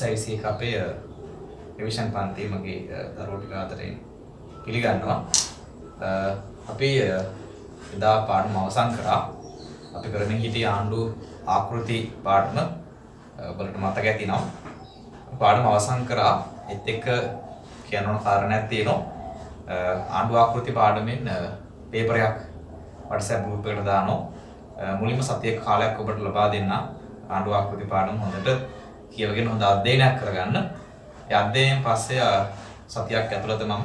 26 අපේ රිවිෂන් පන්ති මගේ දරුවෝ ටික අතරින් පිළිගන්නවා. අපි එදා පාඩම අවසන් කරා. අපි කරමින් හිටිය ආණ්ඩු ආකෘති පාඩම ඔබට මතක ඇතිනම් පාඩම අවසන් කරා. ඒත් එක්ක කියන්න ඕන කාරණයක් තියෙනවා. ආණ්ඩු ආකෘති පාඩමෙන් පේපර් එකක් WhatsApp group එකට දානවා. මුලින්ම සතියක කාලයක් ඔබට ලබා දෙන්න ආණ්ඩු ආකෘති පාඩම හොඳට කියවගෙන හොඳ අධ්‍යයනයක් කරගන්න. ඒ අධ්‍යයනයෙන් පස්සේ සතියක් ඇතුළත මම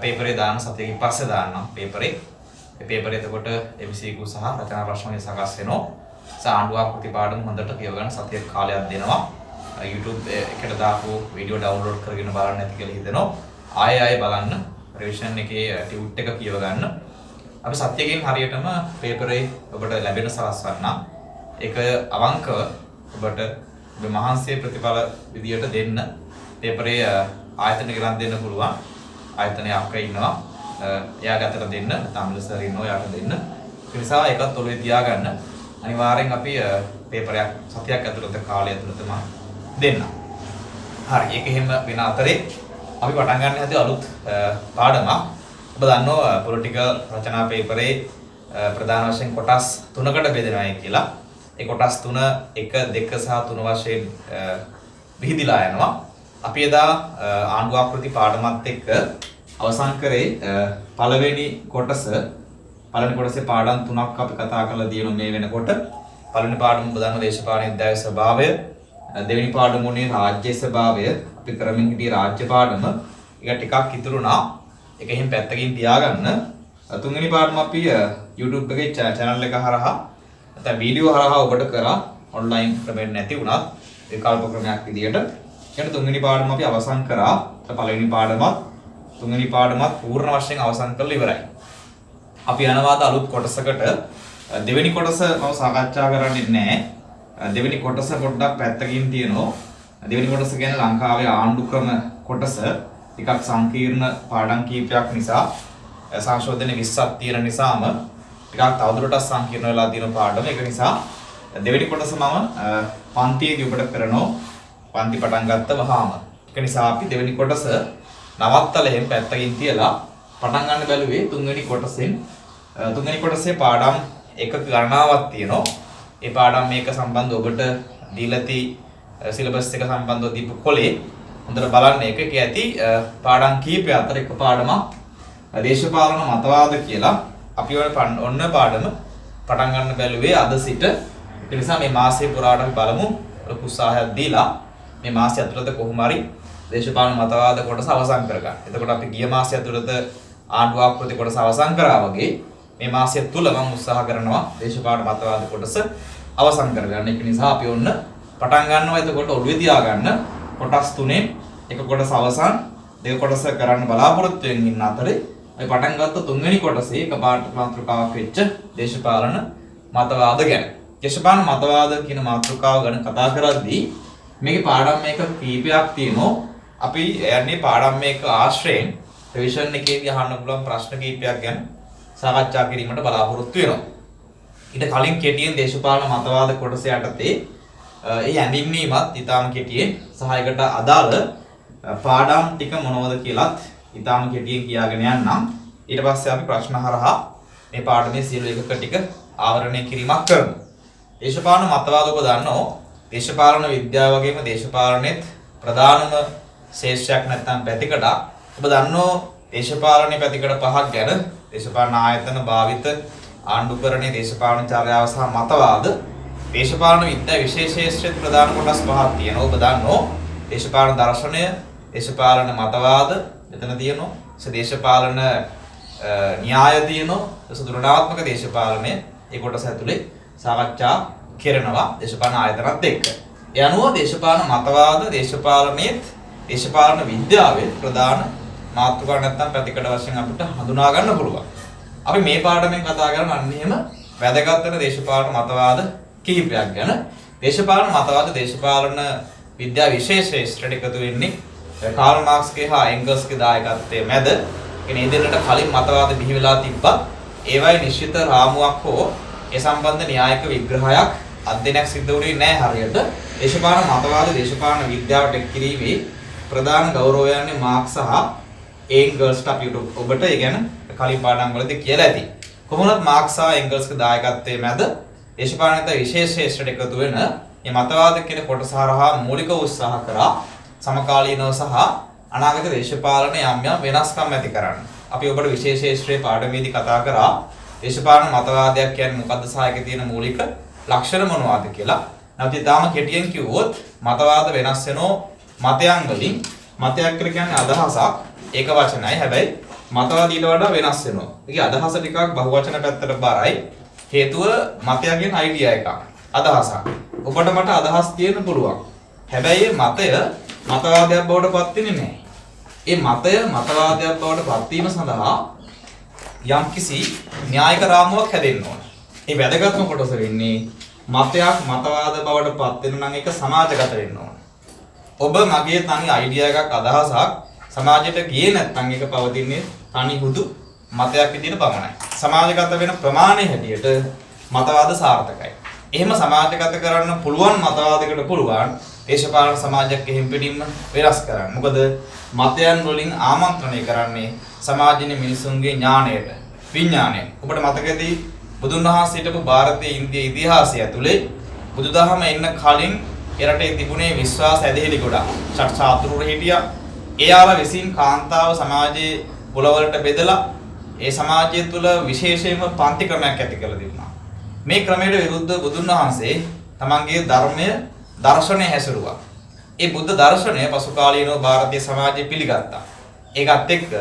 පේපරේ දාන සතියකින් පස්සේ දාන්නම් පේපරේ. ඒ පේපරේ එතකොට MCQ සහ රචනා ප්‍රශ්න වලින් සකස් වෙනවා. ආණ්ඩු ආකෘති පාඩම හොඳට කියවගන්න සතියක කාලයක් දෙනවා. YouTube එකට දාපු වීඩියෝ ඩවුන්ලෝඩ් කරගෙන බලන්න ඇති කියලා හිතෙනවා. ආයෙ බලන්න රිවිෂන් එකේ ටියුට් එක කියව ගන්න. අපි සත්‍යයෙන් හරියටම පේපරේ ඔබට ලැබෙන සලස්වන්න. ඒක අවංකව ඔබට ඔබ මහන්සිය ප්‍රතිඵල විදියට දෙන්න පේපරේ ආයතන ගණන් දෙන්න පුළුවන්. ආයතනයේ අක්ක ඉන්නවා. එයා ගැතට දෙන්න, තමිල් සර් ඉන්නවා එයාට දෙන්න. ඒ නිසා ඒකත් ඔළුවේ තියාගන්න. අනිවාර්යෙන් අපි පේපරයක් සතියක් ඇතුළත කාලය ඇතුළත මම දෙන්න. හරි. ඒක එහෙම වෙන අතරේ අපි පටන් ගන්න හැදී අලුත් පාඩමක්. ඔබ දන්නවා පොලිටිකල් රචනා පේපරේ ප්‍රධාන වශයෙන් කොටස් 3කට බෙදෙනවායි කියලා. ඒ කොටස් 3 1 2 සහ 3 වශයෙන් විහිදිලා යනවා. අපි එදා ආණ්ඩු ආකෘති පාඩමත් එක්ක අවසන් කරේ පළවෙනි කොටසේ පාඩම් 3ක් අපි කතා කරලා දිනන මේ වෙනකොට. පළවෙනි පාඩම ඔබ දන්නවා දේශපාලන විද්‍යාවේ ස්වභාවය. දෙවෙනි පාඩම උනේ රාජ්‍ය ස්වභාවය. අපි කරමින් හිටියේ රාජ්‍ය පාඩම. ඒක ටිකක් ඉතුරුනා. ඒක එහෙම පැත්තකින් තියාගන්න. තුන්වෙනි පාඩම අපි YouTube එකේ channel එක හරහා නැත්නම් වීඩියෝ හරහා ඔබට කරා online ක්‍රමයෙන් නැති වුණත් විකල්ප ක්‍රමයක් විදියට. ඊට තුන්වෙනි පාඩම අපි අවසන් කරා. පළවෙනි පාඩමත් තුන්වෙනි පාඩමත් පූර්ණ වශයෙන් අවසන් කරලා ඉවරයි. අපි යනවා අලුත් කොටසකට. දෙවෙනි කොටස මම සාකච්ඡා කරන්නේ නැහැ. දෙවෙනි කොටස පොඩ්ඩක් පැත්තකින් තියෙනවා. දෙවෙනි කොටස කියන්නේ ලංකාවේ ආණ්ඩු ක්‍රම කොටස. ටිකක් සංකීර්ණ පාඩම් කීපයක් නිසා සංශෝධන 20ක් තියෙන නිසාම ටිකක් තවදුරටත් සංකීර්ණ වෙලා තියෙන පාඩම. ඒක නිසා දෙවෙනි කොටස මම පන්තියේදී ඔබට කරනවා. පන්ති පටන් ගත්ත වහාම. ඒක නිසා අපි දෙවෙනි කොටස නවත්තලා එහෙම පැත්තකින් තියලා පටන් ගන්න බැලුවේ තුන්වෙනි කොටසෙන්. තුන්වෙනි කොටසේ පාඩම් එකක ගණනාවක් තියෙනවා. ඒ පාඩම් මේක සම්බන්ධව ඔබට දීලා ති සිලබස් එක සම්බන්ධව දීපු කොලේ හොඳට බලන්න. ඒක ඇති පාඩම් කීපය අතර එක පාඩමක් දේශපාලන මතවාද කියලා. අපි ඔන්න පාඩම පටන් ගන්න බැලුවේ අද සිට. ඒ නිසා මේ මාසයේ පුරාට අපි බලමු ලොකු උත්සාහයක් දීලා මේ මාසය ඇතුළත කොහොම හරි දේශපාලන මතවාද කොටස අවසන් කරගන්න. එතකොට අපි ගිය මාසය ඇතුළත ආණ්ඩු ආකෘති කොටස අවසන් කරා වගේ මේ මාසය තුල මම උත්සාහ කරනවා දේශපාලන මතවාද කොටස අවසන් කරගන්න. ඒක නිසා අපි ඔන්න පටන් ගන්නවා. එතකොට ඔළුවේ තියාගන්න කොටස් 3න් එක කොටස අවසන්, දෙක කොටස කරන්න බලාපොරොත්තු වෙමින් ඉන්න අතරේ අපි පටන් ගත්ත තුන්වෙනි කොටසේ එකපාරට මාතෘකාවක් වෙච්ච දේශපාලන මතවාද ගැන. දේශපාලන මතවාද කියන මාතෘකාව ගැන කතා කරද්දී මේකේ පාඩම් මේක කීපයක් තියෙනවා. අපි යන්නේ පාඩම් මේක ආශ්‍රයෙන් රිවිෂන් එකේදී අහන්න පුළුවන් ප්‍රශ්න කීපයක් ගැන සාකච්ඡා කිරීමට බලාපොරොත්තු වෙනවා. ඊට කලින් කෙටියෙන් දේශපාලන මතවාද කොටස යටතේ ඒ හැඳින්වීමත් ඊටාම කෙටියෙන් සහයකට අදාළ පාඩම් ටික මොනවද කියලාත් ඊටාම කෙටියෙන් කියාගෙන යන්නම්. ඊට පස්සේ අපි ප්‍රශ්න හරහා මේ පාඩමේ සියලු එකක ටික ආවරණය කිරීමක් කරමු. දේශපාලන මතවාද ඔබ දන්නවා දේශපාලන විද්‍යාව වගේම දේශපාලනෙත් ප්‍රධානම ශේෂ්ත්‍රයක් නැත්නම් පැතිකඩ. ඔබ දන්නවා දේශපාලන පැතිකඩ පහක් ගැන. දේශපාලන ආයතන භාවිත ආණ්ඩුකරණයේ දේශපාලන චර්යාව සහ මතවාද. දේශපාලන විද්‍යා විශේෂ ශේෂ්ත්‍රයේ ප්‍රධාන කොටස් පහක් තියෙනවා. ඔබ දන්නවා දේශපාලන දර්ශනය, දේශපාලන මතවාද මෙතන තියෙනවා. දේශපාලන න්‍යාය තියෙනවා. සුදුරණාත්මක දේශපාලනය ඒ කොටස ඇතුලේ සාකච්ඡා කරනවා දේශපාලන ආයතනත් එක්ක. ඒ අනුව දේශපාලන මතවාද දේශපාලනයේත් දේශපාලන විද්‍යාවේ ප්‍රධාන මාතෘකා නැත්නම් පැතිකඩ වශයෙන් අපිට හඳුනා ගන්න පුළුවන්. අපි මේ පාඩමෙන් කතා කරන්නේ අන්න එහෙම වැදගත් වෙන දේශපාලන මතවාද කිහිපයක් ගැන. දේශපාලන මතවාද දේශපාලන විද්‍යා විශේෂ ශාස්ත්‍රයට එකතු වෙන්නේ කාල් මාක්ස්ගේ හා එන්ගල්ස්ගේ දායකත්වයේ මැද. කියන්නේ මේ දෙන්නට කලින් මතවාද බිහි වෙලා තිබ්බා. ඒවයි නිශ්චිත රාමුවක් හෝ ඒ සම්බන්ධ න්‍යායික විග්‍රහයක් අධ්‍යයනයක් සිද්ධ වුණේ නැහැ හරියට. දේශපාලන මතවාද දේශපාලන විද්‍යාවට එක් කිරීමේ ප්‍රධාන ගෞරවයන්නේ මාක්ස් සහ එන්ගල්ස්ට අපි ඔබට ඒ කියන්නේ කලින් පාඩම් වලදී කියලා ඇති. කොහොමවත් මාක්ස් සහ එන්ගල්ස්ගේ දායකත්වයේ මැද දේශපාලනයට විශේෂ ශ්‍රේෂ්ඨ එකතු වෙන මේ මතවාද කියන කොටස හරහා මූලික උත්සාහ කරා සමකාලීනව සහ අනාගත දේශපාලන යම් යම් වෙනස්කම් ඇති කරන්න. අපි ඔබට විශේෂ ශ්‍රේෂ්ඨ පාඩමේදී කතා කරා දේශපාලන මතවාදයක් කියන්නේ මොකද්ද සහ ඒකේ තියෙන මූලික ලක්ෂණ මොනවාද කියලා. නැත්නම් තාම කෙටියෙන් කිව්වොත් මතවාද වෙනස් වෙනෝ මතයන් වලින් මතයක් කියලා කියන්නේ අදහසක් ඒක වචනයි. හැබැයි මතවාද ඊට වඩා වෙනස් වෙනවා. ඒකේ අදහස ටිකක් බහුවචන පැත්තට බරයි. හේතුව මතයන්ගෙන් අයිඩියා එකක්. අදහසක්. ඔබට මට අදහස් තියෙන්න පුළුවන්. හැබැයි මතය මතවාදයක් බවට පත් වෙන්නේ නැහැ. ඒ මතය මතවාදයක් බවට පත් වීම සඳහා යම්කිසි න්‍යායික රාමුවක් හැදෙන්න ඕන. ඒ වැදගත්ම කොටස වෙන්නේ මතයක් මතවාද බවට පත් වෙන නම් ඒක සමාජගත වෙන්න ඕන. ඔබ මගේ තනි අයිඩියා එකක් අදහසක් සමාජයට ගියේ නැත්නම් ඒක පවතින්නේ තනි හුදු මතයක් විදිහට පමණයි. සමාජගත වෙන ප්‍රමාණය හැටියට මතවාද සාර්ථකයි. එහෙම සමාජගත කරන්න පුළුවන් මතවාදයකට පුළුවන් දේශපාලන සමාජයක් එහෙම් පිටින්ම වෙනස් කරන්න. මොකද මතයන් වලින් ආමන්ත්‍රණය කරන්නේ සමාජයේ මිනිසුන්ගේ ඥාණයට, විඥාණයට. ඔබට මතකදී බුදුන් වහන්සේ හිටපු ಭಾರತೀಯ ඉන්දියා ඉතිහාසය ඇතුලේ බුදුදහම එන්න කලින් එරටේ තිබුණේ විශ්වාස ඇදහිලි ගොඩක්. චාතුරු හිටියා. එයාලා විසින් කාන්තාව සමාජයේ පොළවලට බෙදලා ඒ සමාජය තුළ විශේෂයෙන්ම පන්ති ක්‍රමයක් ඇති කරලා තිබුණා. මේ ක්‍රමයට විරුද්ධව බුදුන් වහන්සේ තමන්ගේ ධර්මය දර්ශනය හැසිරුවා. ඒ බුද්ධ දර්ශනය පසු කාලීනව ಭಾರತೀಯ සමාජයේ පිළිගත්තා. ඒකත් එක්ක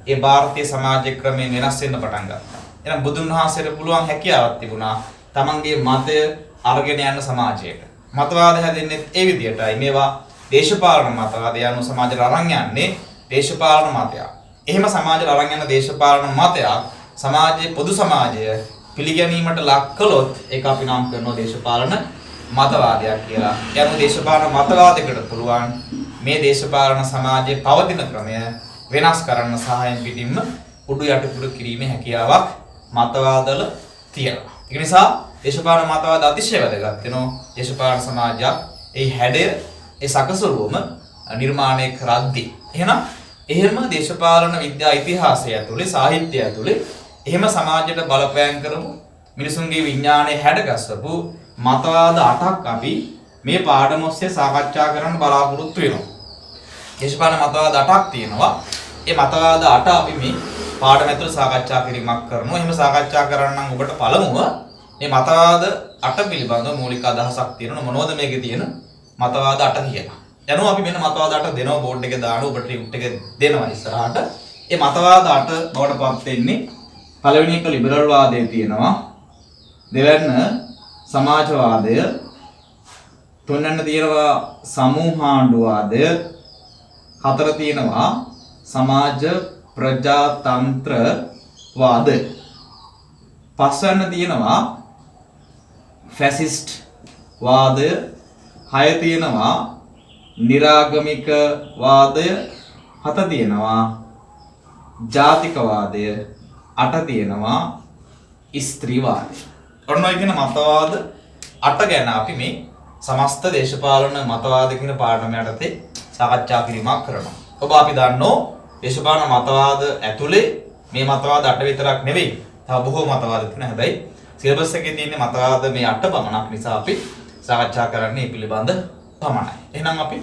ඒ ಭಾರತೀಯ සමාජයේ ක්‍රමයෙන් වෙනස් වෙන්න පටන් ගත්තා. එහෙනම් බුදුන් වහන්සේට පුළුවන් හැකියාවක් තිබුණා තමන්ගේ මතය අරගෙන යන්න සමාජයට. මතවාද හැදෙන්නේ ඒ විදිහටයි. මේවා දේශපාලන මතවාද යන සමාජයට අරන් යන්නේ දේශපාලන මතයක්. එහෙම සමාජයට අරන් යන දේශපාලන මතයක් සමාජයේ පොදු සමාජය පිළිගැනීමට ලක් කළොත් ඒක අපි නම් කරනවා දේශපාලන මතවාදයක් කියලා. යන දේශපාලන මතවාදයකට පුළුවන් මේ දේශපාලන සමාජයේ පවතින ක්‍රමය වෙනස් කරන්න සහායෙන් පිටින්ම උඩු යටිකුඩු කිරීමේ හැකියාවක් මතවාදවල තියෙනවා. ඒ නිසා දේශපාලන මතවාද අතිශය වැදගත් වෙනවා. දේශපාලන සමාජයක් ඒ හැඩය ඒ සකසුරුවම නිර්මාණය කරද්දී. එහෙම දේශපාලන විද්‍යා ඉතිහාසය ඇතුලේ සාහිත්‍යය ඇතුලේ එහෙම සමාජයට බලපෑම් කරපු මිනිසුන්ගේ විඥානයේ හැඩගස්සපු මතවාද 8ක් අපි මේ පාඩම ඔස්සේ සාකච්ඡා කරන්න බලාපොරොත්තු වෙනවා. දේශපාලන මතවාද 8ක් තියෙනවා. ඒ මතවාද 8 අපි මේ පාඩම ඇතුළේ සාකච්ඡා කිරීමක් කරනවා. එහෙම සාකච්ඡා කරන්න නම් ඔබට පළමුව මේ මතවාද 8 පිළිබඳව මූලික අදහසක් තියෙනවා. මොනවද මේකේ තියෙන මතවාද 8 කියලා. යනවා අපි මෙන්න මතවාද 8 දෙනවා බෝඩ් එකේ දානවා ඔබට රිපෝට් එක දෙනවා ඉස්සරහට. මේ මතවාද 8 බවට පත් වෙන්නේ පළවෙනි එක ලිබරල් වාදය තියෙනවා. දෙවැන්න සමාජවාදය. තුන්වැන්න තියෙනවා සමූහාණ්ඩුවාදය. හතර තියෙනවා සමාජ ප්‍රජාතන්ත්‍ර වාදය. පස්වැන්න තියෙනවා ෆැසිස්ට් වාදය. හය තියෙනවා නිරාගමික වාදය. හත තියෙනවා ජාතිකවාදය. අට තියෙනවා ස්ත්‍රීවාදය. ඔන්න ඔය කියන මතවාද අට ගැන අපි මේ සමස්ත දේශපාලන මතවාද කියන පාඩම යටතේ සාකච්ඡා කිරීමක් කරනවා. ඔබ අපි දන්නෝ දේශපාලන මතවාද ඇතුලේ මේ මතවාද අට විතරක් නෙවෙයි. තව බොහෝ මතවාද තියෙනවා. හැබැයි සිලබස් එකේ තියෙන මතවාද මේ අට පමණක් නිසා අපි සාකච්ඡා කරන්නේ පිළිබඳ පමණයි. එහෙනම් අපි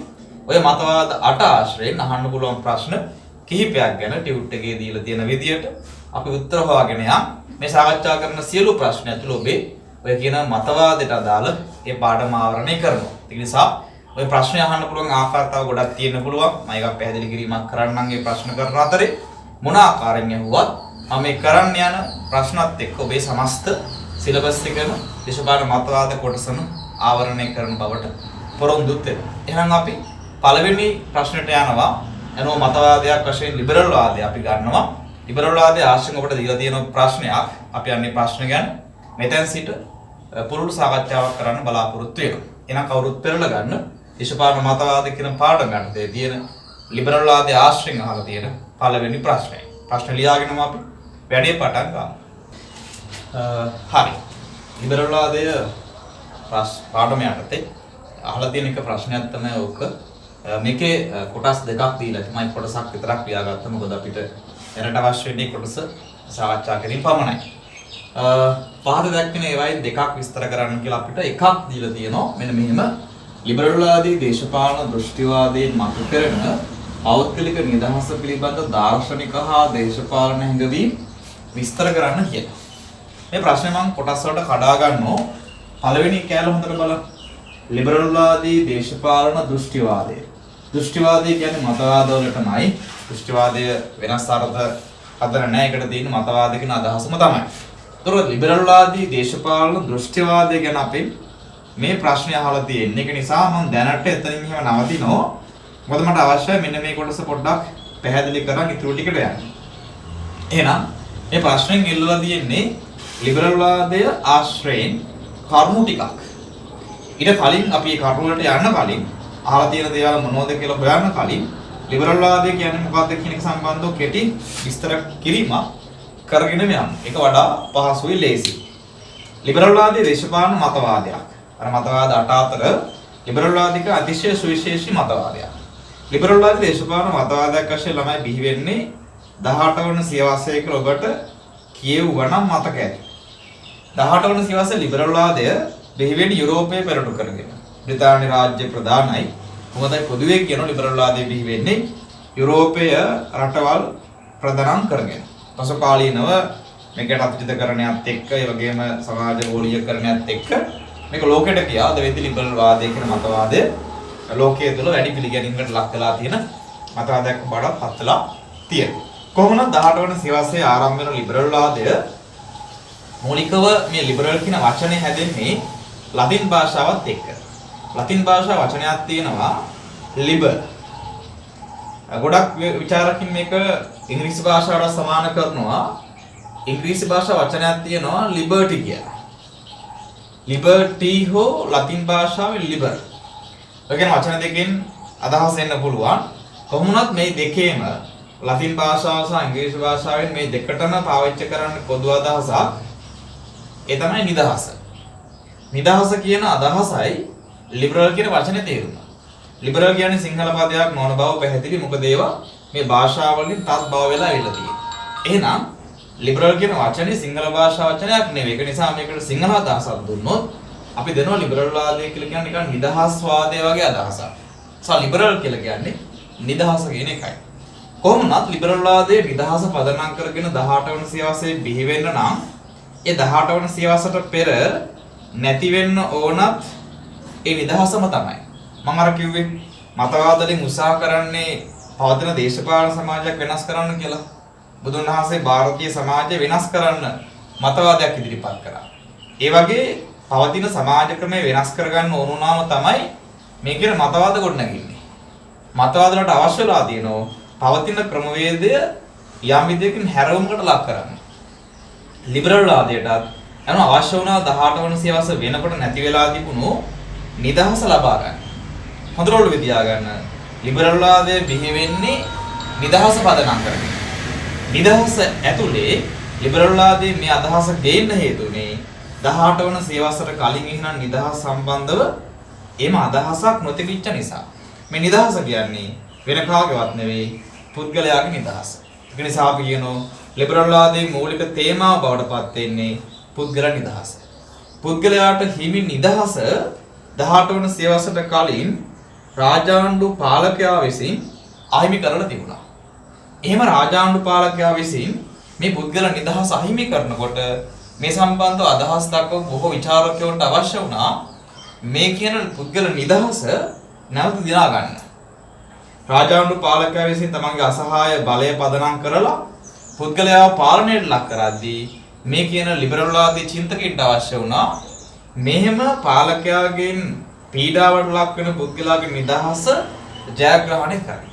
ඔය මතවාද අට ආශ්‍රයෙන් අහන්න පුළුවන් ප්‍රශ්න කිහිපයක් ගැන ටියුට් එකේ දීලා තියෙන විදියට අපි උත්තර හොයාගෙන මේ සාකච්ඡා කරන සියලු ප්‍රශ්න ඇතුළු ඔබේ ඔය කියන මතවාදයට අදාළ ඒ පාඩම ආවරණය කරනවා. ඒ නිසා ඔය ප්‍රශ්න අහන්න පුළුවන් ආකාර තව ගොඩක් තියෙන්න පුළුවන්. මම ඒක පැහැදිලි කිරීමක් කරන්නම් මේ ප්‍රශ්න කරන අතරේ මොන ආකාරයෙන් ඇහුවත් මම මේ කරන්න යන ප්‍රශ්නත් එක්ක ඔබේ සමස්ත සිලබස් එකම දේශපාලන මතවාද කොටසම ආවරණය කරන බවට පොරොන්දුත් වෙනවා. එහෙනම් අපි පළවෙනි ප්‍රශ්නට යනවා. එනවා මතවාදයක් වශයෙන් ලිබරල් වාදය අපි ගන්නවා. ලිබරල් වාදයේ ආශ්‍රයෙන් ඔබට දීලා තියෙන ප්‍රශ්නයක්. අපි යන්නේ ප්‍රශ්න ගැන මෙතෙන් සිට පුරුදු සාකච්ඡාවක් කරන්න බලාපොරොත්තු වෙනවා. එහෙනම් කවුරුත් පෙරලා ගන්න දේශපාලන මතවාද කියන පාඩම යටතේ තියෙන ලිබරල් වාදයේ ආශ්‍රයෙන් අහලා තියෙන පළවෙනි ප්‍රශ්නය. ප්‍රශ්න ලියාගෙනම අපි වැඩේ පටන් ගමු. හරි. ලිබරල් වාදය පාඩම යටතේ අහලා තියෙන එක ප්‍රශ්නයක් තමයි ඕක. මේකේ කොටස් දෙකක් දීලා තමයි කොටසක් විතරක් ලියාගත්තා. මොකද අපිට දැනට අවශ්‍ය වෙන්නේ කොටස සාකච්ඡා කිරීම පමණයි. පහත දැක්කනේ ඒවයින් දෙකක් විස්තර කරන්න කියලා අපිට එකක් දීලා තියෙනවා. මෙන්න මෙහෙම ලිබරල්වාදී දේශපාලන දෘෂ්ටිවාදයෙන් මතු කරන පෞද්ගලික නිදහස පිළිබඳ දාර්ශනික හා දේශපාලන හැඟවීම් විස්තර කරන්න කියලා. මේ ප්‍රශ්නේ මම කොටස් වලට කඩා ගන්නවා. පළවෙනි කෑල්ල හොඳට බලන්න. ලිබරල්වාදී දේශපාලන දෘෂ්ටිවාදය. දෘෂ්ටිවාදය කියන්නේ මතවාද වලටමයි. දෘෂ්ටිවාදය වෙනස් අර්ථ හතර නැහැ. ඒකට තියෙන මතවාද කියන අදහසම තමයි. ඒතර ලිබරල්වාදී දේශපාලන දෘෂ්ටිවාදය ගැන අපි මේ ප්‍රශ්නේ අහලා තියෙන එක නිසා මම දැනට එතනින් එහෙම නවතිනවා. මොකද මට අවශ්‍යයි මෙන්න මේ කොටස පොඩ්ඩක් පැහැදිලි කරන් ඉතුරු ටිකට යන්න. එහෙනම් මේ ප්‍රශ්නෙන් ඉල්ලලා තියෙන්නේ ලිබරල්වාදය ආශ්‍රයෙන් කරුණු ටිකක්. ඊට කලින් අපි මේ කරුණු වලට යන්න කලින් අහලා තියෙන දේවල් මොනවද කියලා හොයන්න කලින් ලිබරල්වාදය කියන්නේ මොකක්ද කියන එක සම්බන්ධව කෙටි විස්තර කිරීමක් කරගෙන යන්න. ඒක වඩා පහසුයි ලේසි. ලිබරල්වාදී දේශපාලන මතවාදයක්. අර මතවාද 8 අතර ලිබරල්වාදික අතිශය සුවිශේෂී මතවාදයක්. ලිබරල්වාදී දේශපාලන මතවාදයක් වශයෙන් ළමයි බිහි වෙන්නේ 18 වන සියවසේ කියලා ඔබට කියවුවනම් මතක ඇති. 18 වන සියවසේ ලිබරල්වාදය බිහි වෙන්නේ යුරෝපයේ පෙරටු කරගෙන. බ්‍රිතාන්‍ය රාජ්‍ය ප්‍රධානයි. මොකදයි පොදුවේ කියන ලිබරල්වාදය බිහි වෙන්නේ යුරෝපීය රටවල් ප්‍රධානම් කරගෙන. පසුකාලීනව මේකට අත්‍යන්තකරණයත් එක්ක ඒ වගේම සමාජ ගෝලීයකරණයත් එක්ක මේක ලෝකෙට ගියා. දෙවෙනි ලිබරල්වාදය කියන මතවාදය ලෝකයේ තුල වැඩි පිළිගැනීමකට ලක් වෙලා තියෙන මතවාදයක් බවට පත් වෙලා තියෙනවා. කොහොමද 18 වන සියවසේ ආරම්භ වෙන ලිබරල්වාදය මූලිකව මේ ලිබරල් කියන වචනේ හැදෙන්නේ ලතින් භාෂාවත් එක්ක. ලතින් භාෂා වචනයක් තියෙනවා ලිබර්. ගොඩක් විචාරකින් මේක ඉංග්‍රීසි භාෂාවට සමාන කරනවා. ඉංග්‍රීසි භාෂා වචනයක් තියෙනවා ලිබර්ටි කියලා. ලිබර්ටි හෝ ලතින් භාෂාවේ ලිබර්. ඒ කියන්නේ වචන දෙකෙන් අදහස් වෙන්න පුළුවන්. කොහොමුණත් මේ දෙකේම ලතින් භාෂාව සහ ඉංග්‍රීසි භාෂාවෙන් මේ දෙකටම පාවිච්චි කරන්න පොදු අදහසක් ඒ තමයි නිදහස. නිදහස කියන අදහසයි ලිබරල් කියන වචනේ තේරුම. ලිබරල් කියන්නේ සිංහල පදයක් නොවන බව පැහැදිලි. මොකද ඒවා මේ භාෂාවලින් තත් බව වෙලා ඇවිල්ලා තියෙන්නේ. එහෙනම් ලිබරල් කියන වචනේ සිංහල භාෂා වචනයක් නෙවෙයි. ඒක නිසා මේකට සිංහල අදහසක් දුන්නොත් අපි දෙනවා ලිබරල් වාදය කියලා කියන්නේ නිකන් නිදහස් වාදය වගේ අදහසක්. ලිබරල් කියලා කියන්නේ නිදහස කියන එකයි. කොහොමවත් ලිබරල් වාදයේ නිදහස පදනම් කරගෙන 18 වන සියවසේ බිහි වෙන්න නම් ඒ 18 වන සියවසට පෙර නැති වෙන්න ඕනත් ඒ නිදහසම තමයි. මම අර කිව්වේ මතවාද වලින් උත්සාහ කරන්නේ පවතින දේශපාලන සමාජයක් වෙනස් කරන්න කියලා. බුදුන් වහන්සේ ಭಾರತೀಯ සමාජය වෙනස් කරන්න මතවාදයක් ඉදිරිපත් කරා. ඒ වගේ පවතින සමාජ ක්‍රමය වෙනස් කරගන්න ඕන වුණාම තමයි මේ කියන මතවාද ගොඩනගන්නේ. මතවාද වලට අවශ්‍යලා තියෙනවා පවතින ක්‍රමවේදය යම් විදියකින් හැරවුමකට ලක් කරන්න. ලිබරල් වාදයටත් යන අවශ්‍ය වුණා 18 වන සියවස වෙනකොට නැති වෙලා තිබුණු නිදහස ලබා ගන්න. හොඳට ඔළුවේ තියාගන්න. ලිබරල් වාදය බිහි වෙන්නේ නිදහස පදනම් කරගෙන. නිදහස ඇතුලේ ලිබරල් වාදයේ මේ අදහස ගේන්න හේතුනේ 18 වන සියවසට කලින් ඉහන නිදහස සම්බන්ධව එම අදහසක් නොතිබිච්ච නිසා. මේ නිදහස කියන්නේ වෙන කාගේවත් නෙවෙයි පුද්ගලයාගේ නිදහස. ඒක නිසා අපි කියනවා ලිබරල් වාදයේ මූලික තේමාව බවට පත් වෙන්නේ පුද්ගල නිදහස. පුද්ගලයාට හිමි නිදහස 18 වන සියවසට කලින් රාජාණ්ඩු පාලකයා විසින් අහිමි කරලා තිබුණා. එහෙම රාජාණ්ඩු පාලකයා විසින් මේ පුද්ගල නිදහස අහිමි කරනකොට මේ සම්බන්ධව අදහස් දක්වපු බොහෝ විචාරකයන්ට අවශ්‍ය වුණා මේ කියන පුද්ගල නිදහස නැවත දිනා ගන්න. රාජාණ්ඩු පාලකයා විසින් තමන්ගේ අසහාය බලය පදනම් කරලා පුද්ගලයාව පාලනයට ලක් කරද්දී මේ කියන ලිබරල් වාදී චින්තකයන්ට අවශ්‍ය වුණා මෙහෙම පාලකයාගෙන් පීඩාවට ලක් වෙන පුද්ගලයාගේ නිදහස ජයග්‍රහණය කරන්න.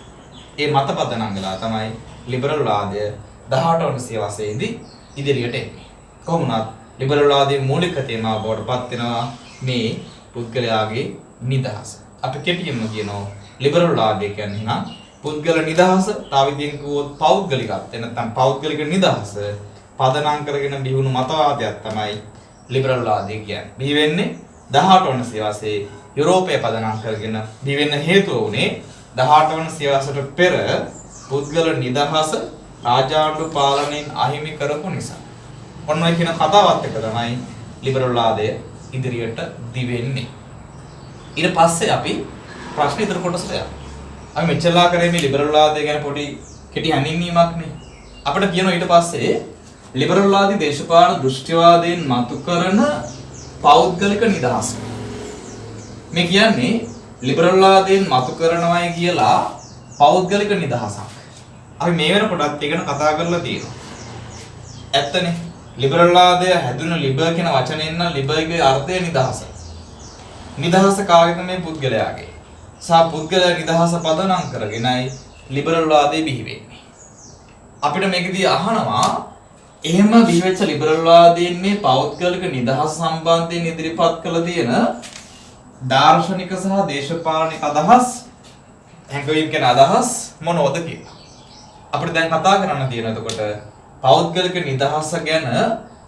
ඒ මත පදනම් වෙලා තමයි ලිබරල් වාදය 18 වන සියවසේදී ඉදිරියට එන්නේ. කොහොමුණත් ලිබරල් වාදයේ මූලික තේමාව බවට පත් වෙනවා මේ පුද්ගලයාගේ නිදහස. අපි කෙටියෙන්ම කියනවා ලිබරල් වාදය කියන්නේ නම් පුද්ගල නිදහස, තව විදිහෙන් කිව්වොත් පෞද්ගලිකත්වය නැත්නම් පෞද්ගලික නිදහස පදනම් කරගෙන බිහිවුණු මතවාදයක් තමයි ලිබරල් වාදය කියන්නේ. බිහි වෙන්නේ 18 වන සියවසේ යුරෝපයේ පදනම් කරගෙන බිහි වෙන්න හේතුව වුණේ 18 වන සියවසට පෙර පුද්ගල නිදහස රාජාණ්ඩු පාලනයෙන් අහිමි කරපු නිසා. ඔන්න ඔය කියන කතාවත් එක තමයි ලිබරල් වාදය ඉදිරියට දිවෙන්නේ. ඊට පස්සේ අපි ප්‍රශ්න ඉදිරි කොටසට යමු. අපි මෙච්චරලා කරේ මේ ලිබරල් වාදය ගැන පොඩි කෙටි හැඳින්වීමක් නේ. අපිට කියනවා ඊට පස්සේ ලිබරල් වාදී දේශපාලන දෘෂ්ටිවාදයෙන් මතු කරන පෞද්ගලික නිදහස. මේ කියන්නේ ලිබරල් වාදයෙන් මතු කරනවායි කියලා පෞද්ගලික නිදහසක්. අපි මේ වෙනකොටත් ඒක ගැන කතා කරලා තියෙනවා. ඇත්තනේ ලිබරල් වාදය හැදුන ලිබර් කියන වචනයෙන් නම් ලිබර්ගේ අර්ථය නිදහස. නිදහස කාගේද මේ පුද්ගලයාගේ. සා පුද්ගලයා නිදහස පදනම් කරගෙනයි ලිබරල් වාදය බිහි වෙන්නේ. අපිට මේකදී අහනවා එහෙම බිහි වෙච්ච ලිබරල් වාදයෙන් මේ පෞද්ගලික නිදහස සම්බන්ධයෙන් ඉදිරිපත් කළ තියෙන දාර්ශනික සහ දේශපාලනික අදහස් හැඟවීම් කියන අදහස් මොනවද කියලා. අපිට දැන් කතා කරන්න තියෙන එතකොට පෞද්ගලික නිදහස ගැන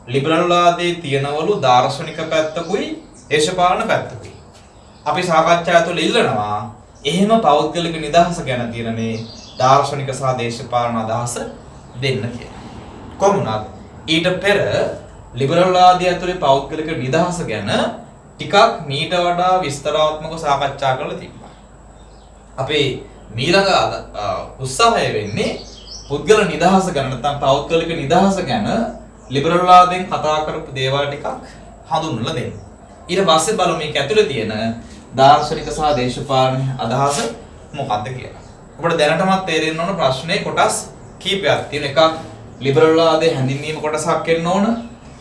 ලිබරල් වාදයේ තියෙනවලු දාර්ශනික පැත්තකුයි දේශපාලන පැත්තකුයි. අපි සාකච්ඡා ඇතුළේ ඉල්ලනවා එහෙම පෞද්ගලික නිදහස ගැන තියෙන මේ දාර්ශනික සහ දේශපාලන අදහස දෙන්න කියලා. කොහොමුණත් ඊට පෙර ලිබරල් වාදය ඇතුළේ පෞද්ගලික නිදහස ගැන ටිකක් මීට වඩා විස්තරාත්මකව සාකච්ඡා කරලා තිබ්බා. අපේ ඊළඟ උත්සාහය වෙන්නේ පුද්ගල නිදහස ගැන නැත්නම් පෞද්ගලික නිදහස ගැන ලිබරල් වාදයෙන් කතා කරපු දේවල් ටිකක් හඳුන්වලා දෙන්න. ඊට පස්සේ බලමු මේක ඇතුළේ තියෙන දාර්ශනික සහ දේශපාලන අදහස මොකක්ද කියලා. ඔබට දැනටමත් තේරෙන්න ඕන ප්‍රශ්නේ කොටස් කීපයක් තියෙන. එකක් ලිබරල් වාදයේ හැඳින්වීම කොටසක් එන්න ඕන.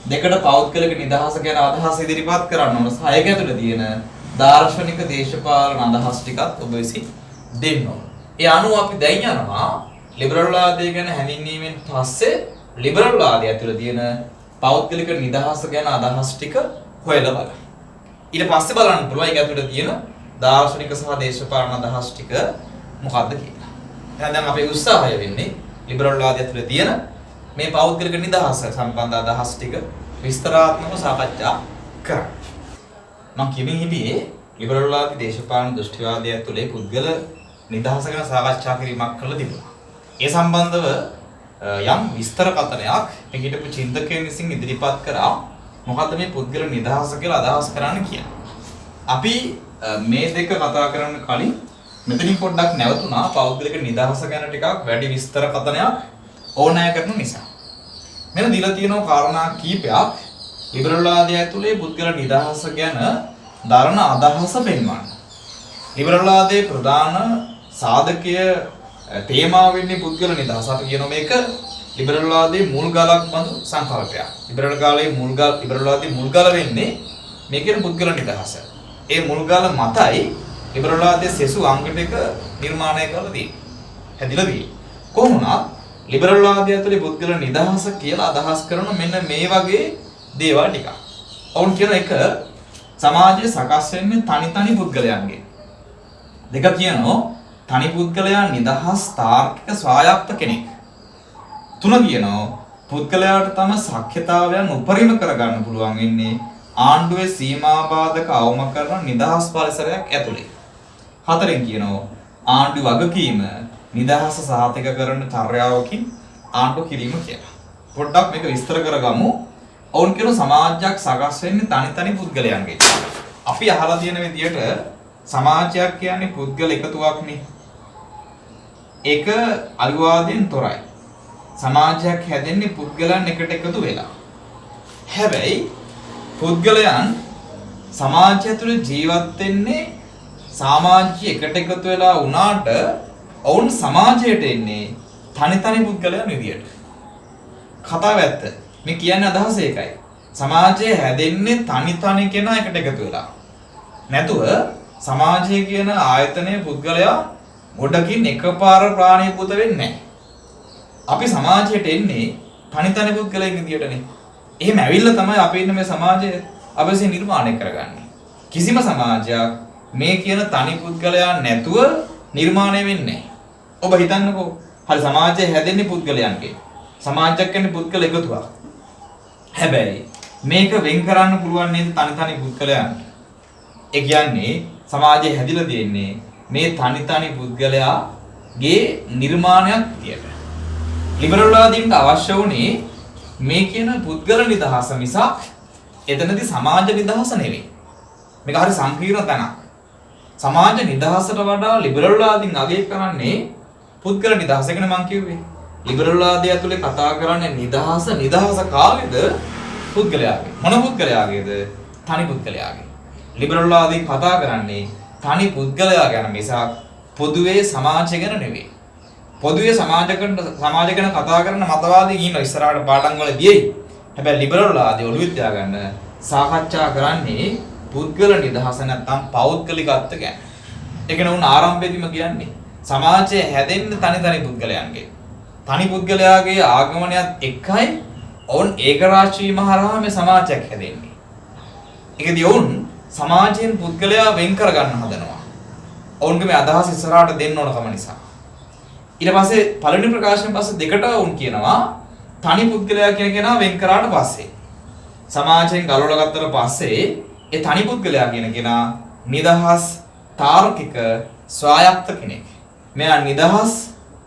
දෙකට පෞද්ගලික නිදහස ගැන අදහස් ඉදිරිපත් කරන්න ඕන. සහ ඒක ඇතුළේ තියෙන දාර්ශනික දේශපාලන අදහස් ටිකත් ඔබ විසින් දෙන්න ඕන. ඒ අනුව අපි දැන් යනවා ලිබරල් වාදය ගැන හැඳින්වීමෙන් පස්සේ ලිබරල් වාදය ඇතුළේ තියෙන පෞද්ගලික නිදහස ගැන අදහස් ටික හොයලා බලන්න. ඊට පස්සේ බලන්න පුළුවන් ඒක ඇතුළේ තියෙන දාර්ශනික සහ දේශපාලන අදහස් ටික මොකක්ද කියලා. එහෙනම් දැන් අපේ උත්සාහය වෙන්නේ ලිබරල් වාදය ඇතුළේ තියෙන මේ පෞද්ගලික නිදහස සම්බන්ධ අදහස් ටික විස්තරාත්මකව සාකච්ඡා කරන්න. මම කියමින් හිටියේ ලිබරල් වාදී දේශපාලන දෘෂ්ටිවාදය ඇතුළේ පුද්ගල නිදහස ගැන සාකච්ඡා කිරීමක් කළ තිබුණා. ඒ සම්බන්ධව යම් විස්තර කතනයක් මේ හිටපු චින්තකයන් විසින් ඉදිරිපත් කරා මොකද්ද මේ පුද්ගල නිදහස කියලා අදහස් කරන්නේ කියලා. අපි මේ දෙක කතා කරන්න කලින් මෙතනින් පොඩ්ඩක් නැවතුණා පෞද්ගලික නිදහස ගැන ටිකක් වැඩි විස්තර කතනයක් ඕනෑ කරන නිසා. මෙන්න දීලා තියෙනවා කාරණා කීපයක් ලිබරල් වාදය ඇතුලේ පුද්ගල නිදහස ගැන දරන අදහස පෙන්වන්න. ලිබරල් වාදයේ ප්‍රධාන සාධකය තේමා වෙන්නේ පුද්ගල නිදහස. අපි කියන මේක ලිබරල් වාදයේ මුල් ගලක් බඳු සංකල්පයක්. ලිබරල් වාදයේ මුල් ගල වෙන්නේ මේ කියන පුද්ගල නිදහස. ඒ මුල් ගල මතයි ලිබරල් වාදයේ සෙසු අංග ටික නිර්මාණය කරලා තියෙන්නේ. හැදිලා තියෙන්නේ. කොහොම වුණත් ලිබරල් වාදය ඇතුලේ පුද්ගල නිදහස කියලා අදහස් කරන මෙන්න මේ වගේ දේවල් ටිකක්. ඔවුන් කියන එක සමාජයේ සකස් වෙන්නේ තනි පුද්ගලයන්ගෙන්. දෙක කියනවා තනි පුද්ගලයා නිදහස් තාර්කික ස්වායත්ත කෙනෙක්. තුන කියනවා පුද්ගලයාට තම ශක්්‍යතාවයන් උපරිම කරගන්න පුළුවන් වෙන්නේ ආණ්ඩුවේ සීමා බාධක අවම කරන නිදහස් පරිසරයක් ඇතුලේ. හතරෙන් කියනවා ආණ්ඩු වගකීම නිදහස සාතික කරන චර්යාවකින් ආණ්ඩු කිරීම කියලා. පොඩ්ඩක් මේක විස්තර කරගමු. ඔවුන් කියන සමාජයක් සකස් වෙන්නේ තනි පුද්ගලයන්ගෙන්. අපි අහලා තියෙන විදිහට සමාජයක් කියන්නේ පුද්ගල එකතුවක්නේ. ඒක අවිවාදයෙන් තොරයි. සමාජයක් හැදෙන්නේ පුද්ගලයන් එකට එකතු වෙලා. හැබැයි පුද්ගලයන් සමාජය තුළ ජීවත් වෙන්නේ සමාජය එකට එකතු වෙලා වුණාට ඔවුන් සමාජයට එන්නේ තනි පුද්ගලයන් විදියට. කතාව ඇත්ත. මේ කියන්නේ අදහස ඒකයි. සමාජය හැදෙන්නේ තනි කෙනා එකට එකතු වෙලා. නැතුව සමාජය කියන ආයතනයේ පුද්ගලයා ගොඩකින් එකපාර ප්‍රාණීභූත වෙන්නේ නැහැ. අපි සමාජයට එන්නේ තනි පුද්ගලයෙක් විදියටනේ. එහෙම ඇවිල්ලා තමයි අපි ඉන්න මේ සමාජය අවශ්‍ය නිර්මාණය කරගන්නේ. කිසිම සමාජයක් මේ කියන තනි පුද්ගලයා නැතුව නිර්මාණය වෙන්නේ නැහැ. ඔබ හිතන්නකෝ හරි සමාජය හැදෙන්නේ පුද්ගලයන්ගෙන්. සමාජයක් කියන්නේ පුද්ගල එකතුවක්. හැබැයි මේක වෙන් කරන්න පුළුවන් නේද තනි පුද්ගලයන්ට? ඒ කියන්නේ සමාජයේ හැදිලා තියෙන්නේ මේ තනි පුද්ගලයාගේ නිර්මාණයක් විදියට. ලිබරල් වාදීන්ට අවශ්‍ය වුණේ මේ කියන පුද්ගල නිදහස මිසක් එතනදී සමාජ නිදහස නෙවෙයි. මේක හරි සංකීර්ණ තැනක්. සමාජ නිදහසට වඩා ලිබරල් වාදීන් අගය කරන්නේ පුද්ගල නිදහස. ඒකනේ මම කිව්වේ. ලිබරල් වාදය ඇතුලේ කතා කරන්නේ නිදහස කාගේද? පුද්ගලයාගේ. මොන පුද්ගලයාගේද? තනි පුද්ගලයාගේ. ලිබරල් වාදීන් කතා කරන්නේ තනි පුද්ගලයා ගැන මිසක් පොදුවේ සමාජය ගැන නෙවෙයි. පොදුවේ සමාජ ගැන කතා කරන මතවාදීන් ඉන්න ඉස්සරහට පාඩම් වල දියෙයි. හැබැයි ලිබරල් වාදී ඔළුවේ තියාගන්න සාකච්ඡා කරන්නේ පුද්ගල නිදහස නැත්නම් පෞද්ගලිකත්ව ගැන. ඒක නුන් ආරම්භයේදීම කියන්නේ සමාජය හැදෙන්නේ තනි පුද්ගලයන්ගේ. තනි පුද්ගලයාගේ ආගමනයත් එක්කයි ඔවුන් ඒකරාශී මහරහා මේ සමාජයක් හැදෙන්නේ. ඒකදී ඔවුන් සමාජයෙන් පුද්ගලයා වෙන් කර ගන්න හදනවා. ඔවුන්ගේ මේ අදහස් ඉස්සරහට දෙන්න ඕන කම නිසා. ඊට පස්සේ පළවෙනි ප්‍රකාශයෙන් පස්සේ දෙකට වුන් කියනවා තනි පුද්ගලයා කියන කෙනා වෙන් කරාට පස්සේ සමාජයෙන් ගලවලා ගත්තට පස්සේ ඒ තනි පුද්ගලයා කියන කෙනා නිදහස් තාර්කික ස්වායත්ත කෙනෙක්. මෙයා නිදහස්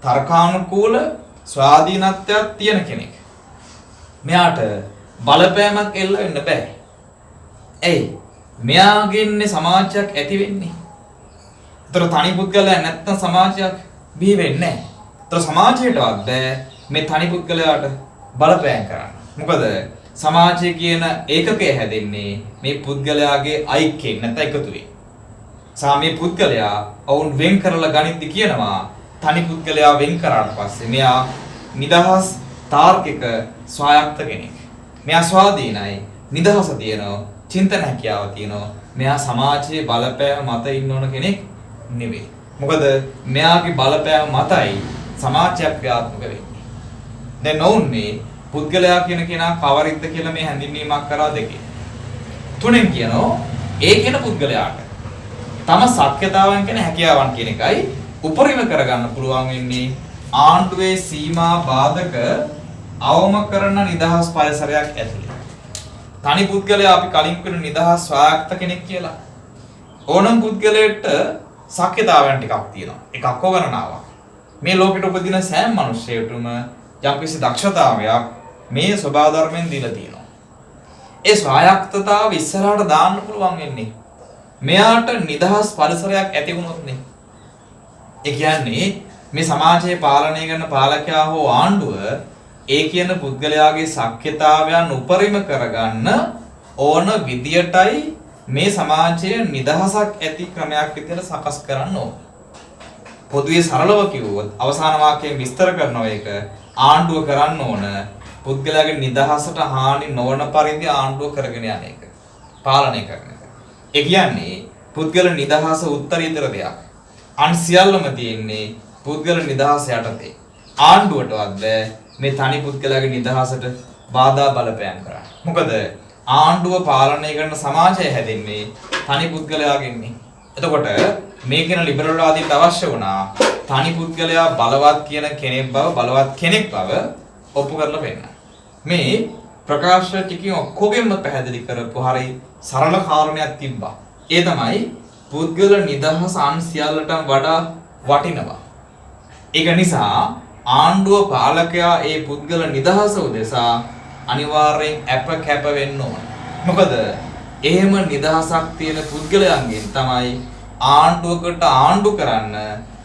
තර්කානුකූල ස්වාධීනත්වයක් තියෙන කෙනෙක්. මෙයාට බලපෑමක් එල්ල වෙන්න බෑ. එයි මෙයාගෙන්නේ සමාජයක් ඇති වෙන්නේ. ඒතර තනි පුද්ගලයා නැත්තම් සමාජයක් බිහි වෙන්නේ නැහැ. ඒතර සමාජයටවත් බෑ මේ තනි පුද්ගලයාට බලපෑම් කරන්න. මොකද සමාජය කියන ඒකකය හැදෙන්නේ මේ පුද්ගලයාගේ ඓක්‍යයෙන් නැත්නම් එකතුවෙන්. සාමයේ පුද්ගලයා වුන් වෙන් කරලා ගනිද්දි කියනවා තනි පුද්ගලයා වෙන් කරාට පස්සේ මෙයා නිදහස් තාර්කික ස්වායත්ත කෙනෙක්. මෙයා ස්වාධීනයි, නිදහස තියෙනවා, චින්තන හැකියාව තියෙනවා. මෙයා සමාජයේ බලපෑම මත ඉන්න ඕන කෙනෙක් නෙවෙයි. මොකද මෙයාගේ බලපෑම මතයි සමාජයක් ක්‍රියාත්මක වෙන්නේ. දැන් නොඋන්නේ පුද්ගලයා කියන කෙනා කවරින්ද කියලා මේ හැඳින්වීමක් කරා දෙකේ. තුනෙන් කියනවා ඒ කියන පුද්ගලයාට තම ශක්්‍යතාවන් කියන හැකියාවන් කියන එකයි උපරිම කරගන්න පුළුවන් වෙන්නේ ආණ්ඩුවේ සීමා බාධක අවම කරන නිදහස් පරිසරයක් ඇතුළේ. තනි පුද්ගලයා අපි කලින් කියන නිදහස් ස්වායත්ත කෙනෙක් කියලා. ඕනම පුද්ගලයෙක්ට ශක්්‍යතාවයන් ටිකක් තියෙනවා. එකක් වගණනාවක්. මේ ලෝකෙට උපදින සෑම මිනිසෙකුටම යම්කිසි දක්ෂතාවයක් මේ ස්වභාව ධර්මයෙන් දීලා තියෙනවා. ඒ ස්වායත්තතාව ඉස්සරහට දාන්න පුළුවන් වෙන්නේ මෙයාට නිදහස් පරිසරයක් ඇති වුණොත් නේ. ඒ කියන්නේ මේ සමාජයේ පාලනය කරන පාලකයා හෝ ආණ්ඩුව ඒ කියන පුද්ගලයාගේ ශක්්‍යතාවයන් උපරිම කරගන්න ඕන විදියටයි මේ සමාජයේ නිදහසක් ඇති ක්‍රමයක් විදියට සකස් කරන්න ඕන. පොදුවේ සරලව කිව්වොත් අවසාන වාක්‍යයෙන් විස්තර කරනවා ඒක ආණ්ඩුව කරන්න ඕන පුද්ගලයාගේ නිදහසට හානි නොවන පරිදි ආණ්ඩුව කරගෙන යන එක. පාලනය කරන එක. ඒ කියන්නේ පුද්ගල නිදහස උත්තරීතර දෙයක්. අන් සියල්ලම තියෙන්නේ පුද්ගල නිදහස යටතේ. ආණ්ඩුවටවත් මේ තනි පුද්ගලයාගේ නිදහසට බාධා බලපෑම් කරන්න. මොකද ආණ්ඩුව පාලනය කරන සමාජය හැදෙන්නේ තනි පුද්ගලයාගෙන්නේ. එතකොට මේ කියන ලිබරල් වාදීන්ට අවශ්‍ය වුණා තනි පුද්ගලයා බලවත් කියන කෙනෙක් බව, බලවත් කෙනෙක් බව ඔප්පු කරලා පෙන්නන්න. මේ ප්‍රකාශ ටිකෙන් ඔක්කොගෙම පැහැදිලි කරපු හරිය සරල කාරණයක් තිබ්බා. ඒ තමයි පුද්ගල නිදහස අන් සියල්ලටම වඩා වටිනවා. ඒක නිසා ආණ්ඩුව පාලකයා ඒ පුද්ගල නිදහස උදෙසා අනිවාර්යෙන් අප කැප වෙන්න ඕන. මොකද එහෙම නිදහසක් තියෙන පුද්ගලයන්ගෙන් තමයි ආණ්ඩුවකට ආණ්ඩු කරන්න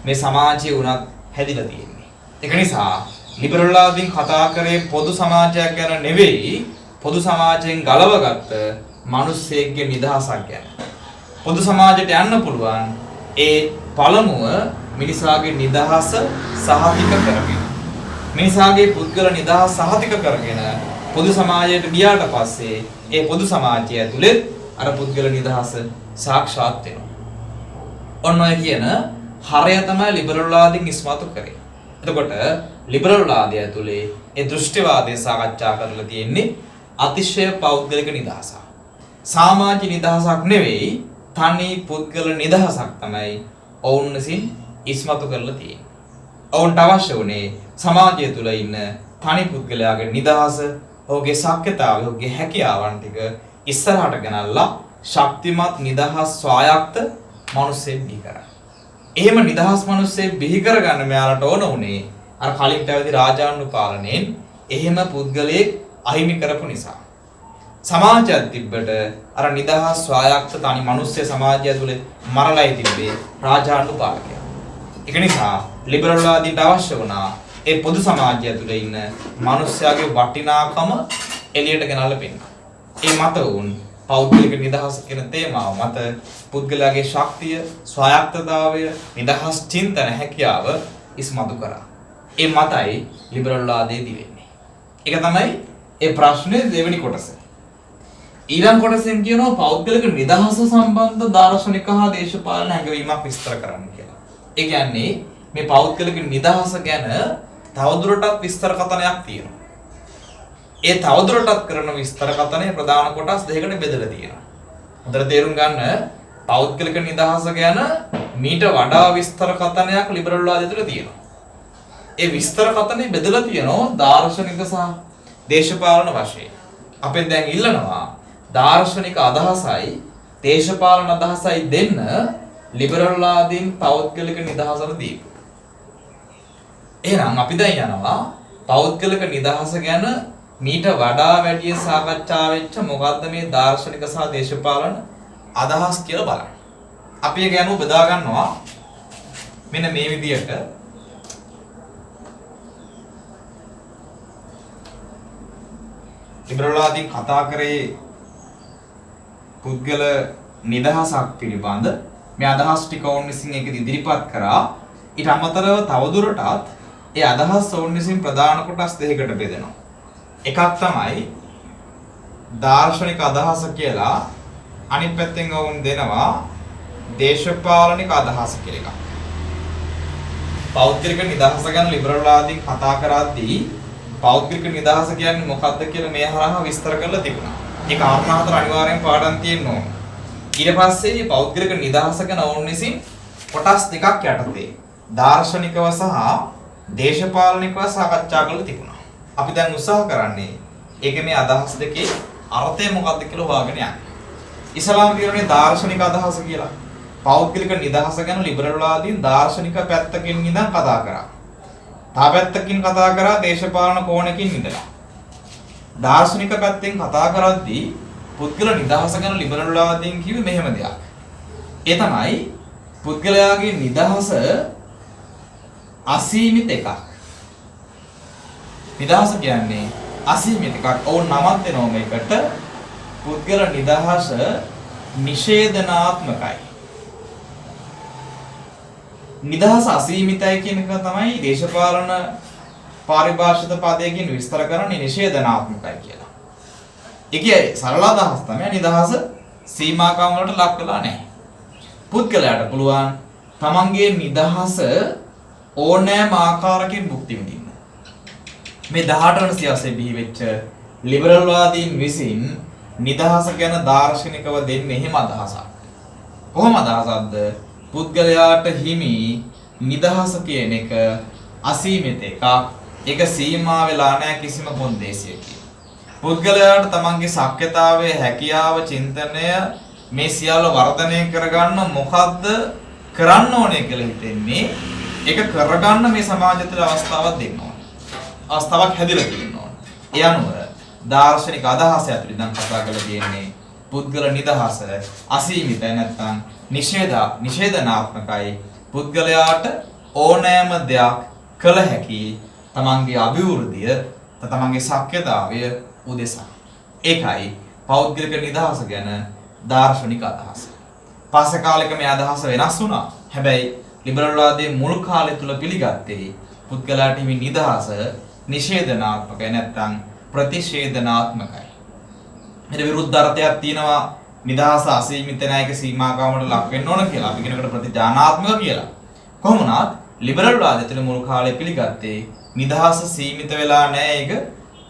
මේ සමාජය උනත් හැදිලා තියෙන්නේ. ඒක නිසා ලිබරල් වාදීන් කතා කරේ පොදු සමාජයක් ගැන නෙවෙයි, පොදු සමාජයෙන් ගලවගත්ත මිනිස්සෙක්ගේ නිදහසක් ගැන. පොදු සමාජයට යන්න පුළුවන් ඒ පළමුව මිනිසාගේ නිදහස සහතික කරගෙන. මිනිසාගේ පුද්ගල නිදහස සහතික කරගෙන පොදු සමාජයට ගියාට පස්සේ ඒ පොදු සමාජය ඇතුළේ අර පුද්ගල නිදහස සාක්ෂාත් වෙනවා. ඔන්න ඔය කියන හරය තමයි ලිබරල් වාදීන් ඉස්මතු කරේ. එතකොට ලිබරල් වාදය ඇතුළේ ඒ දෘෂ්ටිවාදය සාකච්ඡා කරලා තියෙන්නේ අතිශය පෞද්ගලික නිදහසක්. සමාජ නිදහසක් නෙවෙයි, තනි පුද්ගල නිදහසක් තමයි ඔවුන් විසින් ඉස්මතු කරලා තියෙන්නේ. ඔවුන්ට අවශ්‍ය වුණේ සමාජය තුළ ඉන්න තනි පුද්ගලයාගේ නිදහස, ඔහුගේ ශක්්‍යතාවය, ඔහුගේ හැකියාවන් ටික ඉස්සරහට ගෙනල්ලා ශක්තිමත් නිදහස් ස්වායක්ත මිනිස්සෙක් බිහි කරා. එහෙම නිදහස් මිනිස්සෙක් බිහි කරගන්න මෙයාලට ඕන උනේ අර කලින් පැවති රාජාණ්ඩු පාලනයෙන් එහෙම පුද්ගලයෙක් අහිමි කරපු නිසා. සමාජයක් තිබ්බට අර නිදහස් ස්වායක්ත තනි මිනිස්සු සමාජය තුළ මරලයි තිබ්බේ රාජාණ්ඩු පාලකයා. ඒක නිසා ලිබරල් වාදීන්ට අවශ්‍ය වුණා ඒ පොදු සමාජය තුළ ඉන්න මිනිස්යාගේ වටිනාකම එළියට ගෙනල්ලා පෙන්නන්න. ඒ මත වුන් පෞද්ගලික නිදහස කියන තේමාව මත පුද්ගලයාගේ ශක්තිය, ස්වායත්තතාවය, නිදහස් චින්තන හැකියාව ඉස්මතු කරා. ඒ මතයි ලිබරල් වාදයේ දිවෙන්නේ. ඒක තමයි ඒ ප්‍රශ්නේ දෙවෙනි කොටස. ඊළඟ කොටසෙන් කියනවා පෞද්ගලික නිදහස සම්බන්ධ දාර්ශනික හා දේශපාලන හැඟවීමක් විස්තර කරන්න කියලා. ඒ කියන්නේ මේ පෞද්ගලික නිදහස ගැන තවදුරටත් විස්තර කතනයක් තියෙනවා. ඒ තවදුරටත් කරන විස්තර කතනයේ ප්‍රධාන කොටස් දෙකකට බෙදලා තියෙනවා. හොඳට තේරුම් ගන්න පෞද්ගලික නිදහස ගැන මීට වඩා විස්තර කතනයක් ලිබරල් වාදය තුළ තියෙනවා. ඒ විස්තර කතනේ බෙදලා තියෙනවා දාර්ශනික සහ දේශපාලන වශයෙන්. අපෙන් දැන් ඉල්ලනවා දාර්ශනික අදහසයි දේශපාලන අදහසයි දෙන්න ලිබරල් වාදීන් පෞද්ගලික නිදහසට දීපු. එහෙනම් අපි දැන් යනවා පෞද්ගලික නිදහස ගැන මීට වඩා වැඩි සාකච්ඡා වෙච්ච මොකද්ද මේ දාර්ශනික සහ දේශපාලන අදහස් කියලා බලන්න. අපි ඒ ගැන බෙදා ගන්නවා මෙන්න මේ විදිහට. ලිබරල් වාදීන් කතා කරේ පුද්ගල නිදහසක් පිළිබඳ මේ අදහස් ටික ඔවුන් විසින් ඒක ඉදිරිපත් කරා. ඊට අමතරව තවදුරටත් ඒ අදහස් ඔවුන් විසින් ප්‍රධාන කොටස් දෙකකට බෙදෙනවා. එකක් තමයි දාර්ශනික අදහස කියලා, අනිත් පැත්තෙන් ඔවුන් දෙනවා දේශපාලනික අදහස කියලා එකක්. පෞද්ගලික නිදහස ගැන ලිබරල් වාදීන් කතා කරද්දී පෞද්ගලික නිදහස කියන්නේ මොකක්ද කියලා මේ හරහා විස්තර කරලා තිබුණා. ඒ කාරණා හතර අනිවාර්යෙන් පාඩම් තියෙන්න ඕන. ඊට පස්සේ මේ පෞද්ගලික නිදහස ගැන ඔවුන් විසින් කොටස් දෙකක් යටතේ දාර්ශනිකව සහ දේශපාලනිකව සාකච්ඡා කරලා තිබුණා. අපි දැන් උත්සාහ කරන්නේ ඒකේ මේ අදහස් දෙකේ අර්ථය මොකක්ද කියලා හොයාගෙන යන්න. ඉස්ලාම් කියනනේ දාර්ශනික අදහස කියලා. පෞද්ගලික නිදහස ගැන ලිබරල් වාදීන් දාර්ශනික පැත්තකින් ඉඳන් කතා කරා. තා පැත්තකින් කතා කරා දේශපාලන කෝණකින් ඉඳලා. දාර්ශනික පැත්තෙන් කතා කරද්දී පුද්ගල නිදහස ගැන ලිබරල් වාදීන් කිව්වේ මෙහෙම දෙයක්. ඒ තමයි පුද්ගලයාගේ නිදහස අසීමිත එකක්. නිදහස කියන්නේ අසීමිත එකක්. ඕන නමක් දෙනවා මේකට. පුද්ගල නිදහස නිෂේධනාත්මකයි. නිදහස අසීමිතයි කියන එක තමයි දේශපාලන පාරිභාෂිත පදයකින් විස්තර කරන්නේ නිෂේධනාත්මකයි කියලා. ඒකේ සරල අදහස තමයි නිදහස සීමාකම් වලට ලක් වෙලා නැහැ. පුද්ගලයාට පුළුවන් තමන්ගේ නිදහස ඕනෑම ආකාරයකින් භුක්ති විඳින්න. මේ 18 වන සියසේ බිහි වෙච්ච ලිබරල් වාදීන් විසින් නිදහස ගැන දාර්ශනිකව දෙන්නේ එහෙම අදහසක්. කොහොම අදහසක්ද? පුද්ගලයාට හිමි නිදහස කියන එක අසීමිත එකක්. ඒක සීමා වෙලා නැහැ කිසිම කොන්දේසියකින්. පුද්ගලයාට තමන්ගේ ශක්්‍යතාවය, හැකියාව, චින්තනය මේ සියල්ල වර්ධනය කරගන්න මොකද්ද කරන්න ඕනේ කියලා හිතෙන්නේ. ඒක කරගන්න මේ සමාජය තුළ අවස්ථාවක් දෙන්න ඕනේ. අවස්ථාවක් හැදිලා තියෙන්න ඕනේ. ඒ අනුව දාර්ශනික අදහස ඇතුළේ දැන් කතා කරලා තියෙන්නේ පුද්ගල නිදහස අසීමිතයි නැත්නම් නිෂේධනාත්මකයි. පුද්ගලයාට ඕනෑම දෙයක් කළ හැකි තමන්ගේ අභිවෘද්ධිය, තමන්ගේ ශක්්‍යතාවය උදෙසා. ඒකයි පෞද්ගලික නිදහස ගැන දාර්ශනික අදහස. පස්සේ කාලෙක මේ අදහස වෙනස් වුණා. හැබැයි ලිබරල් වාදයේ මුල් කාලය තුල පිළිගත්තේ පුද්ගලයාට හිමි නිදහස නිෂේධනාත්මකයි නැත්නම් ප්‍රතිෂේධනාත්මකයි. මෙතන විරුද්ධ අර්ථයක් තියෙනවා නිදහස අසීමිත නැයක සීමාකමකට ලක් වෙන්න ඕන කියලා. අපි කියනකට ප්‍රතිජානාත්මක කියලා. කොහොම වුණත් ලිබරල් වාදය තුළ මුල් කාලේ පිළිගත්තේ නිදහස සීමිත වෙලා නැහැ. ඒක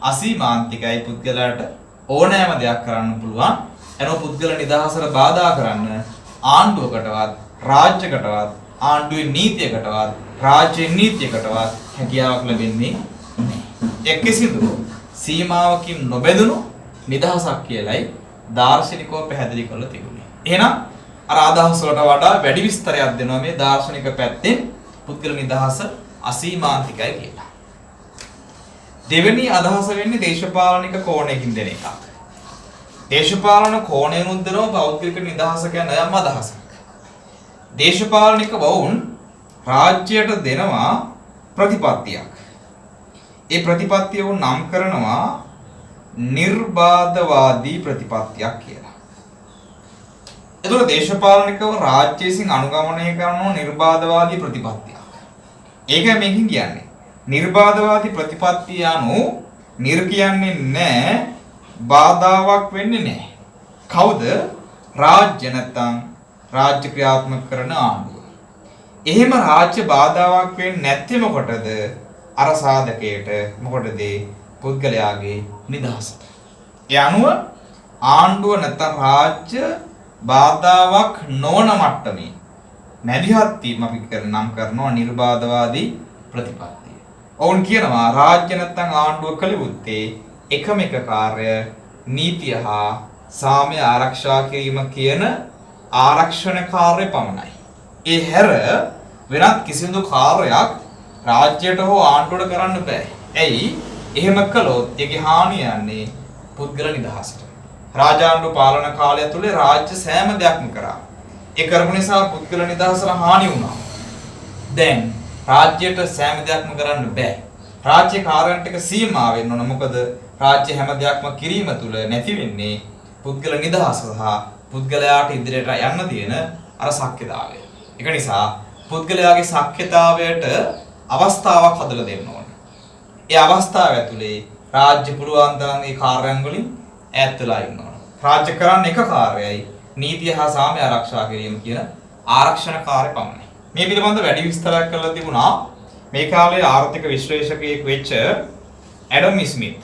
අසීමාන්තිකයි. පුද්ගලයාට ඕනෑම දෙයක් කරන්න පුළුවන්. එනෝ පුද්ගල නිදහසට බාධා කරන්න ආණ්ඩුවකටවත් රාජ්‍යයකටවත් ආණ්ඩුවේ නීතියකටවත් රාජ්‍ය නීතියකටවත් හැකියාවක් ලැබෙන්නේ නැහැ. එක්කිසිදු සීමාවකින් නොබැඳුණු නිදහසක් කියලයි දාර්ශනිකව පැහැදිලි කරලා තිබුණේ. එහෙනම් අර අදහස් වලට වඩා වැඩි විස්තරයක් දෙනවා මේ දාර්ශනික පැත්තෙන් පුද්ගල නිදහස අසීමාන්තිකයි කියලා. දෙවෙනි අදහස වෙන්නේ දේශපාලනික කෝණයකින් දෙන එකක්. දේශපාලන කෝණයෙන් උද්දරව පෞද්ගලික නිදහස ගැන යම් අදහසක්. දේශපාලනික වවුන් රාජ්‍යයට දෙනවා ප්‍රතිපත්තියක්. ඒ ප්‍රතිපත්තිය උන් නම් කරනවා නිර්බාධවාදී ප්‍රතිපත්තියක් කියලා. ඒතර දේශපාලනිකව රාජ්‍ය විසින් අනුගමනය කරන නිර්බාධවාදී ප්‍රතිපත්තියක්. ඒකයි මේකෙන් කියන්නේ. නිර්බාධවාදී ප්‍රතිපත්තිය අනුව නිර් කියන්නේ නැහැ බාධාවක් වෙන්නේ නැහැ. කවුද? රාජ්‍ය නැත්තම් රාජ්‍ය ක්‍රියාත්මක කරන ආණ්ඩුව. එහෙම රාජ්‍ය බාධාවක් වෙන්නේ නැත්තේ මොකටද? අර සාධකයට මොකටද? පුද්ගලයාගේ නිදහසට. ඒ අනුව ආණ්ඩුව නැත්තම් රාජ්‍ය බාධාවක් නොවන මට්ටමේ මැදිහත් වීම අපි නම් කරනවා නිර්බාධවාදී ප්‍රතිපත්තිය. ඔවුන් කියනවා රාජ්‍ය නැත්තම් ආණ්ඩුව කළ යුත්තේ එකම එක කාර්ය නීතිය හා සාමය ආරක්ෂා කිරීම කියන ආරක්ෂණ කාර්ය පමණයි. ඒ හැර වෙනත් කිසිදු කාර්යයක් රාජ්‍යයට හෝ ආණ්ඩුවට කරන්න බෑ. ඇයි? එහෙම කළොත් ඒකේ හානිය යන්නේ පුද්ගල නිදහසට. රාජාණ්ඩු පාලන කාලය තුල රාජ්‍ය සෑම දෙයක්ම කරා. ඒ කරපු නිසා පුද්ගල නිදහසට හානි වුණා. දැන් රාජ්‍යයට සෑම දෙයක්ම කරන්න බෑ. රාජ්‍ය කාර්යයන් ටික සීමා වෙන්න ඕන. මොකද රාජ්‍ය හැම දෙයක්ම කිරීම තුල නැති වෙන්නේ පුද්ගල නිදහස සහ පුද්ගලයාට ඉදිරියට යන්න තියෙන අර ශක්්‍යතාවය. ඒක නිසා පුද්ගලයාගේ ශක්්‍යතාවයට අවස්ථාවක් හදලා දෙන්න ඕන. ඒ අවස්ථාව ඇතුලේ රාජ්‍ය පුළුවන් තරම් ඒ කාර්යයන් වලින් ඈත් වෙලා ඉන්න ඕන. රාජ්‍ය කරන්නේ එක කාර්යයයි නීතිය හා සාමය ආරක්ෂා කිරීම කියන ආරක්ෂණ කාර්ය පමණයි. මේ පිළිබඳව වැඩි විස්තරයක් කරලා තිබුණා මේ කාලේ ආර්ථික විශ්ලේෂකයෙක් වෙච්ච ඇඩම් ස්මිත්.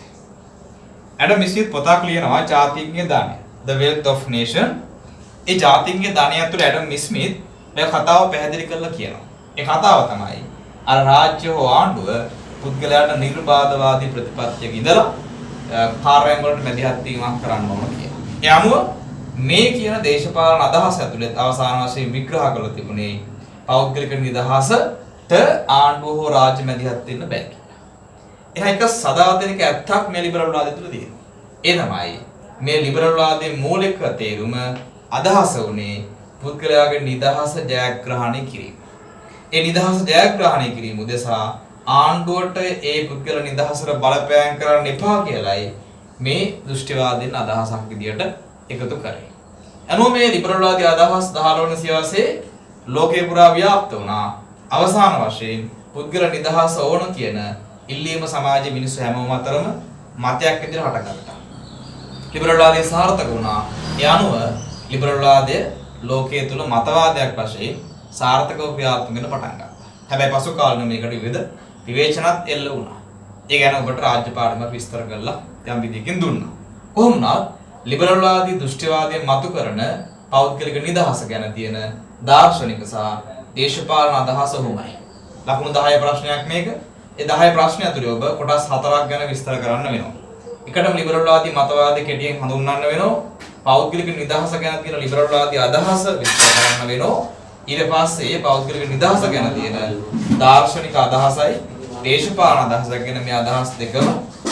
ඇඩම් ස්මිත් පොතක් ලියනවා ජාතීන්ගේ ධනය The Wealth of Nation. ඒ ජාතීන්ගේ ධනය ඇතුළේ ඇඩම් ස්මිත් මේ කතාව පැහැදිලි කරලා කියනවා. ඒ කතාව තමයි අර රාජ්‍ය හෝ ආණ්ඩුව පුද්ගලයාට නිර්බාධවාදී ප්‍රතිපත්තියක ඉඳලා කාර්යයන් වලට මැදිහත් වීමක් කරන්න ඕන කියලා. ඒ අනුව මේ කියන දේශපාලන අදහස ඇතුළේ අවසාන වශයෙන් විග්‍රහ කරලා තිබුණේ පෞද්ගලික නිදහසට ආණ්ඩුව හෝ රාජ්‍ය මැදිහත් වෙන්න බෑ කියලා. එහෙනම් එක සදාතනික ඇත්තක් මේ ලිබරල් වාදය තුළ තියෙනවා. ඒ තමයි මේ ලිබරල් වාදයේ මූලික තේරුම අදහස උනේ පුද්ගලයාගේ නිදහස ජයග්‍රහණය කිරීම. ඒ නිදහස ජයග්‍රහණය කිරීම උදෙසා ආණ්ඩුවට ඒ පුද්ගල නිදහසට බලපෑම් කරන්න එපා කියලායි මේ දෘෂ්ටිවාදීන් අදහසක් විදියට එකතු කරේ. එනෝ මේ ලිබරල්වාදී අදහස් 15 වන සියවසේ ලෝකේ පුරා ව්‍යාප්ත වුණා. අවසාන වශයෙන් පුද්ගල නිදහස ඕන කියන ඉල්ලීම සමාජයේ මිනිස්සු හැමෝම අතරම මතයක් විදියට හටගත්තා. ලිබරල්වාදය සාර්ථක වුණා. ඒ අනුව ලිබරල්වාදය ලෝකයේ තුල මතවාදයක් වශයෙන් සාර්ථකව ක්‍රියාත්මක වෙන්න පටන් ගත්තා. හැබැයි පසු කාලෙම මේකට විවිධ විවේචනත් එල්ල වුණා. ඒ ගැන ඔබට රාජ්‍ය පාඩමක් විස්තර කරලා යම් විදිහකින් දුන්නා. කොහොම වුණත් ලිබරල්වාදී දෘෂ්ටිවාදයෙන් මතු කරන පෞද්ගලික නිදහස ගැන තියෙන දාර්ශනික සහ දේශපාලන අදහස උමයි. ලකුණු 10 ප්‍රශ්නයක් මේක. ඒ 10 ප්‍රශ්න ඇතුලේ ඔබ කොටස් 4ක් ගැන විස්තර කරන්න වෙනවා. එකටම ලිබරල්වාදී මතවාදය කෙටියෙන් හඳුන්වන්න වෙනවා. පෞද්ගලික නිදහස ගැන තියෙන ලිබරල්වාදී අදහස විස්තර කරන්න වෙනවා. ඊට පස්සේ පෞද්ගලික නිදහස ගැන තියෙන දාර්ශනික අදහසයි දේශපාලන අදහස ගැන මේ අදහස් දෙකම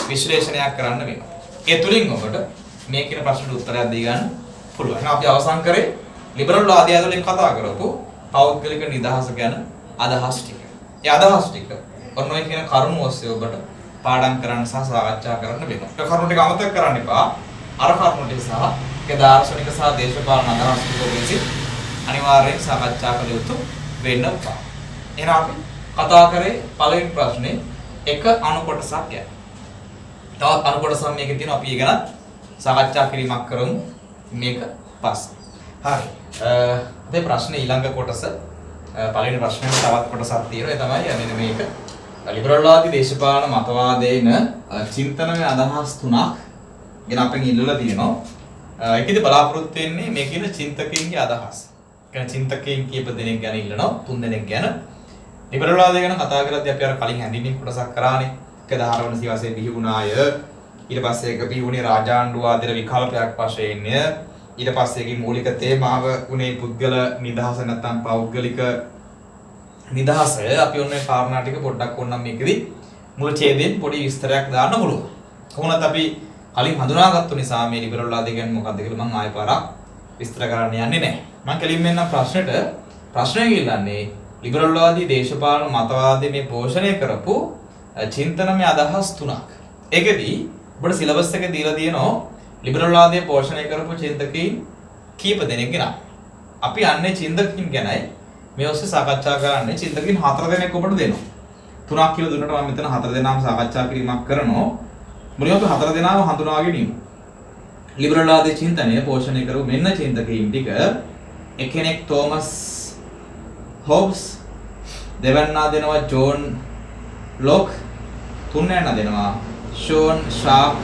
විශ්ලේෂණයක් කරන්න වෙනවා. ඒ තුලින් ඔබට මේ කියන ප්‍රශ්නට උත්තරයක් දී ගන්න පුළුවන්. එහෙනම් අපි අවසන් කරේ ලිබරල් වාදය ඇතුලෙන් කතා කරපු පෞද්ගලික නිදහස ගැන අදහස් ටික. ඒ අදහස් ටික ඔන්න ඔය කියන කරුණු ඔස්සේ ඔබට පාඩම් කරන්න සහ සාකච්ඡා කරන්න වෙනවා. ඒ කරුණු ටික අමතක කරන්න එපා. අර කරුණු ටික සහ ඒ දාර්ශනික සහ දේශපාලන අදහස් ටික ඔබෙන් අනිවාර්යෙන් සාකච්ඡා කළ යුතු වෙනවා. එහෙනම් අපි කතා කරේ පළවෙනි ප්‍රශ්නේ එක අණු කොටසක් ගැන. තවත් අණු කොටසක් මේකේ තියෙනවා. අපි ඒ ගැන සාකච්ඡා කිරීමක් කරමු මේක පස්සේ. හරි. අපේ ප්‍රශ්නේ ඊළඟ කොටස පළවෙනි ප්‍රශ්නේ තවත් කොටසක් තියෙනවා. ඒ තමයි මෙන්න මේක. ලිබරල්වාදී දේශපාලන මතවාදයේන චින්තනමය අදහස් තුනක් ගැන අපෙන් ඉල්ලලා තියෙනවා. ඒකෙදි බලාපොරොත්තු වෙන්නේ මේ කියන චින්තකයන්ගේ අදහස්. කියන චින්තකයන් කීප දෙනෙක් ගැන ඉල්ලනවා. 3 දෙනෙක් ගැන. ලිබරල්වාදය ගැන කතා කරද්දී අපි අර කලින් හැඳින්වීම් කොටසක් කරානේ. 11 වන සියවසේ බිහි වුණාය. ඊට පස්සේ ඒක පියුනේ රාජාණ්ඩුවාදීර විකල්පයක් වශයෙන් ඊට පස්සේ ඒකේ මූලික තේමාව උනේ පුද්ගල නිදහස නැත්නම් පෞද්ගලික නිදහස. අපි ඔන්නේ කාරණා ටික පොඩ්ඩක් ඕනනම් මේකෙදි මුල ඡේදයෙන් පොඩි විස්තරයක් දාන්න පුළුවන්. කොහොමද අපි කලින් හඳුනාගත්තු නිසා මේ ලිබරල් වාදය කියන්නේ මොකක්ද කියලා මම ආයෙ පාරක් විස්තර කරන්න යන්නේ නැහැ. මම කෙලින්ම එන්නම් ප්‍රශ්නේ ගිල්ලන්නේ ලිබරල් වාදී දේශපාලන මතවාදී මේ පෝෂණය කරපු චින්තනමය අදහස් තුනක්. ඒකෙදී ඔබට සිලබස් එකේ දීලා තියෙනවා ලිබරල් වාදයේ පෝෂණය කරපු චින්තකයින් කීප දෙනෙක් ගැන. අපි යන්නේ චින්තකයින් ගැනයි මේ ඔස්සේ සාකච්ඡා කරන්නේ. චින්තකයින් 4 දෙනෙක් ඔබට දෙනවා. 3ක් කියලා දුන්නට මම මෙතන 4 දෙනාම සාකච්ඡා කිරීමක් කරනවා. මුලින්ම අපි 4 දෙනාම හඳුනාගෙන ඉමු. ලිබරල් වාදයේ චින්තනය පෝෂණය කරපු මෙන්න චින්තකයින් ටික එකෙනෙක් තෝමස් හොබ්ස්, දෙවන්නා දෙනවා ජෝන් ලොක්, තුන්වැන්නා දෙනවා ෂෝන් ෂාප්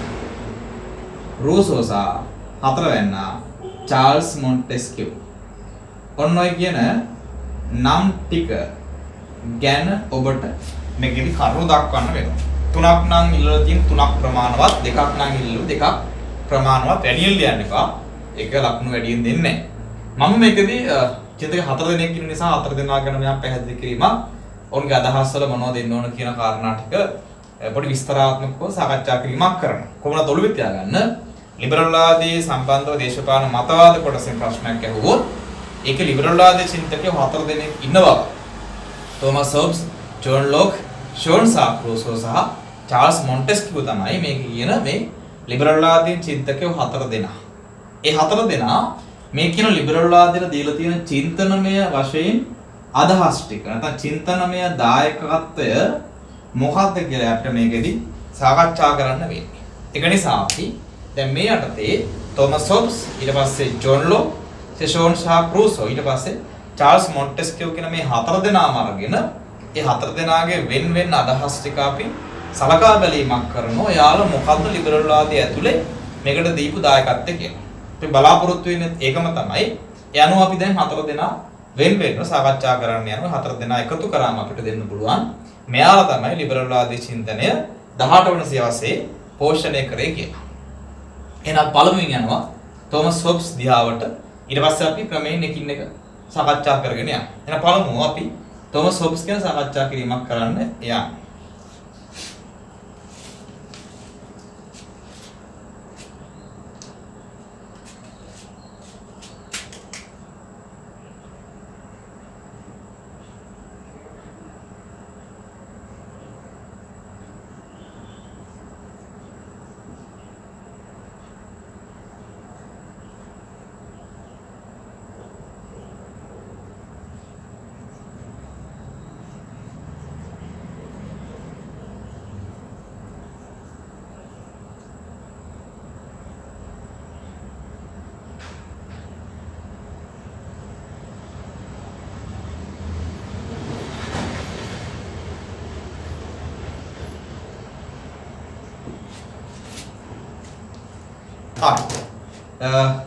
රූසෝසා, හතරවැන්නා චාල්ස් මොන්ටෙස්කියු. ඔන්න ඔය කියන නම් ටික ගැන ඔබට මේකෙදි කරුණු දක්වන්න වෙනවා. තුනක් නම් ඉල්ලලා තියෙන තුනක් ප්‍රමාණවත්, දෙකක් නම් ඉල්ලුව දෙකක් ප්‍රමාණවත්. වැඩියෙන් ලියන්න එපා. ඒක ලකුණු වැඩියෙන් දෙන්නේ නැහැ. මම මේකෙදි චින්තක 4 දෙනෙක් ඉන්න නිසා 4 දෙනා ගැන මම පැහැදිලි කිරීමක් ඔවුන්ගේ අදහස් වල මොනවද දෙන්න ඕන කියන කාරණා ටික පොඩි විස්තරාත්මකව සාකච්ඡා කිරීමක් කරනවා. කොහොමද ඔළුවේ තියාගන්න ලිබරල් වාදී සම්බන්ධව දේශපාලන මතවාද කොටසෙන් ප්‍රශ්නයක් ඇහුවොත් ඒකේ ලිබරල් වාදී චින්තකයෝ 4 දෙනෙක් ඉන්නවා. Thomas Hobbes, John Locke, Jean ෂාප් රූසෝ සහ චාල්ස් මොන්ටෙස්කියු තමයි මේ කියන මේ ලිබරල් වාදී චින්තකයෝ 4 දෙනා. ඒ 4 දෙනා මේ කියන ලිබරල් වාදයට දීලා තියෙන චින්තනමය වශයෙන් අදහස් ටික නැත්නම් චින්තනමය දායකත්වය මොකක්ද කියලා අපිට මේකෙදි සාකච්ඡා කරන්න වෙන්නේ. ඒක නිසා අපි දැන් මේ යටතේ තෝමස් හොබ්ස්, ඊට පස්සේ ජෝන් ලොක්, ෂෝන් ෂාප් රූසෝ, ඊට පස්සේ චාල්ස් මොන්ටෙස්කියු කියන මේ 4 දෙනාම අරගෙන ඒ 4 දෙනාගේ වෙන අදහස් ටික අපි සලකා බැලීමක් කරනවා. එයාලා මොකද්ද ලිබරල් වාදයේ ඇතුලේ මේකට දීපු දායකත්වය කියලා. අපි බලාපොරොත්තු වෙන්නේ ඒකම තමයි. ඒ අනුව අපි දැන් 4 දෙනා වෙන සාකච්ඡා කරන්න යනවා. 4 දෙනා එකතු කරාම අපිට දෙන්න පුළුවන් මෙයාලා තමයි ලිබරල් වාදී චින්තනය 18 වන සියවසේ පෝෂණය කරේ කියලා. එහෙනම් පළමුවෙන් යනවා තෝමස් හොබ්ස් දිහාවට. ඊට පස්සේ අපි ක්‍රමයෙන් එකින් එක සාකච්ඡා කරගෙන යනවා. එහෙනම් පළමුව අපි තෝමස් හොබ්ස් ගැන සාකච්ඡා කිරීමක් කරන්න යනවා.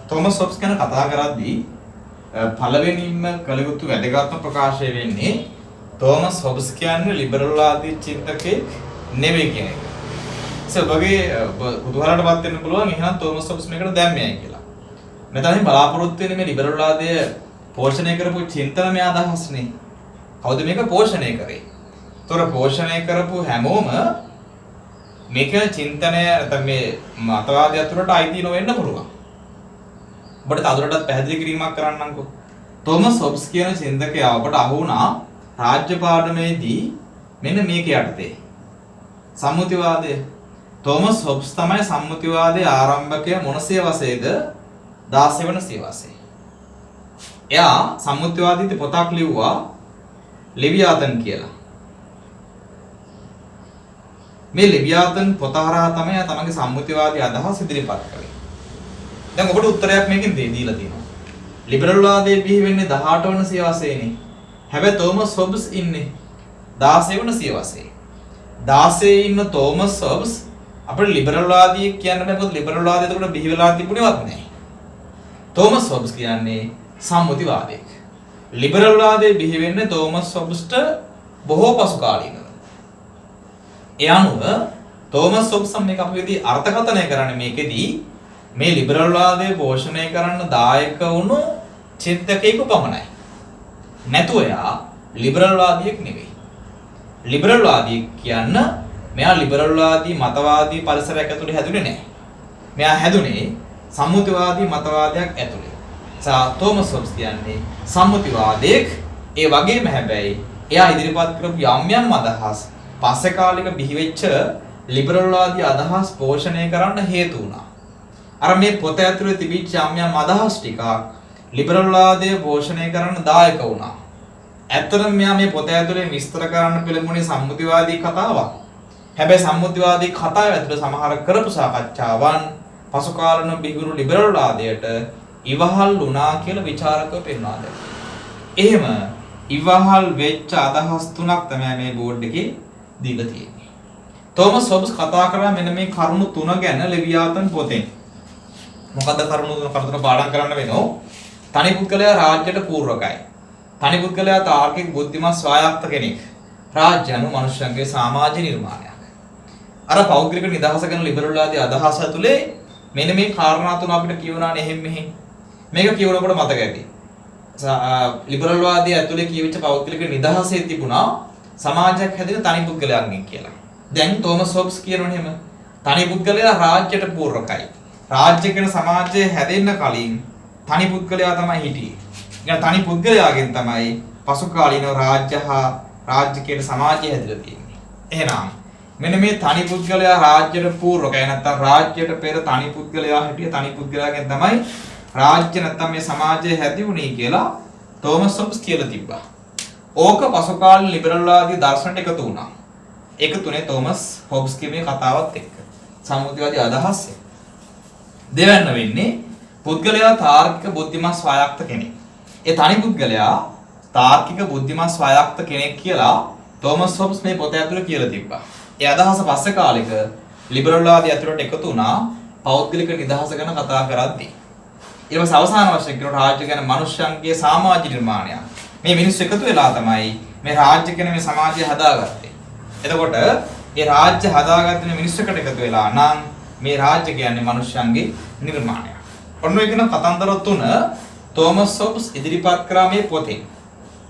තෝමස් හොබ්ස් ගැන කතා කරද්දී පළවෙනිම කළ යුතු වැදගත්ම ප්‍රකාශය වෙන්නේ තෝමස් හොබ්ස් කියන්නේ ලිබරල් වාදී චින්තකයෙක් නෙවෙයි කියන එක. ඔබගේ බුදුහලටපත් වෙන්න පුළුවන් එහෙනම් තෝමස් හොබ්ස් මේකට දැම්මයි කියලා. මෙතනින් බලාපොරොත්තු වෙන්නේ මේ ලිබරල් වාදය පෝෂණය කරපු චින්තනමය අදහස්නේ. කවුද මේක පෝෂණය කරේ? ඒතොර පෝෂණය කරපු හැමෝම මේක චින්තනය නැත්නම් මේ මතවාදය අතුරට අයිති නොවෙන්න පුළුවන්. ඔබට තවදුරටත් පැහැදිලි කිරීමක් කරන්නම්කෝ. තෝමස් හොබ්ස් කියන චින්තකයා ඔබට අහු වුණා රාජ්‍ය පාඩමේදී මෙන්න මේක යටතේ. සම්මුතිවාදය. තෝමස් හොබ්ස් තමයි සම්මුතිවාදයේ ආරම්භකය මොන සියවසේද? 16 වන සියවසේ. එයා සම්මුතිවාදීති පොතක් ලිව්වා ලෙවියාතන් කියලා. මේ ලෙවියාතන් පොත හරහා තමයි තමන්ගේ සම්මුතිවාදී අදහස් ඉදිරිපත් කළේ. දැන් ඔබට උත්තරයක් මේකෙන් දීලා තියෙනවා. ලිබරල් වාදයේ බිහි වෙන්නේ 18 වන සියවසේනේ. හැබැයි තෝමස් හොබ්ස් ඉන්නේ 16 වන සියවසේ. 16 ඉන්න තෝමස් හොබ්ස් අපේ ලිබරල් වාදී කියන්න බෑ. මොකද ලිබරල් වාදය එතකොට බිහි වෙලා තිබුණේවත් නැහැ. තෝමස් හොබ්ස් කියන්නේ සම්මුතිවාදයක්. ලිබරල් වාදයේ බිහි වෙන්නේ තෝමස් හොබ්ස්ට බොහෝ පසු කාලීනව. ඒ අනුව තෝමස් හොබ්සන් මේක අපිදී අර්ථකථනය කරන්නේ මේකෙදී මේ ලිබරල් වාදයේ පෝෂණය කරන්න දායක වුණු චින්තකයෙකු පමණයි. නැතුව එයා ලිබරල් වාදියෙක් නෙවෙයි. ලිබරල් වාදී කියන්න මෙයා ලිබරල් වාදී මතවාදී පරිසරයක් ඇතුලේ හැදුනේ නැහැ. මෙයා හැදුනේ සම්මුතිවාදී මතවාදයක් ඇතුලේ. තෝමස් හොබ්ස් කියන්නේ සම්මුතිවාදයක්. ඒ වගේම හැබැයි එයා ඉදිරිපත් කරපු යම් යම් අදහස් පස්සේ කාලෙක බිහිවෙච්ච ලිබරල් වාදී අදහස් පෝෂණය කරන්න හේතු වුණා. අර මේ පොත ඇතුලේ තිබිච්ච යම් යම් අදහස් ටික ලිබරල් වාදයේ පෝෂණය කරන්න දායක වුණා. ඇත්තටම මෙයා මේ පොත ඇතුලේ විස්තර කරන්න පිළිමුණේ සම්මුතිවාදී කතාවක්. හැබැයි සම්මුතිවාදී කතාව ඇතුලේ සමහර කරපු සාකච්ඡාවන් පසු කාලන බිහිවුණු ලිබරල් වාදයට ඉවහල් වුණා කියලා විචාරකව පෙන්වා දෙනවා. එහෙම ඉවහල් වෙච්ච අදහස් තුනක් තමයි මේ බෝඩ් එකේ දීලා තියෙන්නේ. තෝමස් හොබ්ස් කතා කරා මෙන්න මේ කරුණු තුන ගැන ලෙවියාතන් පොතෙන්. මොකද්ද කරුණු තුන පාඩම් කරන්න වෙනෝ? තනි පුද්ගලයා රාජ්‍යයට පූර්වකයි. තනි පුද්ගලයා තාර්කික බුද්ධිමත් ස්වායත්ත කෙනෙක්. රාජ්‍ය anu මනුෂ්‍යයන්ගේ සමාජ නිර්මාණයක්. අර පෞද්ගලික නිදහස ගැන ලිබරල් වාදී අදහස ඇතුලේ මෙන්න මේ කාරණා තුන අපිට කියවනානේ එහෙම මෙහෙම. මේක කියවනකොට මතක ඇති. ලිබරල් වාදී ඇතුලේ කියවිච්ච පෞද්ගලික නිදහසේ තිබුණා සමාජයක් හැදෙන තනි පුද්ගලයන්ගෙන් කියලා. දැන් තෝමස් හොබ්ස් කියනෝනේ එහෙම. තනි පුද්ගලයා රාජ්‍යයට පූර්වකයි. රාජ්‍ය කියන සමාජය හැදෙන්න කලින් තනි පුද්ගලයා තමයි හිටියේ. يعني තනි පුද්ගලයාගෙන් තමයි පසු කාලීන රාජ්‍ය හා රාජ්‍ය කියන සමාජය හැදලා තියෙන්නේ. එහෙනම් මෙන්න මේ තනි පුද්ගලයා රාජ්‍යයට පූර්වකයි නැත්නම් රාජ්‍යයට පෙර තනි පුද්ගලයා හිටිය තනි පුද්ගලයාගෙන් තමයි රාජ්‍ය නැත්නම් මේ සමාජය හැදුනේ කියලා තෝමස් හොබ්ස් කියලා තිබ්බා. ඕක පසු කාලීන ලිබරල් වාදී දර්ශනට එකතු වුණා. එකතුනේ තෝමස් හොබ්ස් කියේ කතාවත් එක්ක. සම්මුතිවාදී අදහස් එක්ක. දෙවන්න වෙන්නේ පුද්ගලයා තාර්කික බුද්ධිමත් ස්වායත්ත කෙනෙක්. ඒ තනි පුද්ගලයා තාර්කික බුද්ධිමත් ස්වායත්ත කෙනෙක් කියලා තෝමස් හොබ්ස් මේ පොත ඇතුළේ කියලා තිබ්බා. ඒ අදහස පස්සේ කාලෙක ලිබරල් වාදී ඇතුළට එකතු වුණා පෞද්ගලික නිදහස ගැන කතා කරද්දී. ඊට පස්සේ අවසාන වශයෙන් කියන රාජ්‍ය ගැන මනුෂ්‍යයන්ගේ සමාජ නිර්මාණය. මේ මිනිස්සු එකතු වෙලා තමයි මේ රාජ්‍ය කියන මේ සමාජය හදාගත්තේ. එතකොට මේ රාජ්‍ය හදාගත්තේ මේ මිනිස්සුකට එකතු වෙලා නම් මේ රාජ්‍ය කියන්නේ මනුෂ්‍යයන්ගේ නිර්මාණයක්. ඔන්න ඔය කියන කතන්දර තුන තෝමස් හොබ්ස් ඉදිරිපත් කරා මේ පොතෙන්.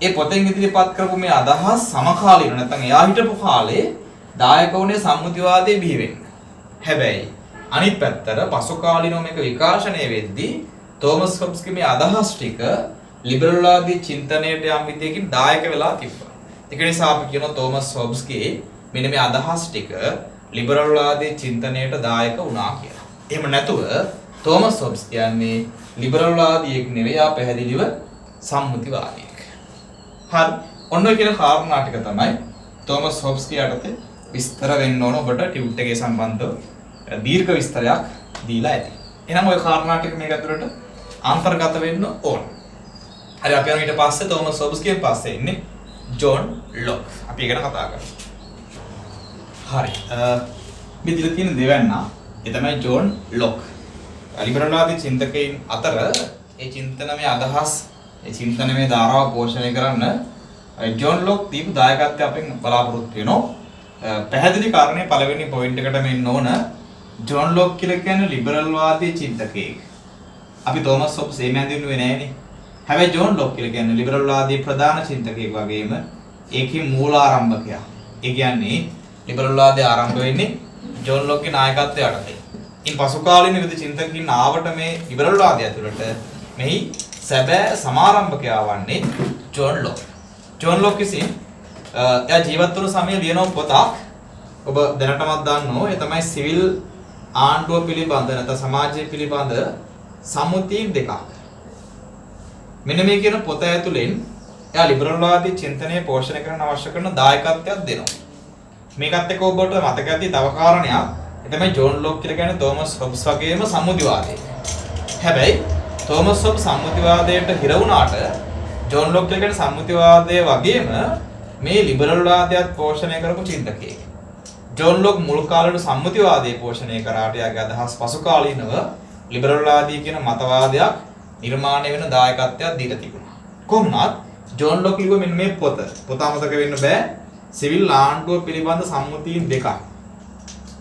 ඒ පොතෙන් ඉදිරිපත් කරපු මේ අදහස් සමකාලීන නැත්නම් එයා හිටපු කාලේ දායක වුණේ සම්මුතිවාදයේ බිහි වෙන්න. හැබැයි අනිත් පැත්තට පසු කාලීනව මේක විකාශනය වෙද්දී තෝමස් හොබ්ස්ගේ මේ අදහස් ටික ලිබරල් වාදී චින්තනයට යම් විදියකින් දායක වෙලා තිබ්බා. ඒක නිසා අපි කියනවා තෝමස් හොබ්ස්ගේ මෙන්න මේ අදහස් ටික ලිබරල් වාදී චින්තනයට දායක වුණා කියලා. එහෙම නැතුව තෝමස් හොබ්ස් කියන්නේ ලිබරල් වාදියෙක් නෙවෙයි ආ පැහැදිලිව සම්මුතිවාදියෙක්. හරි. ඔන්න ඔය කියන කාරණා ටික තමයි තෝමස් හොබ්ස්ගේ යටතේ විස්තර වෙන්න ඕන ඔබට ටියුට් එකේ සම්බන්ධව දීර්ඝ විස්තරයක් දීලා ඇති. එහෙනම් ඔය කාරණා ටික මේක ඇතුළට අන්තර්ගත වෙන්න ඕන. හරි අපි ඊට පස්සේ තෝමස් හොබ්ස්ගෙන් පස්සේ ඉන්නේ ජෝන් ලොක්. අපි ඒක ගැන කතා කරමු. හරි. මේ දිලා තියෙන දෙවන්නා ඒ තමයි ජෝන් ලොක්. ලිබරල් වාදී චින්තකයන් අතර ඒ චින්තනමය අදහස් ඒ චින්තනමය ධාරාව පෝෂණය කරන්න ජෝන් ලොක් දීපු දායකත්වය අපෙන් බලාපොරොත්තු වෙනවා. පැහැදිලි කාරණේ පළවෙනි පොයින්ට් එකට මෙන්න ඕන ජෝන් ලොක් කියලා කියන්නේ ලිබරල් වාදී චින්තකයෙක්. අපි තෝමස් හොබ්ස් එහෙම හඳුන්වන්නේ නැහැනේ. හැබැයි ජෝන් ලොක් කියලා කියන්නේ ලිබරල් වාදී ප්‍රධාන චින්තකයෙක් වගේම ඒකේ මූලාරම්භකයා. ඒ කියන්නේ ලිබරල් වාදය ආරම්භ වෙන්නේ ජෝන් ලොක්ගේ නායකත්වය යටතේ. ඉන් පසු කාලීන විවිධ චින්තකයන් ආවට මේ ලිබරල් වාදය ඇතුළට මෙහි සැබෑ සමාරම්භකයා වන්නේ ජෝන් ලොක්. ජෝන් ලොක් විසින් එයා ජීවත් වුණු සමයේ ලියන පොතක් ඔබ දැනටමත් දන්නෝ ඒ තමයි සිවිල් ආණ්ඩුව පිළිබඳ නැත්නම් සමාජය පිළිබඳ සම්මුති දෙකක්. මෙන්න මේ කියන පොත ඇතුළෙන් එයා ලිබරල් වාදී චින්තනය පෝෂණය කරන්න අවශ්‍ය කරන දායකත්වයක් දෙනවා. මේකත් එක්ක ඔබට මතක ඇති තව කාරණයක් ඒ තමයි ජෝන් ලොක් කියලා කියන්නේ තෝමස් හොබ්ස් වගේම සම්මුතිවාදී. හැබැයි තෝමස් හොබ්ස් සම්මුතිවාදයට හිර වුණාට ජෝන් ලොක් කියලා කියන්නේ සම්මුතිවාදයේ වගේම මේ ලිබරල් වාදයත් පෝෂණය කරපු චින්තකයෙක්. ජෝන් ලොක් මුල් කාලේ සම්මුතිවාදයේ පෝෂණය කරාට යාගේ අදහස් පසු කාලීනව ලිබරල් වාදී කියන මතවාදයක් නිර්මාණය වෙන දායකත්වයක් දීලා තිබුණා. කොහොමවත් ජෝන් ලොක් ලිව්ව මෙන්න මේ පොත අමතක වෙන්න බෑ. සිවිල් ආණ්ඩුව පිළිබඳ සම්මුතීන් දෙකක්.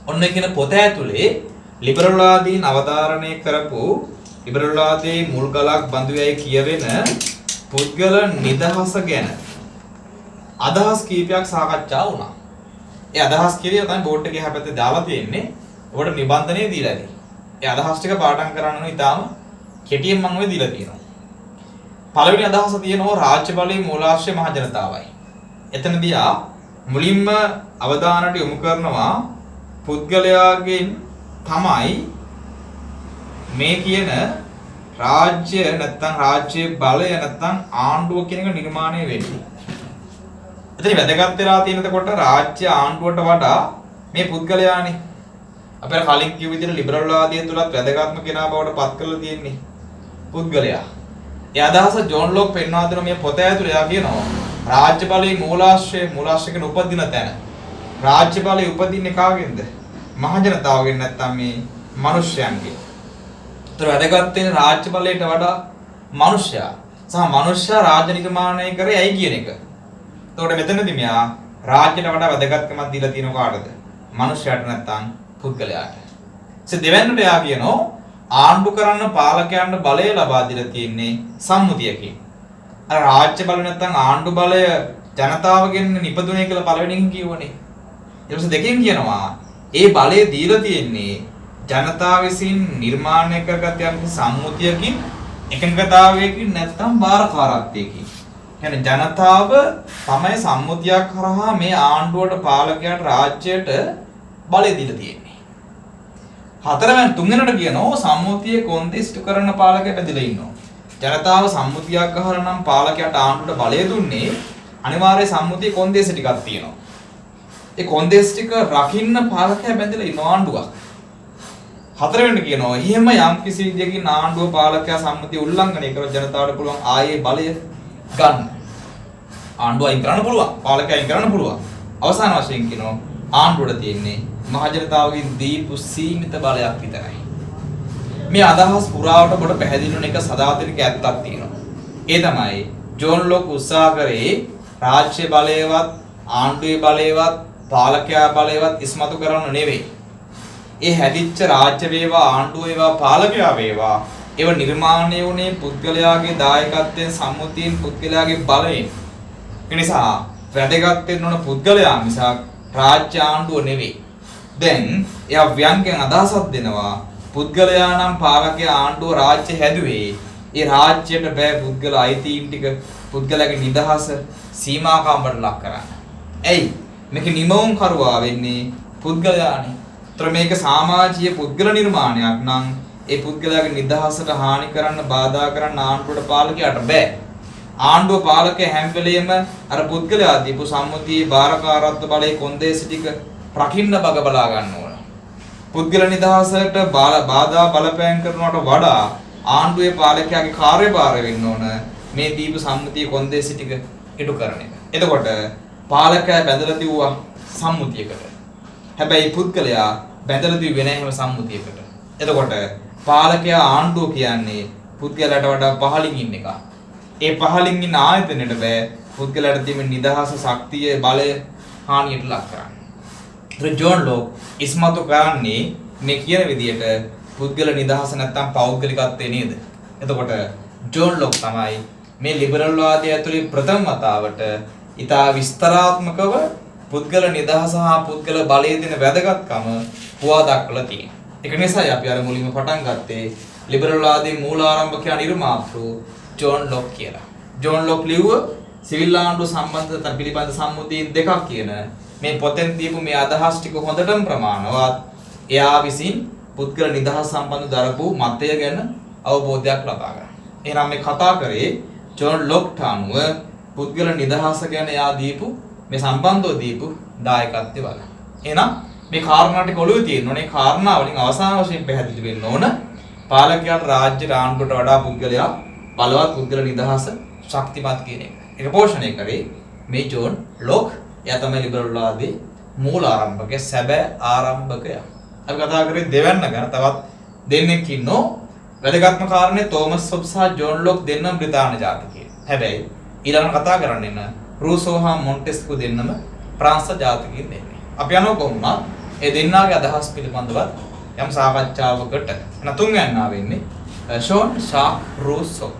ඔන්න කියන පොත ඇතුලේ ලිබරල් වාදීන් අවධාරණය කරපු ලිබරල් වාදයේ මුල් ගලක් බඳුයයි කියවෙන පුද්ගල නිදහස ගැන අදහස් කීපයක් සාකච්ඡා වුණා. ඒ අදහස් කීපය තමයි බෝඩ් එකේ හැපැත්තේ දාලා තියෙන්නේ. ඔබට නිබන්ධනය දීලා ඇති. ඒ අදහස් ටික පාඩම් කරන්න ඕනේ. ඊටාම කෙටියෙන් මම ඔය දීලා තියෙනවා. පළවෙනි අදහස තියෙනවා රාජ්‍ය බලයේ මූලාශ්‍රය මහ ජනතාවයි. එතනදී මුලින්ම අවධානයට යොමු කරනවා පුද්ගලයාගෙන් තමයි මේ කියන රාජ්‍ය නැත්නම් රාජ්‍ය බලය නැත්නම් ආණ්ඩුව කියන එක නිර්මාණය වෙන්නේ. එතන වැදගත් වෙලා තියෙනකොට රාජ්‍ය ආණ්ඩුවට වඩා මේ පුද්ගලයානේ අපේ කලින් කිව්ව විදිහට ලිබරල් වාදයේ තුලත් වැදගත්ම කෙනා බවට පත් කරලා තියෙන්නේ පුද්ගලයා. ඒ අදහස ජෝන් ලොක් පෙන්වා දෙන මේ පොත ඇතුළේ යා කියනවා රාජ්‍ය බලයේ මූලාශ්‍රය කියන උපදින තැන. රාජ්‍ය බලය උපදින්නේ කාගෙන්ද? මහ ජනතාවගෙන් නැත්නම් මේ මිනිස්යන්ගෙන්. ඒතර වැදගත් වෙන රාජ්‍ය බලයට වඩා මිනිස්යා සහ මිනිස්යා රාජ්‍ය නිර්මාණය කරේ ඇයි කියන එක. එතකොට මෙතනදී මෙයා රාජ්‍යයට වඩා වැදගත්කමක් දීලා තියෙන කාටද? මිනිස්යාට නැත්නම් පුද්ගලයාට. දෙවැන්නට යා කියනවා ආණ්ඩු කරන්න පාලකයන්ට බලය ලබා දීලා තියෙන්නේ සම්මුතියකින්. අර රාජ්‍ය බලය නැත්නම් ආණ්ඩු බලය ජනතාවගෙන් නිපදුනේ කියලා පළවෙනිකින් කියවනේ. ඊට පස්සේ දෙකෙන් කියනවා ඒ බලය දීලා තියෙන්නේ ජනතාව විසින් නිර්මාණය කරගත් යම් සම්මුතියකින් එකඟතාවයකින් නැත්නම් බාරකාරත්වයකින්. කියන්නේ ජනතාව තමයි සම්මුතියක් කරහා මේ ආණ්ඩුවට පාලකයාට රාජ්‍යයට බලය දීලා තියෙන්නේ. හතරවෙනි තුන්වෙනිට කියනවා සම්මුතියේ කොන්දේසිත කරන පාලකයා බැඳලා ඉන්නවා. ජනතාව සම්මුතියක් අහලා නම් පාලකයාට ආණ්ඩුවට බලය දුන්නේ අනිවාර්ය සම්මුතියේ කොන්දේස ටිකක් තියෙනවා. ඒ කොන්දේස් ටික රකින්න පාලකයා බැඳලා ඉන්න ආණ්ඩුවක්. හතරවෙනිට කියනවා එහෙම යම් කිසි විදියකින් ආණ්ඩුව පාලකයා සම්මුතිය උල්ලංඝනය කරන ජනතාවට පුළුවන් ආයේ බලය ගන්න. ආණ්ඩුව අයින් කරන්න පුළුවන්. පාලකයා අයින් කරන්න පුළුවන්. අවසාන වශයෙන් කියනවා ආණ්ඩුවට තියෙන්නේ මහ ජනතාවගෙන් දීපු සීමිත බලයක් විතරයි. මේ අදහස් පුරාවට කොට පැහැදිලි වෙන එක සදාතනික ඇත්තක් තියෙනවා. ඒ තමයි ජෝන් ලොක් උත්සාහ කරේ රාජ්‍ය බලයවත් ආණ්ඩුවේ බලයවත් පාලකයා බලයවත් ඉස්මතු කරන්න නෙවෙයි. ඒ හැදිච්ච රාජ්‍ය වේවා ආණ්ඩුව වේවා පාලකයා වේවා ඒව නිර්මාණය වුණේ පුද්ගලයාගේ දායකත්වයෙන් සම්මුතියෙන් පුද්ගලයාගේ බලයෙන්. ඒ නිසා වැදගත් වෙන්න ඕන පුද්ගලයා මිසක් රාජ්‍ය ආණ්ඩුව නෙවෙයි. දැන් එයා ව්‍යංගයෙන් අදහසක් දෙනවා පුද්ගලයා නම් පාලකයා ආණ්ඩුව රාජ්‍ය හැදුවේ ඒ රාජ්‍යයට බෑ පුද්ගල අයිතීන් ටික පුද්ගලයාගේ නිදහස සීමාකම්බට ලක් කරන්න. ඇයි මේක නිමවුම් කරුවා වෙන්නේ පුද්ගලයානේ. ඒතර මේක සමාජීය පුද්ගල නිර්මාණයක් නම් ඒ පුද්ගලයාගේ නිදහසට හානි කරන්න බාධා කරන්න ආණ්ඩුවට පාලකයාට බෑ. ආණ්ඩුව පාලකයා හැම වෙලෙම අර පුද්ගලයා දීපු සම්මුතියේ බාරකාරත්ව බලයේ කොන්දේස ටික රකින්න බග බලා ගන්න ඕන. පුද්ගල නිදහසට බාධා බලපෑම් කරනවට වඩා ආණ්ඩුවේ පාලකයාගේ කාර්යභාරය වෙන්න ඕන මේ දීපු සම්මුතියේ කොන්දේස ටික ඉටු කරන එක. එතකොට පාලකයා බැඳලා දිව්වා සම්මුතියකට. හැබැයි පුද්ගලයා බැඳලා දිව්වේ නැහැ හැම සම්මුතියකට. එතකොට පාලකයා ආණ්ඩුව කියන්නේ පුද්ගලයාට වඩා පහළින් ඉන්න එක. ඒ පහළින් ඉන්න ආයතනෙට බෑ පුද්ගලයාට තිබෙන නිදහස, ශක්තිය, බලය හානියට ලක් කරන්න. ජෝන් ලොක් ඉස්මතු කරන්නේ මේ කියන විදිහට පුද්ගල නිදහස නැත්තම් පෞද්ගලිකත්වය නේද? එතකොට ජෝන් ලොක් තමයි මේ ලිබරල් වාදය ඇතුලේ ප්‍රථම වතාවට ඉතා විස්තරාත්මකව පුද්ගල නිදහස හා පුද්ගල බලය දෙන වැදගත්කම හුවා දක්වලා තියෙනවා. ඒක නිසායි අපි අර මුලින්ම පටන් ගත්තේ ලිබරල් වාදයේ මූලාරම්භකයා නිර්මාතෘ ජෝන් ලොක් කියලා. ජෝන් ලොක් ලිව්ව සිවිල් ආණ්ඩුව සම්බන්ධතා පිළිබඳ සම්මුතිය දෙකක් කියන මේ පොතෙන් දීපු මේ අදහස් ටික හොඳටම ප්‍රමාණවත්. එයා විසින් පුද්ගල නිදහස සම්බන්ධ දරපු මතය ගැන අවබෝධයක් ලබා ගන්න. එහෙනම් මේ කතා කරේ ජෝන් ලොක්ට අනුව පුද්ගල නිදහස ගැන එයා දීපු මේ සම්බන්ධව දීපු දායකත්වය වල. එහෙනම් මේ කාරණා ටික ඔළුවේ තියෙන්න ඕනේ. කාරණා වලින් අවසාන වශයෙන් පැහැදිලි වෙන්න ඕන පාලකයාට රාජ්‍ය ආණ්ඩුවට වඩා පුද්ගලයා බලවත් පුද්ගල නිදහස ශක්තිමත් කියන එක. ඒක පෝෂණය කරේ මේ ජෝන් ලොක්. එයා තමයි ලිබරල් වාදයේ මූල ආරම්භකය, සැබෑ ආරම්භකය. අපි කතා කරේ දෙවන්න ගැන. තවත් දෙන්නෙක් ඉන්නෝ. වැදගත්ම කාරණේ තෝමස් හොබ්ස් සහ ජෝන් ලොක් දෙන්නම බ්‍රිතාන්‍ය ජාතිකයෝ. හැබැයි ඊළඟට කතා කරන්නේ රූසෝ හා මොන්ටෙස්කු දෙන්නම ප්‍රංශ ජාතිකයන් දෙන්නේ. අපි යනවා කොහොමද? ඒ දෙන්නාගේ අදහස් පිළිබඳව යම් සාකච්ඡාවකට එන තුන්වැන්නා වෙන්නේ ෂෝන් ෂාක් රූසෝ.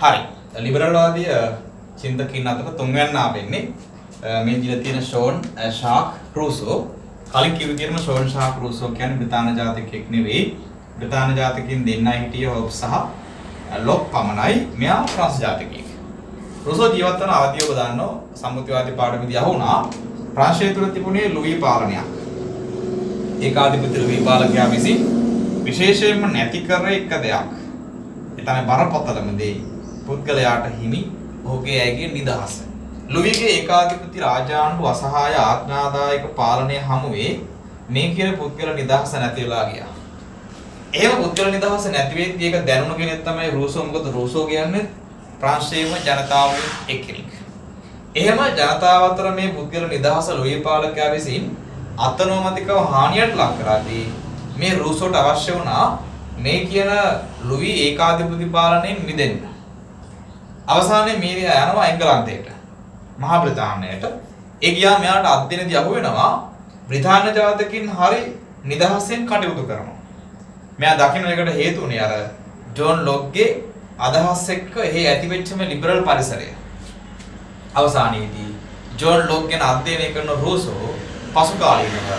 හරි. ලිබරල් වාදී චින්තකයන් අතර තුන්වැන්නා වෙන්නේ මේ දිලා තියෙන ෂෝන් ෂාක් රූසෝ. කලින් කිව්ව විදිහටම ෂෝන් ෂාක් රූසෝ කියන්නේ බ්‍රිතාන්‍ය ජාතිකයෙක් නෙවෙයි. බ්‍රිතාන්‍ය ජාතිකයින් දෙන්නයි හිටියේ හොබ්ස් සහ ලොක් පමණයි. මෙයා ෆ්‍රාන්ස් ජාතිකයෙක්. රූසෝ ජීවත් වන අවධිය ඔබ දන්නෝ සම්මුතිවාදී පාඩමේදී අහුණා. ප්‍රාන්සය තුළ තිබුණේ ලුයි පාලනයක්. ඒකාධිපති ලුයි පාලකයා විසින් විශේෂයෙන්ම නැති කර එක දෙයක්. ඒ තමයි බරපතලම දේ පුද්ගලයාට හිමි ඔහුගේ ඇගේ නිදහස. ලුයිගේ ඒකාධිපති රාජාණ්ඩු අසහාය ආඥාදායක පාලනය හමුවේ මේ කියන පුද්ගල නිදහස නැති වෙලා ගියා. එහෙම පුද්ගල නිදහස නැති වෙද්දී ඒක දැනුණු කෙනෙක් තමයි රූසෝ. මොකද රූසෝ කියන්නේ ප්‍රාන්සයේම ජනතාවගේ එක්කෙනෙක්. එහෙම ජනතාව අතර මේ පුද්ගල නිදහස ලුයි පාලකයා විසින් අතනෝමතිකව හානියට ලක් කරද්දී මේ රූසෝට අවශ්‍ය වුණා මේ කියන ලුයි ඒකාධිපති පාලනයෙන් මිදෙන්න. අවසානයේ මීරියා යනවා එංගලන්තයට, මහා බ්‍රිතාන්‍යයට. ඒ ගියා මෙයාට අත්දිනදී අහු වෙනවා බ්‍රිතාන්‍ය ජාතකින් හරි නිදහසෙන් කටයුතු කරනවා. මෙයා දකින්න එකට හේතුුනේ අර ජෝන් ලොක්ගේ අදහස් එක්ක එහි ඇතිවෙච්ච මේ ලිබරල් පරිසරය. අවසානයේදී ජෝන් ලොක් ගැන අධ්‍යයනය කරන රූසෝ පසු කාලීනව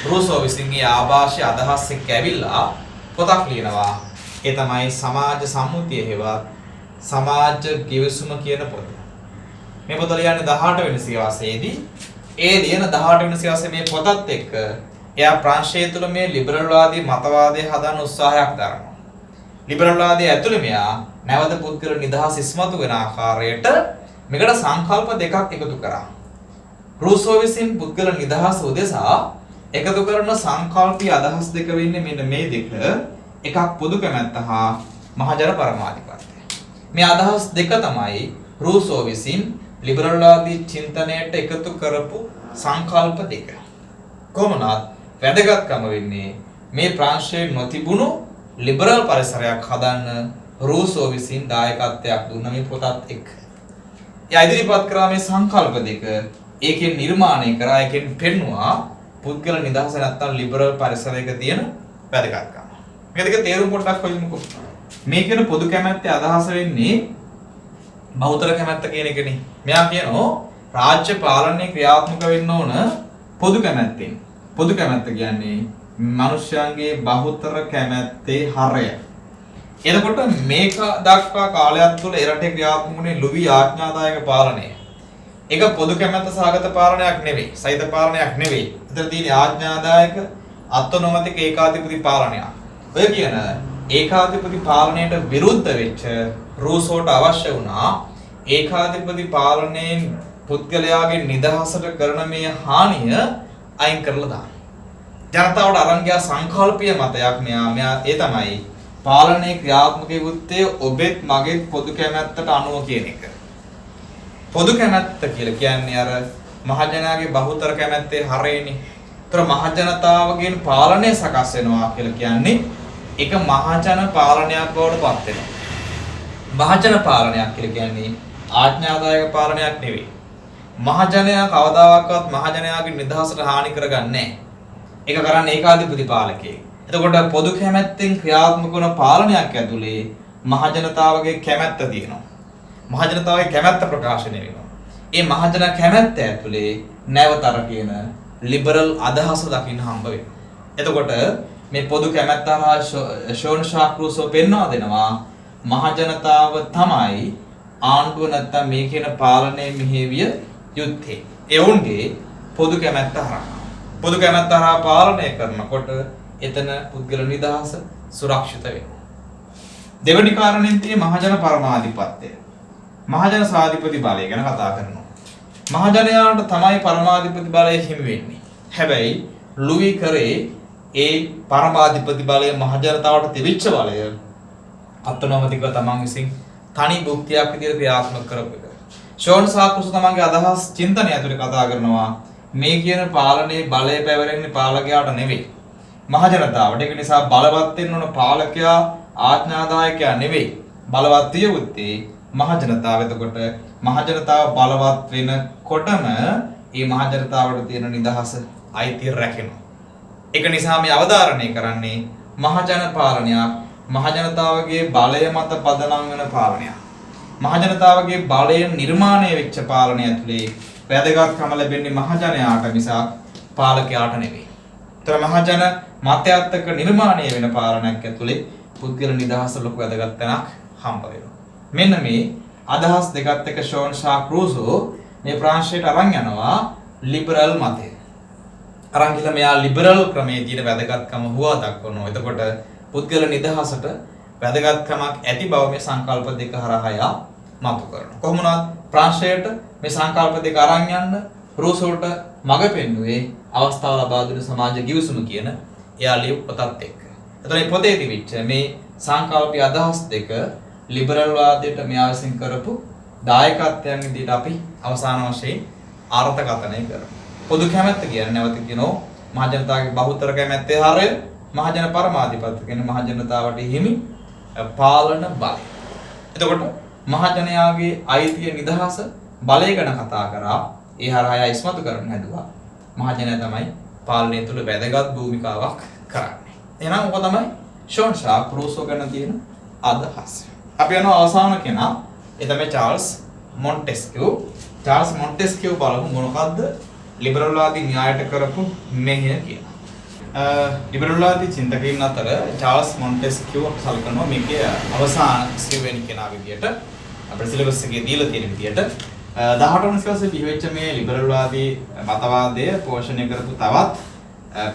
රූසෝ විසින් මේ ආభాෂය අදහස් එක්ක ඇවිල්ලා පොතක් ලියනවා. ඒ තමයි සමාජ සම්මුතිය හේවත් සමාජ ගිවිසුම කියන පොත. මේ පොත ලියන්නේ 18 වෙනි සියවසේදී. ඒ ලියන 18 වෙනි සියවසේ මේ පොතත් එක්ක එයා ප්‍රාන්සය තුළ මේ ලිබරල් වාදී මතවාදය හදන්න උත්සාහයක් දරනවා. ලිබරල් වාදයේ ඇතුළේ මෙයා නැවත පුද්ගල නිදහස ඉස්මතු වෙන ආකාරයට මේකට සංකල්ප දෙකක් එකතු කරා. රූසෝ විසින් පුද්ගල නිදහස උදෙසා එකතු කරන සංකල්පීය අදහස් දෙක වෙන්නේ මෙන්න මේ දෙක. එකක් පොදු කැමැත්ත හා මහජන පරමාධිපත්‍ය. මේ අදහස් දෙක තමයි රූසෝ විසින් ලිබරල් වාදී චින්තනයට එකතු කරපු සංකල්ප දෙක. කොහොමවත් වැදගත්කම වෙන්නේ මේ ප්‍රාන්සයේ නොතිබුණු ලිබරල් පරිසරයක් හදන්න රූසෝ විසින් දායකත්වයක් දුන්න මේ පොතත් එක්ක. එයා ඉදිරිපත් කරා මේ සංකල්ප දෙක. ඒකෙන් නිර්මාණය කරා, ඒකෙන් පෙන්නවා පුද්ගල නිදහස නැත්තම් ලිබරල් පරිසරයක තියෙන වැදගත්කම. මේ දෙක තේරුම් පොඩ්ඩක් හොයමුකෝ. මේ කියන පොදු කැමැත්තේ අදහස වෙන්නේ බහුතර කැමැත්ත කියන එකනේ. මෙයා කියනවා රාජ්‍ය පාලනය ක්‍රියාත්මක වෙන්න ඕන පොදු කැමැත්තෙන්. පොදු කැමැත්ත කියන්නේ මිනිස්යන්ගේ බහුතර කැමැත්තේ හරය. එතකොට මේක දක්වා කාලයක් තුළ එරටේ ක්‍රියාත්මක වුණේ ලුයි ආඥාදායක පාලනය. ඒක පොදු කැමැත්ත සහගත පාලනයක් නෙවෙයි, සහිත පාලනයක් නෙවෙයි. ඒතර තියෙන ආඥාදායක අත්නොමතික ඒකාධිපති පාලනයක්. ඔය කියන ඒකාධිපති පාලනයට විරුද්ධ වෙච්ච රූසෝට අවශ්‍ය වුණා ඒකාධිපති පාලනයෙන් පුද්ගලයාගේ නිදහසට කරන මේ හානිය අයින් කරලා දාන්න. ජනතාවට අරන් ගියා සංකල්පීය මතයක් මෙයා ඒ තමයි පාලනයේ ක්‍රියාත්මක යුත්තේ ඔබෙත් මගෙත් පොදු කැමැත්තට අනුව කියන එක. පොදු කැමැත්ත කියලා කියන්නේ අර මහජනයාගේ බහුතර කැමැත්තේ හරයනේ. ඒතර මහජනතාවගෙන් පාලනය සකස් වෙනවා කියලා කියන්නේ ඒක මහජන පාලනයක් බවට පත් වෙනවා. මහජන පාලනයක් කියලා කියන්නේ ආඥාදායක පාලනයක් නෙවෙයි. මහජනයා කවදාවත් මහජනයාගේ නිදහසට හානි කරගන්නේ නැහැ. ඒක කරන්නේ ඒකාධිපති පාලකයෙක්. එතකොට පොදු කැමැත්තෙන් ක්‍රියාත්මක වන පාලනයක් ඇතුලේ මහජනතාවගේ කැමැත්ත තියෙනවා. මහජනතාවගේ කැමැත්ත ප්‍රකාශනය වෙනවා. ඒ මහජන කැමැත්ත ඇතුලේ නැවතර කියන ලිබරල් අදහස දකින්න හම්බ වෙනවා. එතකොට මේ පොදු කැමැත්ත හා ෂෝන් ෂාක් රූසෝ පෙන්වා දෙනවා මහජනතාව තමයි ආණ්ඩුව නැත්තම් මේ කියන පාලනයේ මෙහෙවිය යුත්තේ. ඒ වුන්ගේ පොදු කැමැත්ත හරහා. පොදු කැමැත්ත හරහා පාලනය කරනකොට එතන පුද්ගල නිදහස සුරක්ෂිත වෙනවා. දෙවැනි කාරණෙන් තියෙන්නේ මහජන පරමාධිපත්‍යය. මහජන සාධිපති බලය ගැන කතා කරනවා. මහජනයාට තමයි පරමාධිපති බලය හිමි වෙන්නේ. හැබැයි ලුයි කරේ ඒ පරමාධිපති බලය මහජනතාවට තිබිච්ච බලය අත්නොමතිකව තමන් විසින් තනි භුක්තියක් විදිහට ක්‍රියාත්මක කරපු එක. ෂෝන් ෂාක් රූසෝ තමන්ගේ අදහස් චින්තනය ඇතුලේ කතා කරනවා මේ කියන පාලනයේ බලය පැවරෙන්නේ පාලකයාට නෙවෙයි මහජනතාවට. ඒක නිසා බලවත් වෙන්න ඕන පාලකයා ආඥාදායකයා නෙවෙයි. බලවත් විය යුත්තේ මහජනතාව. එතකොට මහජනතාව බලවත් වෙනකොටම මේ මහජනතාවට තියෙන නිදහස අයිතිය රැකෙනවා. ඒක නිසා මේ අවධාරණය කරන්නේ මහජන පාලනයක්, මහජනතාවගේ බලය මත පදනම් වෙන පාලනයක්. මහජනතාවගේ බලය නිර්මාණය වෙච්ච පාලනය ඇතුලේ වැදගත්කම ලැබෙන්නේ මහජනයාට මිසක් පාලකයාට නෙවෙයි. ඒතර මහජන මතයත් එක්ක නිර්මාණය වෙන පාලනයක් ඇතුලේ පුද්ගල නිදහස ලොකු වැදගත් තැනක් හම්බ වෙනවා. මෙන්න මේ අදහස් දෙකත් එක්ක ෂෝන් ෂාක් රූසෝ මේ ප්‍රාංශයට අරන් යනවා ලිබරල් මතය. අරන් ගිහලා මෙයා ලිබරල් ක්‍රමයේ තියෙන වැදගත්කම හුවා දක්වනවා. එතකොට පුද්ගල නිදහසට වැදගත්කමක් ඇති බව මේ සංකල්ප දෙක හරහා යා මතු කරනවා. කොහොම වුණත් ප්‍රාංශයට මේ සංකල්ප දෙක අරන් යන්න රූසෝට මඟ පෙන්වුවේ අවස්ථාව ලබා දුන සමාජ ගිවිසුම කියන එයා ලියපු පොතත් එක්ක. එතකොට මේ පොතේ තිබිච්ච මේ සංකල්පීය අදහස් දෙක ලිබරල් වාදයට මෙයා විසින් කරපු දායකත්වයන් විදිහට අපි අවසාන වශයෙන් අර්ථකථනය කරමු. පොදු කැමැත්ත කියන්නේ නැවත කියනෝ මහජනතාවගේ බහුතර කැමැත්තේ හරය මහජන පරමාධිපත්‍ය කියන මහජනතාවට හිමි පාලන බලය. එතකොට මහජනයාගේ අයිතිය නිදහස බලය ගැන කතා කරා. ඒ හරහා ඉස්මතු කරන්න හැදුවා. මහජනයා තමයි පාලනය තුළ වැදගත් භූමිකාවක් කරන්නේ. එහෙනම් ඔක තමයි ෂෝන් ෂාක් රූසෝ ගැන තියෙන අදහස. අපි යනවා අවසාන කෙනා. ඒ තමයි චාල්ස් මොන්ටෙස්කියු. චාල්ස් මොන්ටෙස්කියු බලමු මොනකද්ද ලිබරල් වාදී න්‍යායට කරපු මෙහෙය කියලා. ලිබරල් වාදී චින්තකයින් අතර චාල්ස් මොන්ටෙස්කියු සලකනවා මේකේ අවසාන සිව්වෙනි කෙනා විදියට අපේ සිලබස් එකේ දීලා තියෙන විදියට 18 වන සිලබස් එකේ පිළිවෙච්ච මේ ලිබරල් වාදී මතවාදය පෝෂණය කරපු තවත්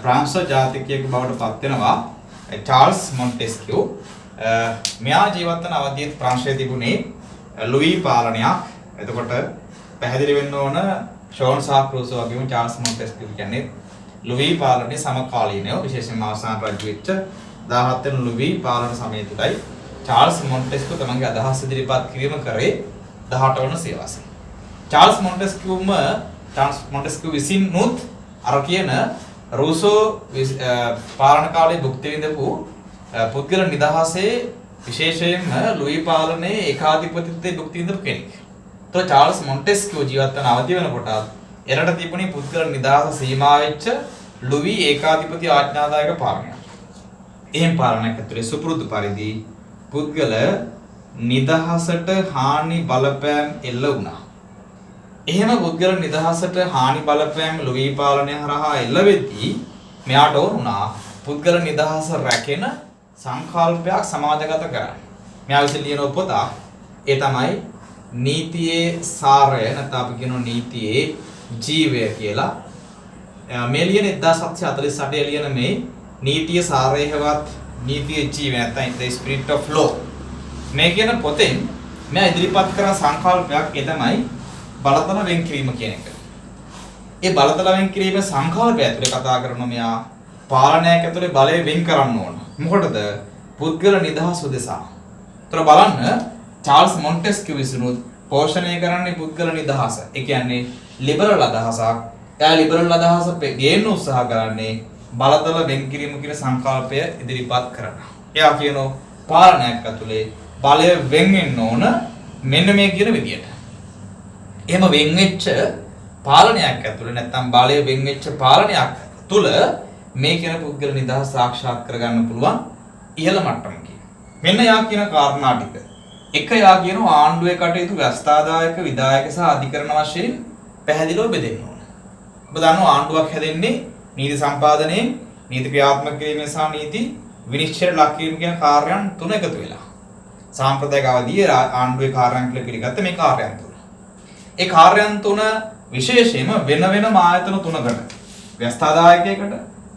ප්‍රංශ ජාතිකයෙකු බවට පත් වෙනවා චාල්ස් මොන්ටෙස්කියු. මෙයා ජීවත් වන අවධියේ ප්‍රංශයේ තිබුණේ ලුයි පාලනයක්. එතකොට පැහැදිලි වෙන්න ඕන ෂෝන් ෂාක් රූසෝ වගේම චාල්ස් මොන්ටෙස්කියු කියන්නේ ලුයි පාලනයේ සමකාලීනව විශේෂයෙන්ම අවසාන රජු වෙච්ච 17 වෙනි ලුයි පාලන සමය තුලයි චාල්ස් මොන්ටෙස්කියු තමන්ගේ අදහස් ඉදිරිපත් කිරීම කරේ 18 වන සියවසේ. චාල්ස් මොන්ටෙස්කියු විසිනුත් අර කියන රූසෝ පාලන කාලයේ භුක්ති විඳපු පුද්ගල නිදහසේ විශේෂයෙන්ම ලුයි පාලනයේ ඒකාධිපතිත්වයේ භුක්ති විඳපු කෙනෙක්. તો චාල්ස් මොන්ටෙස්කියු ජීවත් වන අවදි වෙනකොට එරට තිබුණේ පුද්ගල නිදහස සීමා වෙච්ච ලුයි ඒකාධිපති ආඥාදායක පාලනයක්. එහෙම පාලනයක් ඇතුලේ සුපුරුදු පරිදි පුද්ගල නිදහසට හානි බලපෑම් එල්ල වුණා. එහෙම පුද්ගල නිදහසට හානි බලපෑම් ලුයි පාලනය හරහා එල්ල වෙද්දී මෙයාට ඕන වුණා පුද්ගල නිදහස රැකෙන සංකල්පයක් සමාජගත කරන්න. මෙයා විසින් ලියන පොත ඒ තමයි නීතියේ සාරය නැත්නම් අපි කියනවා නීතියේ ජීවය කියලා. මේ ලියන 1748 ලියන මේ නීතිය සාරය හෙවත් නීතියේ ජීවය නැත්නම් the spirit of law මේ කියන පොතෙන් මෙයා ඉදිරිපත් කරන සංකල්පයක් ඒ තමයි බලතල වෙන් කිරීම කියන එක. ඒ බලතල වෙන් කිරීම සංකල්පය ඇතුලේ කතා කරන මෙයා පාලනයක් ඇතුලේ බලය වෙන් කරන්න ඕන. මොකටද? පුද්ගල නිදහස උදෙසා. ඒතර බලන්න චාල්ස් මොන්ටෙස්කියු විසිනුත් පෝෂණය කරන්නේ පුද්ගල නිදහස. ඒ කියන්නේ ලිබරල් අදහසක්. එයා ලිබරල් අදහස ගේන්න උත්සාහ කරන්නේ බලතල වෙන් කිරීම කියන සංකල්පය ඉදිරිපත් කරනවා. එයා කියනවා පාලනයක් ඇතුලේ බලය වෙන් වෙන්න ඕන මෙන්න මේ කියන විදියට. එහෙම වෙන් වෙච්ච පාලනයක් ඇතුලේ නැත්නම් බලය වෙන් වෙච්ච පාලනයක් තුල මේ කියන පුද්ගල නිදහස සාක්ෂාත් කරගන්න පුළුවන් ඉහළ මට්ටමකින්. මෙන්න යා කියන කාරණා ටික. එක යා කියන ආණ්ඩුවේ කටයුතු ව්‍යවස්ථාදායක විධායක සහ අධිකරණ වශයෙන් පැහැදිලිව බෙදෙන්න ඕන. ඔබ දන්නවා ආණ්ඩුවක් හැදෙන්නේ නීති සම්පාදනයේ, නීති ක්‍රියාත්මක කිරීමේ සහ නීති විනිශ්චයට ලක් කිරීම කියන කාර්යයන් තුන එකතු වෙලා. සාම්ප්‍රදායික අවධියේ ආණ්ඩුවේ කාර්යයන් කියලා පිළිගත්ත මේ කාර්යයන් තුන. ඒ කාර්යයන් තුන විශේෂයෙන්ම වෙන වෙනම ආයතන තුනකට ව්‍යවස්ථාදායකයකට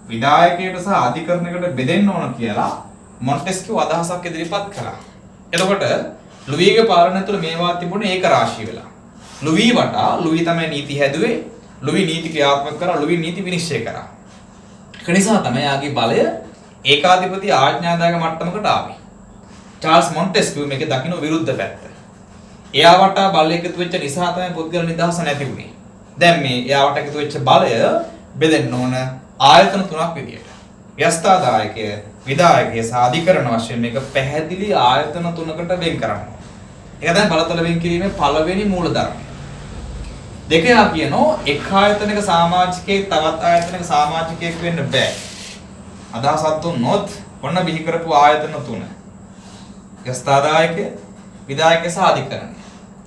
විධායකයට සහ අධිකරණයකට බෙදෙන්න ඕන කියලා මොන්ටෙස්කියු අදහසක් ඉදිරිපත් කළා. එතකොට ලුයිගේ පාලනය තුළ මේවා තිබුණේ ඒක රාශී වෙලා. ලුයි වටා ලුයි තමයි නීති හැදුවේ. ලුයි නීති ක්‍රියාත්මක කරා. ලුයි නීති විනිශ්චය කරා. ඒ නිසා තමයි යාගේ බලය ඒකාධිපති ආඥාදායක මට්ටමකට ආවේ. චාල්ස් මොන්ටෙස්කියු මේකේ දකින්න විරුද්ධ පැත්ත. එයා වටා බලය එකතු වෙච්ච නිසා තමයි පුද්ගල නිදහස නැති වුනේ. දැන් මේ එයා වට එකතු වෙච්ච බලය බෙදෙන්න ඕන ආයතන තුනක් විදියට. ව්‍යවස්ථාදායකය, විධායකය සහ අධිකරණ වශයෙන් මේක පැහැදිලි ආයතන තුනකට වෙන් කරනවා. ඒක තමයි බලතල වෙන් කිරීමේ පළවෙනි මූලධර්මය. දෙකයා කියනෝ එක් ආයතනයක සමාජිකයෙක් තවත් ආයතනයක සමාජිකයෙක් වෙන්න බෑ. අදහසක් දුන්නොත් ඔන්න බිහි කරපු ආයතන තුන. ව්‍යස්ථාදායකය, විදායකය සහ අධිකරණය.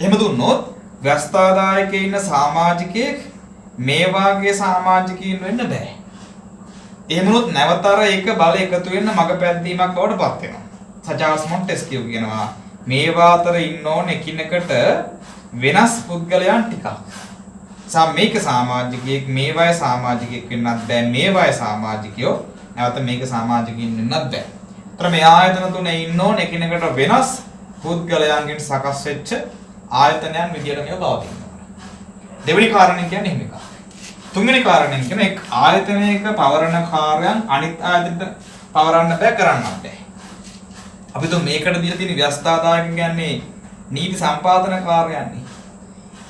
එහෙම දුන්නොත් ව්‍යස්ථාදායකයේ ඉන්න සමාජිකයෙක් මේ වාගේ සමාජිකයින් වෙන්න බෑ. එහෙමනොත් නැවතර ඒක බල එකතු වෙන්න මග පැද්දීමක් බවට පත් වෙනවා. සචාර්ල්ස් මොන්ටෙස්කියු කියනවා මේවා අතර ඉන්න ඕන එකිනෙකට වෙනස් පුද්ගලයන් ටිකක්. මේක සමාජිකයෙක් මේ වගේ සමාජිකයෙක් වෙන්නත් බෑ මේ වගේ සමාජිකයෝ නැවත මේක සමාජිකයින් වෙන්නත් බෑ. ඒතර මේ ආයතන තුනේ ඉන්න ඕන එකිනෙකට වෙනස් පුද්ගලයන්ගෙන් සකස් වෙච්ච ආයතනයන් විදියට මේව පවතිනවා. දෙවෙනි කාරණේ කියන්නේ එහෙම එකක්. තුන්වෙනි කාරණේ කියන්නේ එක් ආයතනයක පවරන කාර්යයන් අනිත් ආයතනයට පවරන්න බෑ කරන්නත් බෑ. අපි તો මේකට දීලා තියෙන ව්‍යස්ථාදායක කියන්නේ නීති සම්පාදන කාර්යයන්නේ.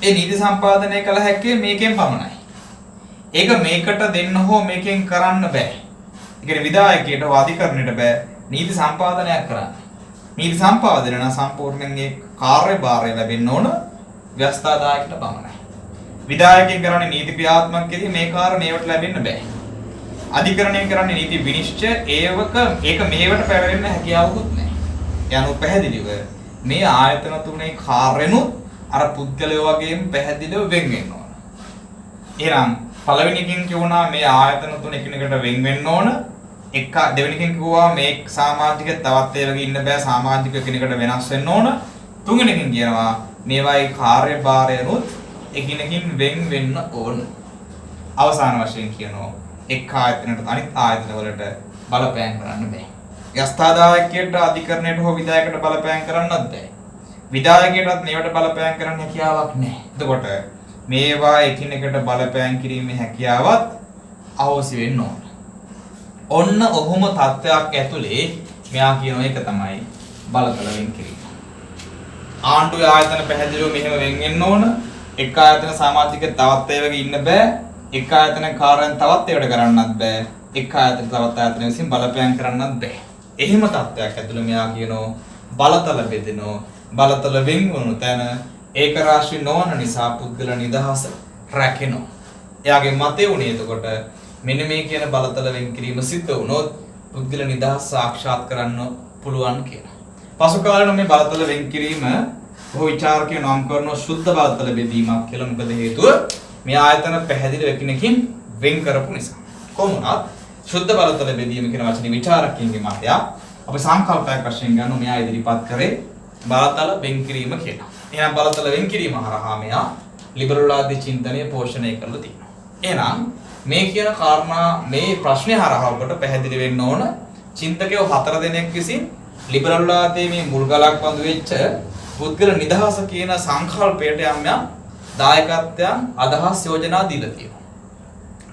ඒ නීති සම්පාදනය කළ හැක්කේ මේකෙන් පමණයි. ඒක මේකට දෙන්න හෝ මේකෙන් කරන්න බෑ. ඒ කියන්නේ විධායකයට හෝ අධිකරණයට බෑ නීති සම්පාදනයක් කරන්න. නීති සම්පාදනය නම් සම්පූර්ණයෙන් ඒ කාර්යභාරය ලැබෙන්න ඕන ව්‍යස්ථාදායකට පමණයි. විධායකයන් කරන්නේ නීති ක්‍රියාත්මක කිරීම මේ කාර්යණයට ලැබෙන්න බෑ. අධිකරණය කරන්නේ නීති විනිශ්චය ඒක මේවට පැවරෙන්න හැකියාවකුත් නැහැ. යනු පැහැදිලිව මේ ආයතන තුනේ කාර්යනුත් අර පුද්ගලයෝ වගේම පැහැදිලිව වෙන් වෙන්න ඕන. එහෙනම් පළවෙනි එකෙන් කියුණා මේ ආයතන තුන එකිනෙකට වෙන් වෙන්න ඕන. දෙවෙනි එකෙන් කිව්වා මේ සමාජික තවත් ඒ වගේ ඉන්න බෑ සමාජික කෙනෙකුට වෙනස් වෙන්න ඕන. තුන්වෙනි එකෙන් කියනවා මේවායි කාර්යභාරයනුත් එකිනෙකින් වෙන් වෙන්න ඕන. අවසාන වශයෙන් කියනවා එක් ආයතනකට අනිත් ආයතන වලට බලපෑම් කරන්න බෑ. ව්‍යස්ථාදායකයට අධිකරණයට හෝ විධායකයට බලපෑම් කරන්නත් බෑ. විධායකයටත් මේවට බලපෑම් කරන්න හැකියාවක් නැහැ. එතකොට මේවා එකිනෙකට බලපෑම් කිරීමේ හැකියාවත් අවශ්‍ය වෙන්න ඕන. ඔන්න ඔහොම තත්ත්වයක් ඇතුලේ මෙයා කියන එක තමයි බලතල වෙන් කිරීම. ආණ්ඩුවේ ආයතන පැහැදිලිව මෙහෙම වෙන් වෙන්න ඕන. එක් ආයතන සමාජික තවත් ඒ වගේ ඉන්න බෑ. එක් ආයතන කාර්යයන් තවත් ඒවට කරන්නත් බෑ. එක් ආයතන තවත් ආයතන විසින් බලපෑම් කරන්නත් බෑ. එහෙම තත්ත්වයක් ඇතුළේ මෙයා කියනෝ බලතල බෙදෙනෝ බලතල වෙන් වුණු තැන ඒක රාශී නොවන නිසා පුද්ගල නිදහස රැකෙනවා. එයාගේ මතය උනේ එතකොට මෙන්න මේ කියන බලතල වෙන් කිරීම සිද්ධ වුණොත් පුද්ගල නිදහස සාක්ෂාත් කරන්න පුළුවන් කියලා. පසු කාලේ මේ බලතල වෙන් කිරීම බොහෝ විචාරකයෝ නම් කරන සුද්ධ බලතල බෙදීමක් කියලා. මොකද හේතුව මේ ආයතන පැහැදිලි වෙකිනකින් වෙන් කරපු නිසා. කොහොමවත් සුද්ධ බලතල බෙදීම කියන වචනේ විචාරකයන්ගේ මතය අපි සංකල්පයක් වශයෙන් ගන්න මෙයා ඉදිරිපත් කරේ බලතල වෙන් කිරීම කියලා. එහෙනම් බලතල වෙන් කිරීම හරහා මෙයා ලිබරල් ආදී චින්තනය පෝෂණය කරලා තියෙනවා. එහෙනම් මේ කියන කාරණා මේ ප්‍රශ්නේ හරහා ඔබට පැහැදිලි වෙන්න ඕන චින්තකයෝ 4 දෙනෙක් විසින් ලිබරල් ආදී මේ මුල්ගලක් වඳු වෙච්ච පුද්ගල නිදහස කියන සංකල්පයට යම් දායකත්වයන් අදහස් යෝජනා දීලා තියෙනවා.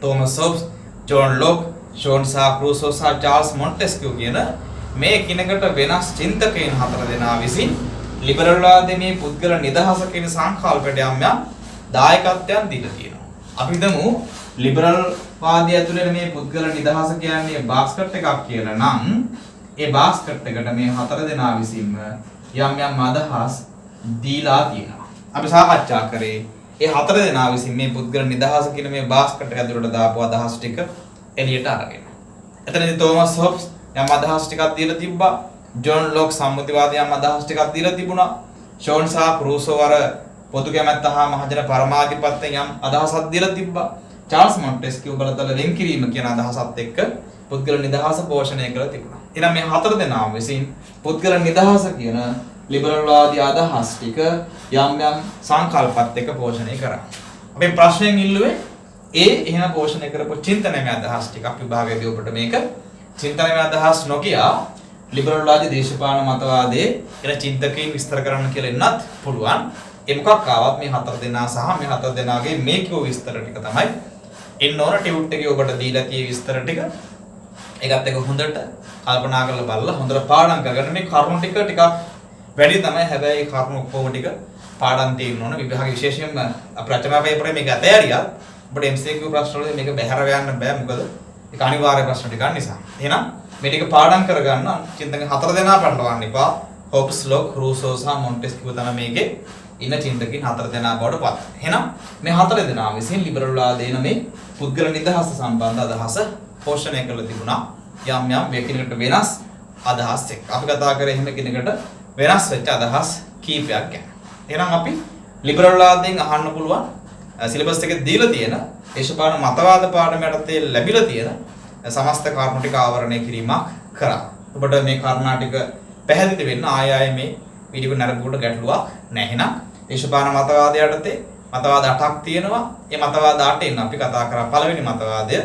Thomas Hobbes, John Locke, Shaun සාක් රූසෝ සහ චාල්ස් මොන්ටෙස්කියු කියන මේ කිනකට වෙනස් චින්තකයන් 4 දෙනා විසින් ලිබරල් වාදයේ මේ පුද්ගල නිදහස කියන සංකල්පයට යම් දායකත්වයන් දීලා තියෙනවා. අපි හිතමු ලිබරල් වාදය ඇතුළේ මේ පුද්ගල නිදහස කියන්නේ බාස්කට් එකක් කියලා නම් ඒ බාස්කට් එකට මේ 4 දෙනා විසින්ම යම් අදහස් දීලා තියෙනවා. අපි සාකච්ඡා කරේ ඒ 4 දෙනා විසින් මේ පුද්ගල නිදහස කියන මේ බාස්කට් එක ඇතුළට දාපු අදහස් ටික එළියට අරගෙන. එතනදී තෝමස් හොබ්ස් යම් අදහස් ටිකක් දීලා තිබ්බා. ජෝන් ලොක් සම්මුතිවාදී යම් අදහස් ටිකක් දීලා තිබුණා. ෂෝන් සාක් රූසෝ අර පොදු කැමැත්ත හා මහජන පරමාධිපත්‍යයෙන් යම් අදහසක් දීලා තිබ්බා. චාල්ස් මොන්ටෙස්කියු බලතල වෙන් කිරීම කියන අදහසත් එක්ක පුද්ගල නිදහස පෝෂණය කරලා තිබුණා. එහෙනම් මේ 4 දෙනා විසින් පුද්ගල නිදහස කියන ලිබරල් වාදී අදහස් ටික යම් සංකල්පත් එක්ක පෝෂණය කරා. අපි ප්‍රශ්නයෙන් ඉල්ලුවේ එහෙම පෝෂණය කරපු චින්තනමය අදහස් ටික අපි විභාගයේදී ඔබට මේක චින්තනමය අදහස් නොකිය ලිබරල් වාදී දේශපාලන මතවාදයේ එන චින්තකයන් විස්තර කරන්න කියලා එන්නත් පුළුවන්. ඒ මොකක් ආවත් මේ 4 දෙනා සහ මේ 4 දෙනාගේ මේ කියෝ විස්තර ටික තමයි එන්න ඕන ටියුට් එකේ ඔබට දීලා තියෙන විස්තර ටික. ඒකත් එක හොඳට කල්පනා කරලා බලලා හොඳට පාඩම් කරගන්න. මේ කරුණු ටික ටිකක් වැඩි තමයි. හැබැයි කරුණු ඔක්කොම ටික පාඩම් තියෙන්න ඕන. විභාග විශේෂයෙන්ම අපේ රචනා පේපරේ මේක ඇතෑරියා. ඔබට MCQ ප්‍රශ්න වල මේක බැහැර යන්න බෑ. මොකද ඒක අනිවාර්ය ප්‍රශ්න ටිකක් නිසා. එහෙනම් මේ ටික පාඩම් කරගන්න චින්තක 4 දෙනා පටලවන්න එපා. හොබ්ස්, ලොක්, රූසෝ සහ මොන්ටෙස්කියු තමයි මේකේ ඉන්න චින්තකින් 4 දෙනා බවට පත්. එහෙනම් මේ 4 දෙනා විසින් ලිබරල් වාදයේන මේ පුද්ගල නිදහස සම්බන්ධ අදහස පෝෂණය කරලා තිබුණා. යම් යම් වෙකිනකට වෙනස් අදහස් එක්ක. අපි කතා කරේ එහෙම කෙනෙකුට වෙනස් වෙච්ච අදහස් කීපයක් ගැන. එහෙනම් අපි ලිබරල් වාදයෙන් අහන්න පුළුවන් සිලබස් එකේ දීලා තියෙන දේශපාලන මතවාද පාඩම යටතේ ලැබිලා තියෙන සමස්ත කරුණු ටික ආවරණය කිරීමක් කරා. ඔබට මේ කරුණා ටික පැහැදිලි වෙන්න ආයෙ මේ වීඩියෝ එක නරඹුවට ගැටලුවක් නැහැ. එහෙනම් දේශපාලන මතවාද යටතේ මතවාද 8ක් තියෙනවා. මේ මතවාද 8ෙන් අපි කතා කරා පළවෙනි මතවාදය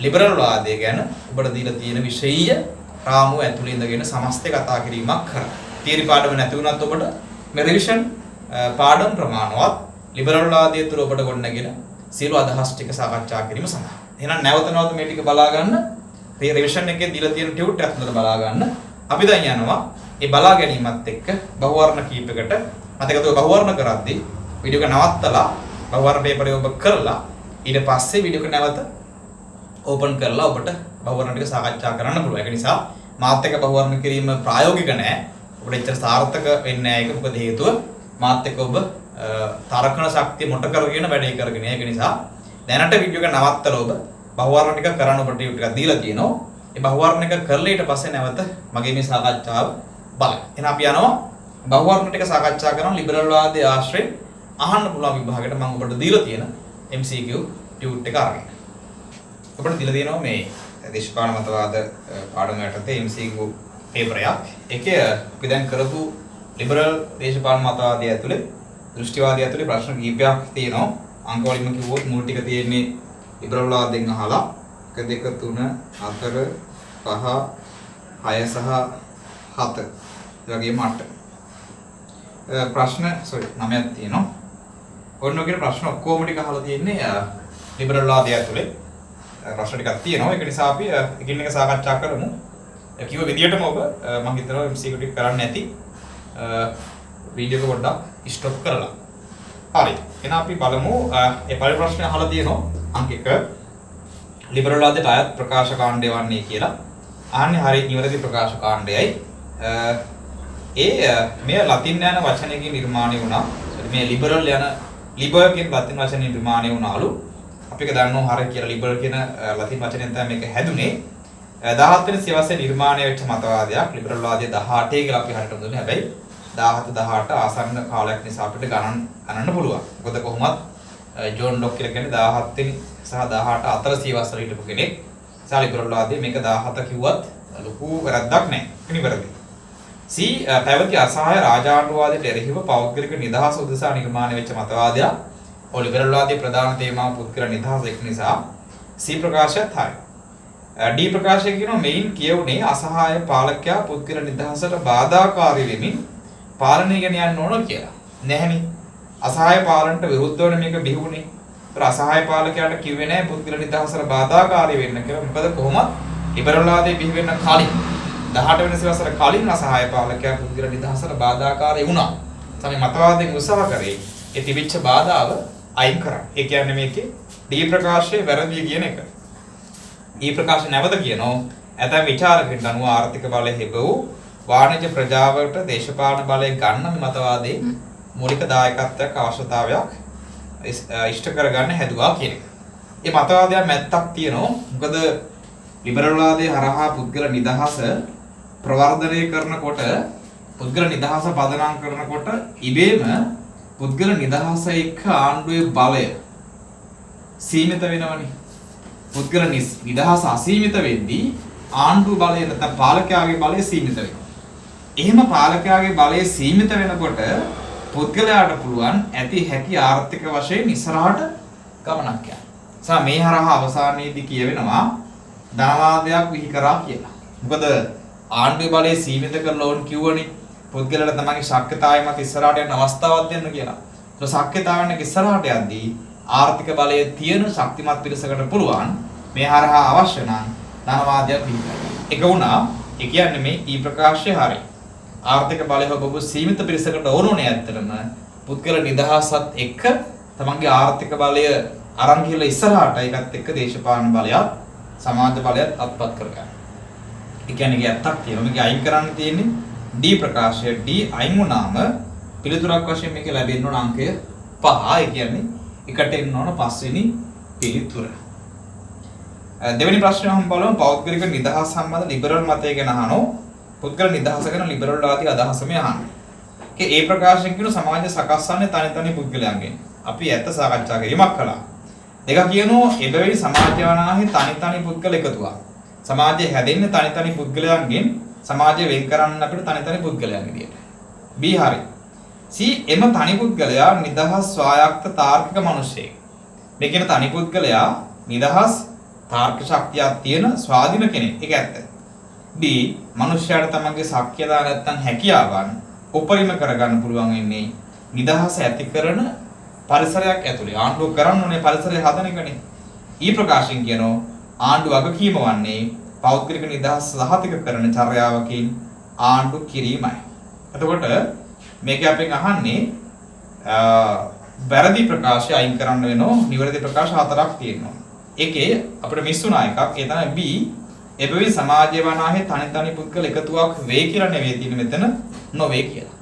ලිබරල් වාදය ගැන. ඔබට දීලා තියෙන විෂයීය රාමුව ඇතුළේ ඉඳගෙන සමස්ත කතා කිරීමක් කරා. තියරි පාඩම නැති වුණත් ඔබට මේ රිවිෂන් පාඩම් ප්‍රමාණවත් ලිබරල් වාදයේ තුල ඔබට ගොඩනගෙන සියලු අදහස් ටික සාකච්ඡා කිරීම සඳහා. එහෙනම් නැවත නැවත මේ ටික බලා ගන්න. මේ රිවිෂන් එකේ දීලා තියෙන ටියුට් එකක් හොඳට බලා ගන්න. අපි දැන් යනවා මේ බලා ගැනීමත් එක්ක බහුවර්ණ කීපයකට මතකද බහුවර්ණ කරද්දී වීඩියෝ එක නවත්තලා බහුවර්ණ පේපරේ ඔබ කරලා ඊට පස්සේ වීඩියෝ එක නැවත ඕපන් කරලා ඔබට බහුවර්ණ ටික සාකච්ඡා කරන්න පුළුවන්. ඒක නිසා මාත් එක්ක බහුවර්ණ කිරීම ප්‍රායෝගික නැහැ. ඔබට එච්චර සාර්ථක වෙන්නේ නැහැ. ඒක මොකද හේතුව මාත් එක්ක ඔබ තරකන ශක්තිය මොට කරගෙන වැඩේ කරගෙන. ඒක නිසා දැනට වීඩියෝ එක නවත්තලා ඔබ බහුවර්ණ ටික කරන්න ඔබට ටිකක් දීලා තියෙනවා. ඒ බහුවර්ණ එක කරලා ඊට පස්සේ නැවත මගේ මේ සාකච්ඡාව බලන්න. එහෙනම් අපි යනවා බහුවර්ණ ටික සාකච්ඡා කරන ලිබරල් වාදයේ ආශ්‍රයෙන් අහන්න පුළුවන් විභාගයට මම ඔබට දීලා තියෙන MCQ ටියුට් එක අරගෙන. ඔබට දීලා තියෙනවා මේ දේශපාලන මතවාද පාඩම යටතේ MCQ පේපරයක්. ඒකේ අපි දැන් කරපු ලිබරල් දේශපාලන මතවාදය ඇතුලේ දෘෂ්ටිවාදය ඇතුලේ ප්‍රශ්න කීපයක් තියෙනවා. අංක වලින්ම කිව්වොත් මුල් ටික තියෙන්නේ ලිබරල් වාදයෙන් අහලා 1 2 3 4 5 6 සහ 7 ඒ වගේම 8 ප්‍රශ්න 9ක් තියෙනවා. ඔන්න ඔය කියන ප්‍රශ්න ඔක්කොම ටික අහලා තියෙන්නේ ලිබරල් වාදය ඇතුලේ ප්‍රශ්න ටිකක් තියෙනවා. ඒක නිසා අපි එකින් එක සාකච්ඡා කරමු. කිව්ව විදියටම ඔබ මම හිතනවා MCQ ටික කරන්න නැති වීඩියෝ එක පොඩ්ඩක් ස්ටොප් කරලා. හරි. එහෙනම් අපි බලමු මේ පළවෙනි ප්‍රශ්නේ අහලා තියෙනවා අංක 1 ලිබරල් වාදයට අයත් ප්‍රකාශ කාණ්ඩය වන්නේ කියලා. අහන්නේ හරි නිවැරදි ප්‍රකාශ කාණ්ඩයයි. මේ ලතින් යන වචනයකින් නිර්මාණය වුණා. මේ ලිබරල් යන ලිබර් කියන ලතින් වචනේ නිර්මාණය වුණාලු. අපි ඒක දන්නවා හරිය කියලා ලිබරල් කියන ලතින් වචනයෙන් තමයි මේක හැදුනේ. 17 වෙනි සියවසේ නිර්මාණය වෙච්ච මතවාදයක් ලිබරල් වාදයේ 18 කියලා අපි හරියට හඳුන්වන්නේ. හැබැයි 17 18 ආසන්න කාලයක් නිසා අපිට ගණන් පුළුවන්. මොකද කොහොමත් ජෝන් ලොක් කියලා කියන්නේ 17 වෙනි සහ 18 අතර සියවස්වල හිටපු කෙනෙක්. නිසා ලිබරල් වාදයේ මේක 17 කිව්වත් ලොකු වැරද්දක් නැහැ. නිවැරදි. පැවති අසහාය රාජාණ්ඩුවාදයට එරෙහිව පෞද්ගලික නිදහස උදෙසා නිර්මාණය වෙච්ච මතවාදයක්. ලිබරල් වාදයේ ප්‍රධාන තේමාව පුද්ගල නිදහස එක් නිසා ප්‍රකාශයත් හරි. ඩී ප්‍රකාශය කියනවා මෙයින් කියවුනේ අසහාය පාලකයා පුද්ගල නිදහසට බාධාකාරී වෙමින් පාලනය ගෙන යන්න ඕන කියලා. නැහැනේ. අසහාය පාලනට විරුද්ධවනේ මේක බිහිවුනේ. ඒතර අසහාය පාලකයාට කිව්වේ නැහැ පුද්ගල නිදහසට බාධාකාරී වෙන්න කියලා. මොකද කොහොමද ලිබරල් වාදයේ බිහි වෙන්න කලින් 18 වෙනි සියවසට කලින් අසහාය පාලකයා පුද්ගල නිදහසට බාධාකාරී වුණා. තමයි මතවාදයෙන් උත්සාහ කරේ ඒ තිබිච්ච බාධාව අයින් කරන්න. ඒ කියන්නේ මේකේ ඩී ප්‍රකාශයේ වැරදි කියන එක. ඊ ප්‍රකාශ නැවත කියනවා ඇතැම් විචාරකයන්ට අනුව ආර්ථික බලය හිබවූ වාණිජ්‍ය ප්‍රජාවට දේශපාලන බලය ගන්න මතවාදයේ මූලික දායකත්වයක් අවශ්‍යතාවයක් ඉෂ්ට කරගන්න හැදුවා කියන එක. මේ මතවාදයක් මැත්තක් තියෙනවා. මොකද ලිබරල් වාදයේ හරහා පුද්ගල නිදහස ප්‍රවර්ධනය කරනකොට පුද්ගල නිදහස පදනම් කරනකොට ඉබේම පුද්ගල නිදහස එක්ක ආණ්ඩුවේ බලය සීමිත වෙනවනේ. පුද්ගල නිදහස අසීමිත වෙද්දී ආණ්ඩුව බලය නැත්නම් පාලකයාගේ බලය සීමිත වෙනවා. එහෙම පාලකයාගේ බලය සීමිත වෙනකොට පුද්ගලයාට පුළුවන් ඇති හැකි ආර්ථික වශයෙන් ඉස්සරහට ගමනක් යන්න. මේ හරහා අවසානයේදී කියවෙනවා ධනවාදයක් විහි කරා කියලා. මොකද ආණ්ඩුවේ බලය සීමිත කරලා ඕන් කිව්වනේ පුද්ගලයාට තමන්ගේ ශක්්‍යතාවය මත ඉස්සරහට යන අවස්ථාවක් දෙන්න කියලා. ඒක ශක්්‍යතාවයෙන් ඉස්සරහට යද්දී ආර්ථික බලය තියෙන ශක්තිමත් පිරිසකට පුළුවන් මේ හරහා අවශ්‍ය නම් ධනවාදයක් විහි කරන්න. ඒක වුණා. ඒ කියන්නේ මේ ඊ ප්‍රකාශය හරි. ආර්ථික බලය ඔබ සීමිත පිරිසකට ඕනෝනේ ඇත්තටම පුද්ගල නිදහසත් එක්ක තමන්ගේ ආර්ථික බලය අරන් ගිහලා ඉස්සරහට ඒකත් එක්ක දේශපාලන බලයත් සමාජ බලයත් අත්පත් කරගන්න. ඒ කියන්නේ ඇත්තක් තියෙනවා. මේක අයින් කරන්න තියෙන්නේ ඩී ප්‍රකාශය. ඩී අයින් වුණාම පිළිතුරක් වශයෙන් මේක ලැබෙන්න ඕන අංකය 5. ඒ කියන්නේ එකට එන්න ඕන 5 වෙනි පිළිතුර. දෙවෙනි ප්‍රශ්නය हम බලමු පෞද්ගලික නිදහස සම්බන්ධ ලිබරල් මතය ගැන අහනවා. පුද්ගල නිදහස ගැන ලිබරල් වාදී අදහස මේ අහන්නේ. ඒ ප්‍රකාශයෙන් කියන සමාජය සකස් වන්නේ තනි තනි පුද්ගලයන්ගෙන්. අපි ඇත්ත සාකච්ඡා කිරීමක් කළා. දෙක කියනවා එබැවින් සමාජය වනාහි තනි තනි පුද්ගල එකතුවක්. සමාජය හැදෙන්නේ තනි තනි පුද්ගලයන්ගෙන්. සමාජය වෙන් කරන්න අපිට තනි තනි පුද්ගලයන් විදියට. B හරි. C එම තනි පුද්ගලයා නිදහස් ස්වායක්ත තාර්කික මිනිසෙක්. මේ කියන තනි පුද්ගලයා නිදහස් තාර්කික ශක්තියක් තියෙන ස්වාධීන කෙනෙක්. ඒක ඇත්ත. D මනුෂ්‍යයාට තමන්ගේ ශක්තියදා නැත්තම් හැකියාවන් උපරිම කරගන්න පුළුවන් වෙන්නේ නිදහස ඇති කරන පරිසරයක් ඇතුලේ. ආණ්ඩුව කරන්න ඕනේ පරිසරය හදන එකනේ. ඊ ප්‍රකාශයෙන් කියනවා ආණ්ඩුව වගකීම වන්නේ පෞද්ගලික නිදහස සහතික කරන චර්යාවකින් ආණ්ඩු කිරීමයි. එතකොට මේක අපෙන් අහන්නේ වැරදි ප්‍රකාශය අයින් කරන්න වෙනවා. නිවැරදි ප්‍රකාශ 4ක් තියෙනවා. ඒකේ අපිට මිස් වුණා එකක්. ඒ තමයි B. එබැවින් සමාජය වනාහේ තනි තනි පුද්ගල එකතුවක් වේ කියලා නෙවෙයි තියෙන්නේ මෙතන නොවේ කියලා.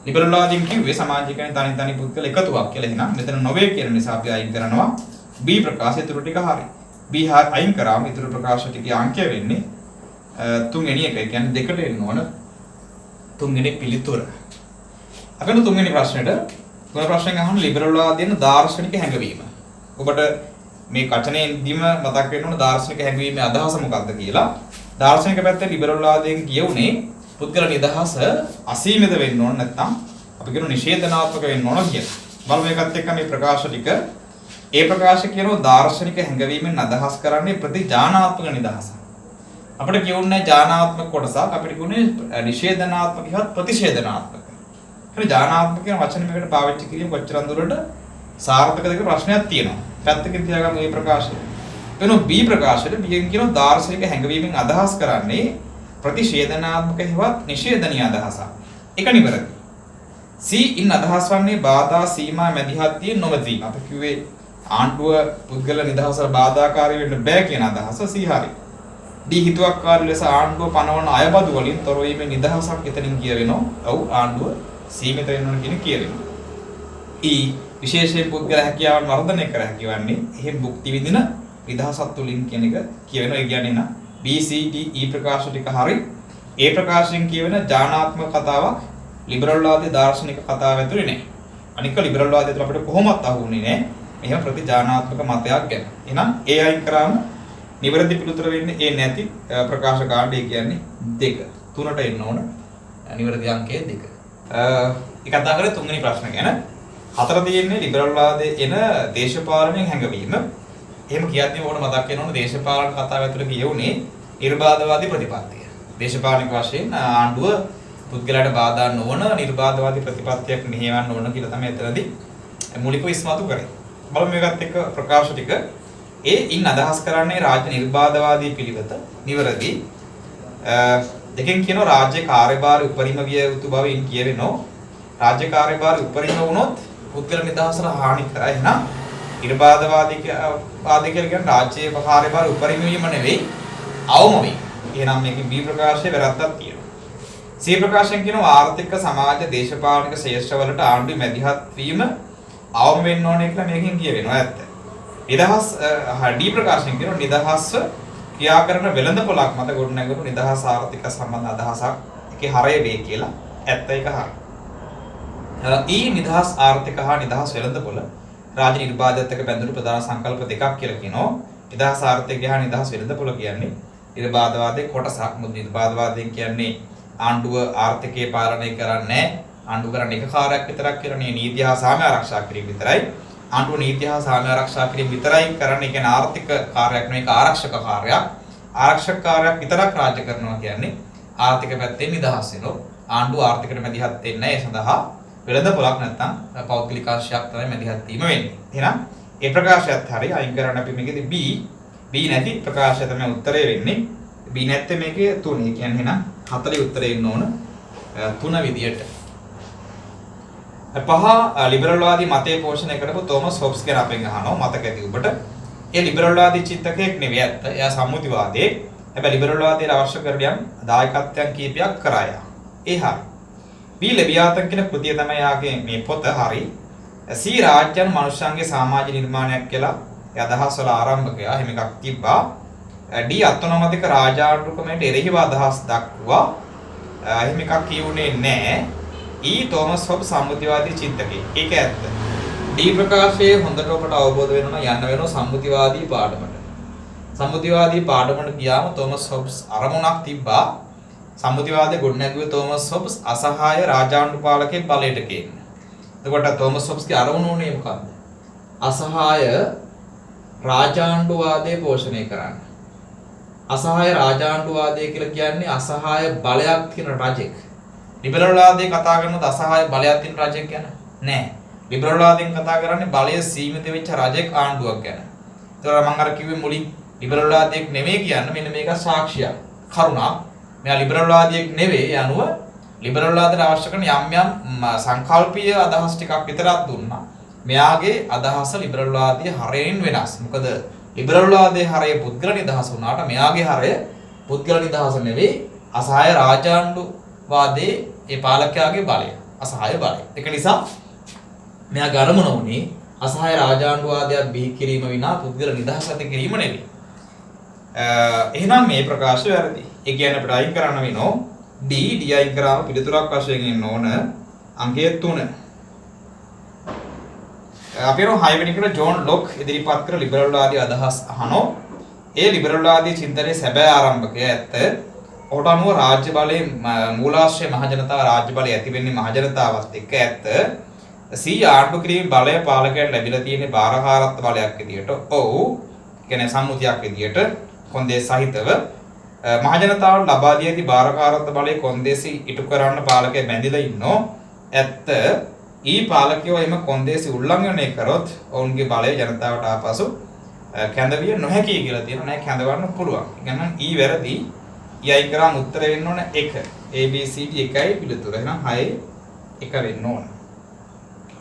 ලිබරල් වාදීන් කිව්වේ සමාජය කියන්නේ තනි තනි පුද්ගල එකතුවක් කියලා. එහෙනම් මෙතන නොවේ කියන නිසා අපි අයින් කරනවා B ප්‍රකාශය. ඊටු ටික හරි. B අයින් කරාම ඊටු ප්‍රකාශ ටිකේ අංකය වෙන්නේ තුන්වෙනි එක. ඒ කියන්නේ දෙකට එන්න ඕන තුන්වෙනි පිළිතුර. අපි යන තුන්වෙනි ප්‍රශ්නෙට. තුන්වෙනි ප්‍රශ්නෙන් අහන ලිබරල් වාදීන් දාර්ශනික හැඟවීම. ඔබට මේ කචනේදීම මතක් වෙන්න ඕන දාර්ශනික හැඟවීමේ අදහස මොකක්ද කියලා. දාර්ශනික පැත්තේ ලිබරල් වාදයෙන් කියුනේ පුද්ගල නිදහස අසීමිත වෙන්න ඕන නැත්නම් අපි කියන නිෂේධනාත්මක වෙන්න ඕන කියලා. බලමු මේකත් එක්ක මේ ප්‍රකාශ ටික. ඒ ප්‍රකාශ කියනවා දාර්ශනික හැඟවීමෙන් අදහස් කරන්නේ ප්‍රතිජානාත්මක නිදහස. අපිට කියුන්නේ ඥානාත්මක කොටසක්. අපිට කියුනේ නිෂේධනාත්මක ඉවත් ප්‍රතිෂේධනාත්මක. ඒ ඥානාත්මක කියන වචන මේකට පාවිච්චි කිරීම කොච්චර දුරට සාර්ථකද කියලා ප්‍රශ්නයක් තියෙනවා. පැත්තකින් තියාගමු මේ ප්‍රකාශය. එන B ප්‍රකාශයට බියෙන් කියන දාර්ශනික හැඟවීමෙන් අදහස් කරන්නේ ප්‍රතිෂේධනාත්මක හේවත් නිෂේධනීය අදහසක්. ඒක නිවැරදි. C ඉන් අදහස් වන්නේ බාධා සීමා මැදිහත් තියෙන නොමැති. අපි කිව්වේ ආණ්ඩුව පුද්ගල නිදහසට බාධාකාරී වෙන්න බෑ කියන අදහස C හරි. D හිතුවක්කාරී ලෙස ආණ්ඩුව පනවන අයබදු වලින් තොර වීමේ නිදහසක් එතනින් කියවෙනවා. ඔව් ආණ්ඩුව සීමිත වෙන්න ඕන කියන කියවෙනවා. E විශේෂයෙන් පුද්ගල හැකියාවන් වර්ධනය කර හැකිවන්නේ එහෙම භුක්ති විඳින නිදහසක් තුලින් කියන එක කියවෙනවා. ඒ කියන්නේ නා B C D E ප්‍රකාශ ටික හරි. ඒ ප්‍රකාශයෙන් කියවෙන ඥානාත්මක කතාවක් ලිබරල් වාදී දාර්ශනික කතාව ඇතුලේ නැහැ. අනික ලිබරල් වාදී ඇතුලේ අපිට කොහොමවත් අහුුනේ නැහැ. එහෙම ප්‍රතිඥානාත්මක මතයක් ගැන. එහෙනම් ඒ අයින් කරාම නිවැරදි පිළිතුර වෙන්නේ ඒ නැති ප්‍රකාශ කාණ්ඩය කියන්නේ 2. 3ට එන්න ඕන. නිවැරදි අංකය 2. ඒ කතා කරේ තුන්වෙනි ප්‍රශ්න ගැන. 4 තියෙන්නේ ලිබරල් වාදයේ එන දේශපාලනික හැඟවීම. එහෙම කියද්දී ඕන මතක් වෙන ඕන දේශපාලන කතාව ඇතුළේ කියුනේ නිර්බාධවාදී ප්‍රතිපත්තිය. දේශපාලනික වශයෙන් ආණ්ඩුව පුද්ගලයාට බාධා නොවන නිර්බාධවාදී ප්‍රතිපත්තියක් මෙහෙවන්න ඕන කියලා තමයි එතනදී මූලිකව ඉස්මතු කරේ. බලමු මේකත් එක්ක ප්‍රකාශ ටික. ඒ ඉන් අදහස් කරන්නේ රාජ්‍ය නිර්බාධවාදී පිළිවෙත නිවැරදි. දෙකෙන් කියනවා රාජ්‍ය කාර්යභාරය උපරිම විය යුතු බවින් කියවෙනවා. රාජ්‍ය කාර්යභාරය උපරිම වුණොත් පුද්ගල නිදහසට හානි කරයි. එහෙනම් නිර්බාධවාදී කියන්නේ රාජ්‍ය කාර්යභාරය උපරිම වීම නෙවෙයි අවම වීම. එහෙනම් මේකේ B ප්‍රකාශයේ වැරද්දක් තියෙනවා. C ප්‍රකාශයෙන් කියනවා ආර්ථික සමාජ දේශපාලනික ශේෂ්ඨවලට ආණ්ඩුවේ මැදිහත් වීම අවම වෙන්න ඕනේ කියලා මේකෙන් කියවෙනවා. ඇත්ත. නිදහස් D ප්‍රකාශයෙන් කියනවා නිදහස්ව ක්‍රියා කරන වෙළඳපොළක් මත ගොඩනැගුණු නිදහස් ආර්ථික සම්බන්ධ අදහසක් ඒකේ හරය වේ කියලා. ඇත්ත ඒක හරි. ඊ නිදහස් ආර්ථික හා නිදහස් වෙළඳපොළ රාජ්‍ය නිර්බාධයත් එක්ක බැඳුණු ප්‍රධාන සංකල්ප දෙකක් කියලා කියනවා. නිදහස් ආර්ථිකය හා නිදහස් වෙළඳපොළ කියන්නේ නිර්බාධවාදයේ කොටසක්. මොකද නිර්බාධවාදයෙන් කියන්නේ ආණ්ඩුව ආර්ථිකය පාලනය කරන්නේ ආණ්ඩුව කරන්නේ එක කාර්යයක් විතරක් කරන්නේ නීතිය හා සාමය ආරක්ෂා කිරීම විතරයි. ආණ්ඩුව නීතිය හා සාමය ආරක්ෂා කිරීම විතරයි කරන්නේ. කියන්නේ ආර්ථික කාර්යයක් නෙවෙයි ආරක්ෂක කාර්යයක්. ආරක්ෂක කාර්යයක් විතරක් රාජ්‍ය කරනවා කියන්නේ ආර්ථික පැත්තෙන් නිදහස් වෙනවා. ආණ්ඩුව ආර්ථිකයට මැදිහත් වෙන්නේ නැහැ. ඒ සඳහා වෙළඳපොළක් නැත්නම් පෞද්ගලික ආශයක් තමයි මැදිහත් වීම වෙන්නේ. එහෙනම් ඒ ප්‍රකාශයත් හරි අයින් කරන්න අපි මේකෙදි B නැති ප්‍රකාශය තමයි උත්තරේ වෙන්නේ. B නැත්තේ මේකේ 3. ඒ කියන්නේ එහෙනම් 4 උත්තරේ ඉන්න ඕන 3 විදියට. 5 ලිබරල් වාදී මතයේ පෝෂණය කරපු තෝමස් හොබ්ස් ගැන අපෙන් අහනවා මතක ඇති ඔබට. ඒ ලිබරල් වාදී චින්තකයෙක් නෙවෙයි ඇත්ත. එයා සම්මුතිවාදී. හැබැයි ලිබරල් වාදයට අවශ්‍ය කරන දායකත්වයන් කීපයක් කරා යා. ඒ හරි. B ලෙවියාතන් කියන කෘතිය තමයි යාගේ මේ පොත හරි. C රාජ්‍යයන් මනුෂ්‍යයන්ගේ සමාජ නිර්මාණයක් කියලා ඒ අදහස් වල ආරම්භකයා එහෙම එකක් තිබ්බා. D අත්නොමතික රාජාණ්ඩුකමට එරෙහිව අදහස් දක්වුවා. එහෙම එකක් කියුනේ නැහැ. E තෝමස් හොබ්ස් සම්මුතිවාදී චින්තකයෙක්. ඒක ඇත්ත. D ප්‍රකාශයේ හොඳට ඔබට අවබෝධ වෙනවා යන්න වෙනවා සම්මුතිවාදී පාඩමට. සම්මුතිවාදී පාඩමට ගියාම තෝමස් හොබ්ස් අරමුණක් තිබ්බා. සම්මුතිවාදයේ ගොඩනැගුවේ තෝමස් හොබ්ස් අසහාය රාජාණ්ඩු පාලකයෙක් බලයට ගේන්න. එතකොට තෝමස් හොබ්ස්ගේ අරමුණ උනේ මොකක්ද? අසහාය රාජාණ්ඩුවාදය පෝෂණය කරන්න. අසහාය රාජාණ්ඩුවාදය කියලා කියන්නේ අසහාය බලයක් තියෙන රජෙක්. ලිබරල් වාදයේ කතා කරනකොට අසහාය බලයක් තියෙන රජෙක් ගැන නෑ. ලිබරල් වාදයෙන් කතා කරන්නේ බලය සීමිත වෙච්ච රජෙක් ආණ්ඩුවක් ගැන. ඒතකොට මම අර කිව්වේ මුලින් ලිබරල් වාදයක් නෙමෙයි කියන්නේ මෙන්න මේක සාක්ෂියක්. කරුණා. මෙයා ලිබරල් වාදයක් නෙවෙයි යනුව ලිබරල් වාදයට අවශ්‍ය කරන යම් යම් සංකල්පීය අදහස් ටිකක් විතරක් දුන්නා. මෙයාගේ අදහස ලිබරල් වාදයේ හරයෙන් වෙනස්. මොකද ලිබරල් වාදයේ හරය පුද්ගල නිදහස වුණාට මෙයාගේ හරය පුද්ගල නිදහස නෙවෙයි අසහාය රාජාණ්ඩු වාදයේ ඒ පාලකයාගේ බලය. අසහාය බලය. ඒක නිසා මෙයා ගරමුණ උනේ අසහාය රාජාණ්ඩු වාදයක් බිහි කිරීම විනා පුද්ගල නිදහස ඇති කිරීම නෙවෙයි. එහෙනම් මේ ප්‍රකාශය වැරදි. ඒ කියන්නේ අපිට අයින් කරන්න වෙනවා D අයින් කරාම පිළිතුරක් වශයෙන් එන්න ඕන අංකය 3. අපි යන 6 වෙනි එකට ජෝන් ලොක් ඉදිරිපත් කර ලිබරල් වාදී අදහස් අහනෝ. ඒ ලිබරල් වාදී චින්තනයේ සැබෑ ආරම්භකය ඇත්ත. ඔහුට අනුව රාජ්‍ය බලයේ මූලාශ්‍රය මහජනතාව රාජ්‍ය බලය ඇති වෙන්නේ මහජනතාවත් එක්ක ඇත්ත. C ආණ්ඩු කිරීම බලය පාලකයන්ට ලැබිලා තියෙන බාරකාරත්ව බලයක් විදියට. ඔව්. කියන්නේ සම්මුතියක් විදියට කොන්දේසි සහිතව මහජනතාවට ලබා දී ඇති බාරකාරත්ව බලයේ කොන්දේසි ඉටු කරන්න පාලකයා බැඳිලා ඉන්නෝ. ඇත්ත. ඊ පාලකයෝ එම කොන්දේසි උල්ලංඝනය කරොත් ඔවුන්ගේ බලය ජනතාවට ආපසු කැඳවිය නොහැකි කියලා තියෙනවා. නෑ කැඳවන්න පුළුවන්. ඒ කියන්නේ ඊ වැරදි. ඊ අයින් කරාම උත්තර වෙන්න ඕන 1. A B C D 1යි පිළිතුර. එහෙනම් 6 1 වෙන්න ඕන.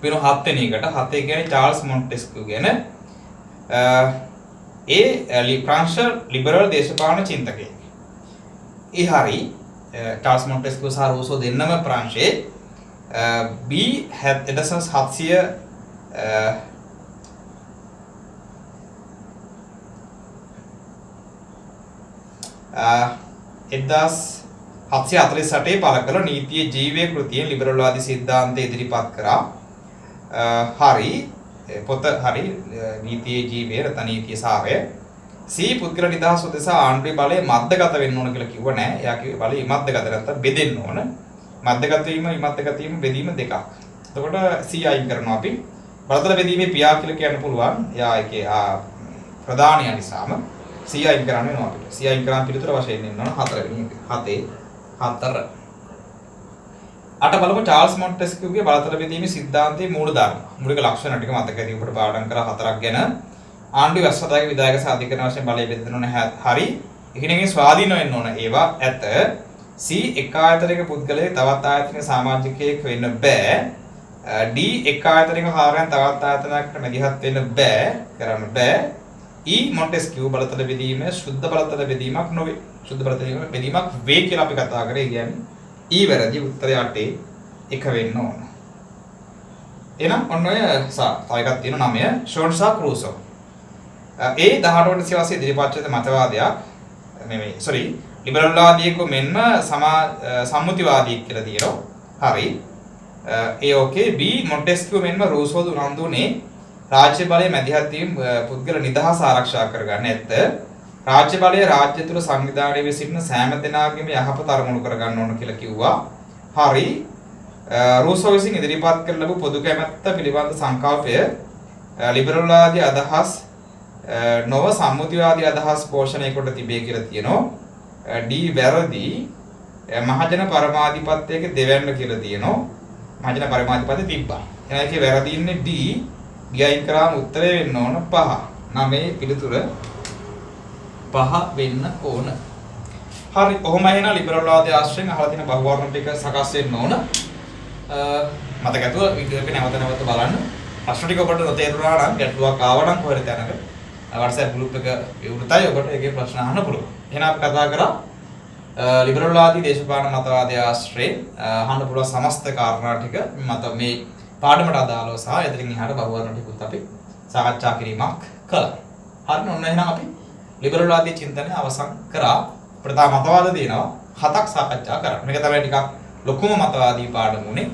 වෙන 7 වෙනි එකට 7 කියන්නේ චාල්ස් මොන්ටෙස්ක්යු ගැන ප්‍රංශ ලිබරල් දේශපාලන චින්තකයෙක්. ඒ හරි චාල්ස් මොන්ටෙස්ක්යු සහ රූසෝ දෙන්නම ප්‍රංශයේ B 1700 1748 පළ කළ නීතිය ජීවය කෘතියෙන් ලිබරල් වාදී සිද්ධාන්තය ඉදිරිපත් කරා. හරි පොත හරි නීතියේ ජීවය නැත්නම් නීතිය සාරය. C පුද්ගල නිදහස උදෙසා ආණ්ඩුවේ බලය මද්දගත වෙන්න ඕන කියලා කිව්ව නෑ. එයා කිව්වේ බලය ඉමද්දගත නැත්නම් බෙදෙන්න ඕන. මද්දගත වීම ඉමද්දගත වීම බෙදීම දෙකක්. එතකොට C අයින් කරනවා අපි. බලතල බෙදීමේ පියා කියලා කියන්න පුළුවන්. එයා ඒකේ ප්‍රධානියා නිසාම C අයින් කරන්න වෙනවා අපිට. C අයින් කරාම පිළිතුර වශයෙන් එන්න ඕන 4 වෙනි එක. 4 අට බලමු චාල්ස් මොන්ටෙස්ක්යුගේ බලතල බෙදීමේ සිද්ධාන්තයේ මූල ධර්ම. මූලික ලක්ෂණ ටික මතක ඇති ඔබට පාඩම් කරලා 4ක් ගැන. ආණ්ඩුවේ වැස්සදායක විධායක සහ අධිකරණ වශයෙන් බලය බෙදෙන්න ඕන. හරි. එකිනෙකින් ස්වාධීන වෙන්න ඕන. ඒවා ඇත. C එක් ආයතනයක පුද්ගලයෙක් තවත් ආයතනයක සමාජිකයෙක් වෙන්න බෑ. D එක් ආයතනයක කාර්යයන් තවත් ආයතනයකට මැදිහත් වෙන්න බෑ. කරන්න බෑ. E මොන්ටෙස්ක්යු බලතල බෙදීම සුද්ධ බලතල බෙදීමක් නොවේ. සුද්ධ බලතල බෙදීමක් වේ කියලා අපි කතා කරේ. කියන්නේ E වැරදි උත්තරය 8 1 වෙන්න ඕන. එහෙනම් ඔන්න ඔය තව එකක් තියෙනවා 9 ෂෝන් සහ ක්‍රූසෝ. ඒ 18 වන සියවසේ ඉදිරිපත් වෙන මතවාදයක් නෙමෙයි. sorry ලිබරල් වාදියෙකු මෙන්ම සම්මුතිවාදියෙක් කියලා තියෙනවා. හරි. ඒ ඕකේ B මොන්ටෙස්ක්යු මෙන්ම රූසෝ උනන්දුනේ රාජ්‍ය බලය මැදිහත් වීම පුද්ගල නිදහස ආරක්ෂා කරගන්න ඇත්ත. රාජ්‍ය බලය රාජ්‍ය තුල සංවිධානය වී සිටින සෑම දෙනාගේම යහපත අරමුණු කරගන්න ඕන කියලා කිව්වා. හරි. රූසෝ විසින් ඉදිරිපත් කළ ලැබු පොදු කැමැත්ත පිළිබඳ සංකල්පය ලිබරල් වාදී අදහස් නොව සම්මුතිවාදී අදහස් පෝෂණය කොට තිබේ කියලා තියෙනවා. D වැරදි. මහජන පරමාධිපත්‍යයක දෙවැන්න කියලා තියෙනවා. මහජන පරමාධිපත්‍ය තිබ්බා. එහෙනම් ඒකේ වැරදි ඉන්නේ D. ගියයින් කරාම උත්තරේ වෙන්න ඕන 5. 9 පිළිතුර 5 වෙන්න ඕන. හරි. කොහොම එහෙනම් ලිබරල් වාදී ආශ්‍රයෙන් අහලා තියෙන බහුවර්ණ ටික සකස් වෙන්න ඕන. මතක ඇතුව වීඩියෝ එක නැවත බලන්න. ප්‍රශ්න ටික ඔබට නොතේරුණා නම් ගැටලුවක් ආවා නම් කොහෙද දැනගන්න. WhatsApp group එක විවෘතයි. ඔබට ඒකේ ප්‍රශ්න අහන්න පුළුවන්. එහෙනම් අපි කතා කරා ලිබරල් වාදී දේශපාලන මතවාදය ආශ්‍රයෙන් අහන්න පුළුවන් සමස්ත කාරණා ටික මත මේ පාඩමට අදාළව සහ එතනින් එහාට බහුවර්ණ ටිකුත් අපි සාකච්ඡා කිරීමක් කළා. හරිනේ. ඔන්න එහෙනම් අපි ලිබරල් වාදී චින්තනය අවසන් කරා. අපිට තා මතවාද දෙනවා 7ක් සාකච්ඡා කරා. මේක තමයි ටිකක් ලොකුම මතවාදී පාඩම උනේ.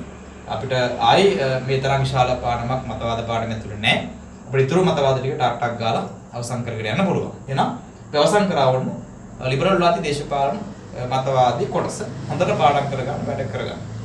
අපිට ආයි මේ තරම් විශාල පාඩමක් මතවාද පාඩම ඇතුළේ නැහැ. අපිට ඊතුරු මතවාද ටික ටක් ගාලා අවසන් කරගෙන යන්න පුළුවන්. එහෙනම් අපි අවසන් කරා වුණ ලිබරල් වාදී දේශපාලන මතවාදී කොටස හොඳට පාඩම් කරගන්න වැඩ කරගන්න.